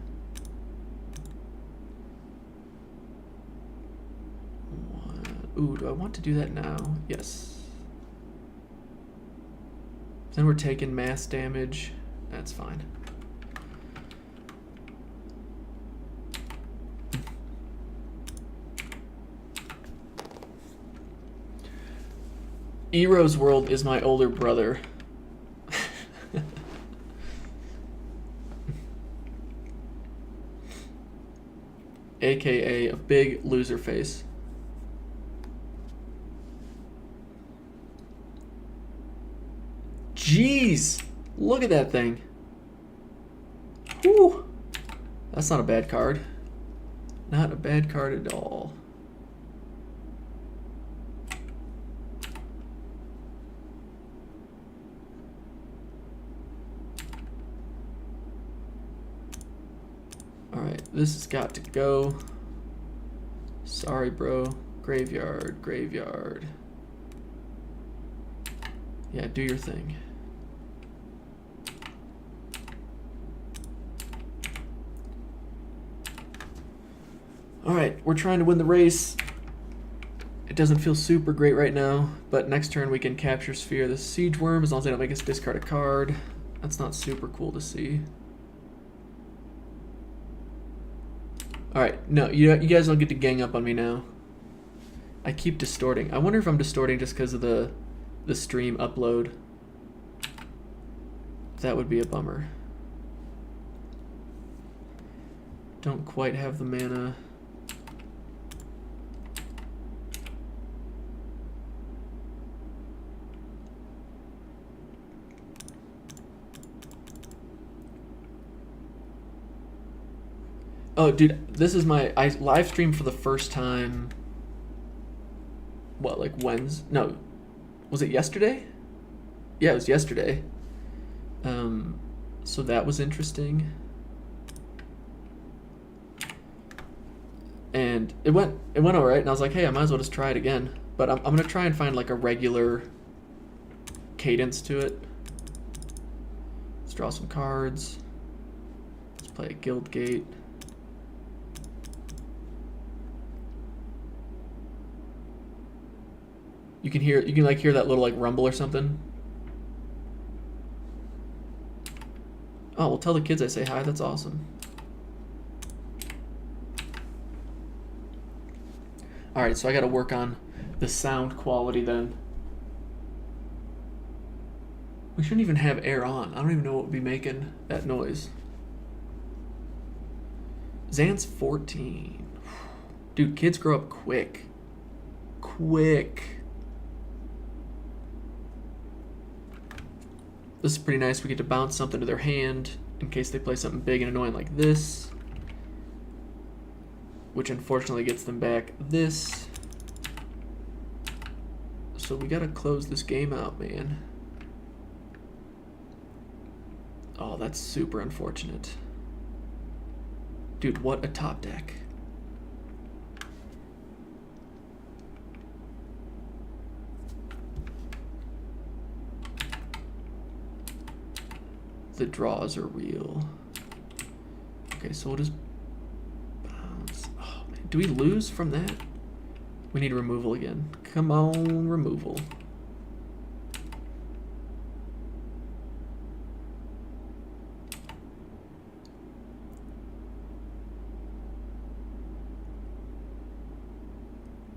Ooh, do I want to do that now? Yes. Then we're taking mass damage. That's fine. Ero's World is my older brother. AKA a big loser face. Jeez! Look at that thing. Whew. That's not a bad card. Not a bad card at all. Alright, this has got to go. Sorry, bro. Graveyard, graveyard. Yeah, do your thing. Alright, we're trying to win the race. It doesn't feel super great right now, but next turn we can capture Sphere the Siege Worm as long as they don't make us discard a card. That's not super cool to see. Alright, no, you guys don't get to gang up on me now. I keep distorting. I wonder if I'm distorting just because of the stream upload. That would be a bummer. Don't quite have the mana. Oh, dude, this is I live streamed for the first time. What, like Wednesday? No, was it yesterday? Yeah, it was yesterday. So that was interesting. And it went all right, and I was like, hey, I might as well just try it again. But I'm gonna try and find like a regular cadence to it. Let's draw some cards. Let's play a Guild Gate. You can hear that little like rumble or something. Oh, well, tell the kids I say hi. That's awesome. All right, so I got to work on the sound quality then. We shouldn't even have air on. I don't even know what would be making that noise. Zan's 14. Dude, kids grow up quick. Quick. This is pretty nice. We get to bounce something to their hand in case they play something big and annoying like this, which unfortunately gets them back this. So we gotta close this game out, man. Oh, that's super unfortunate. Dude, what a top deck. The draws are real. Okay, so we'll just bounce. Oh, man. Do we lose from that? We need removal again. Come on, removal.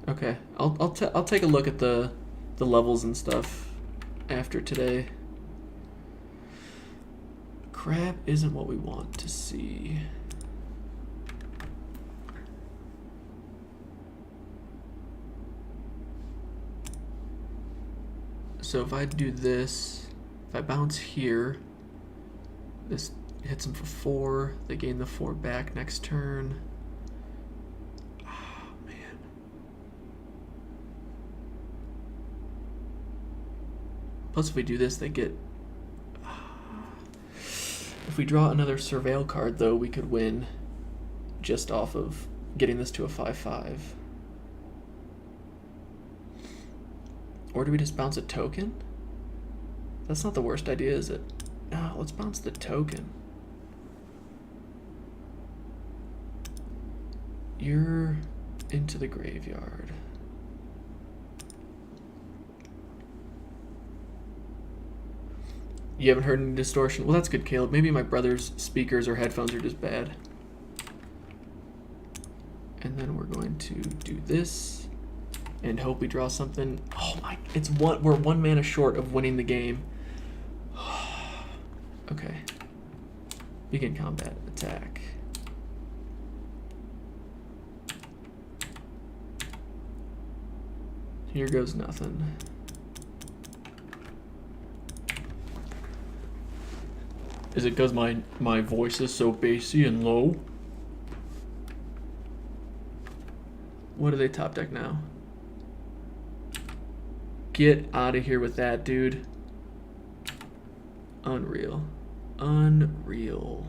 Okay, I'll take a look at the levels and stuff after today. Crap isn't what we want to see. So if I do this, if I bounce here, this hits them for 4. They gain the 4 back next turn. Oh, man. Plus if we do this, they get... If we draw another Surveil card, though, we could win just off of getting this to a 5/5. Or do we just bounce a token? That's not the worst idea, is it? let's bounce the token. You're into the graveyard. You haven't heard any distortion? Well, that's good, Caleb. Maybe my brother's speakers or headphones are just bad. And then we're going to do this and hope we draw something. Oh my, we're 1 mana short of winning the game. Okay. Begin combat, attack. Here goes nothing. Is it because my voice is so bassy and low? What do they top deck now? Get out of here with that, dude. Unreal. Unreal.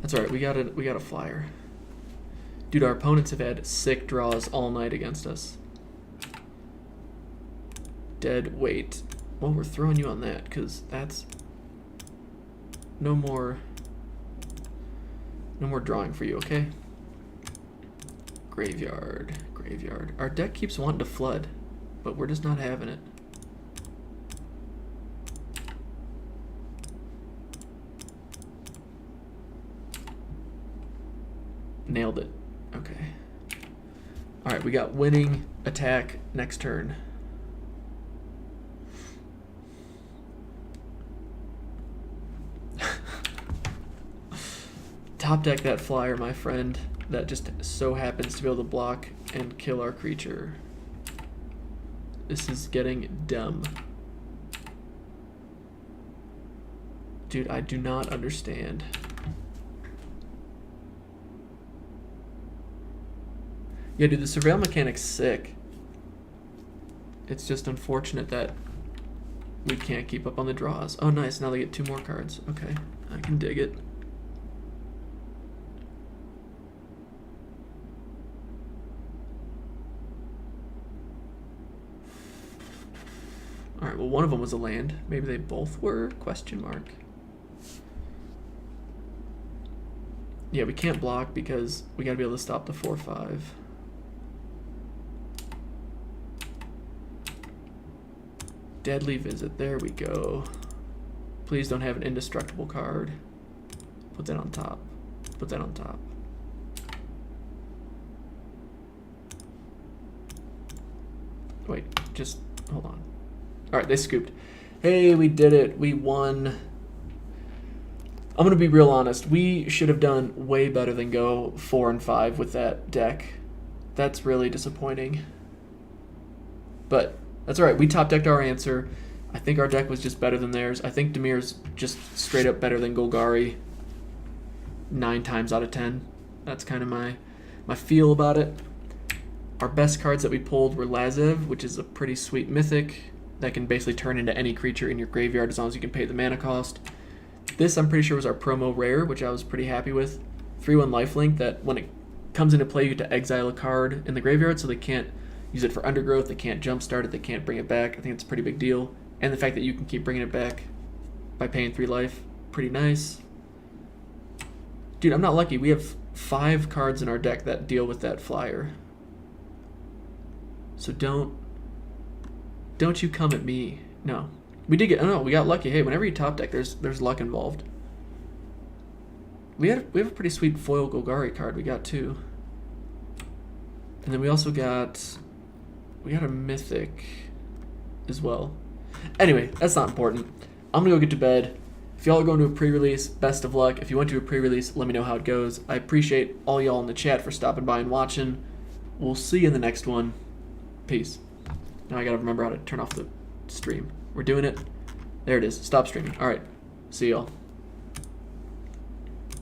That's alright, we got a flyer. Dude, our opponents have had sick draws all night against us. Dead weight. Well, we're throwing you on that, because that's no more drawing for you, okay? Graveyard. Our deck keeps wanting to flood, but we're just not having it. Nailed it. Okay. Alright, we got winning, attack, next turn. Top deck that flyer, my friend. That just so happens to be able to block and kill our creature. This is getting dumb. Dude, I do not understand. Yeah, dude, the surveil mechanic's sick. It's just unfortunate that we can't keep up on the draws. Oh, nice. Now they get 2 more cards. Okay, I can dig it. Alright, well, one of them was a land. Maybe they both were? Question mark. Yeah, we can't block because we gotta be able to stop the 4/5. Deadly Visit. There we go. Please don't have an indestructible card. Put that on top. Put that on top. Wait, just hold on. Alright, they scooped. Hey, we did it. We won. I'm going to be real honest. We should have done way better than go 4 and 5 with that deck. That's really disappointing. But that's alright. We top decked our answer. I think our deck was just better than theirs. I think Dimir's just straight up better than Golgari 9 times out of 10. That's kind of my feel about it. Our best cards that we pulled were Lazev, which is a pretty sweet mythic that can basically turn into any creature in your graveyard as long as you can pay the mana cost. This, I'm pretty sure, was our promo rare, which I was pretty happy with. 3/1 lifelink that when it comes into play, you get to exile a card in the graveyard, so they can't use it for undergrowth, they can't jumpstart it, they can't bring it back. I think it's a pretty big deal. And the fact that you can keep bringing it back by paying 3 life, pretty nice. Dude, I'm not lucky. We have 5 cards in our deck that deal with that flyer. So don't you come at me. No. We did get, oh no, we got lucky. Hey, whenever you top deck, there's luck involved. We have a pretty sweet foil Golgari card. We got 2. And then we also got a mythic as well. Anyway, that's not important. I'm gonna go get to bed. If y'all are going to a pre-release, best of luck. If you went to a pre-release, let me know how it goes. I appreciate all y'all in the chat for stopping by and watching. We'll see you in the next one. Peace. Now I gotta remember how to turn off the stream. We're doing it. There it is. Stop streaming. Alright. See y'all.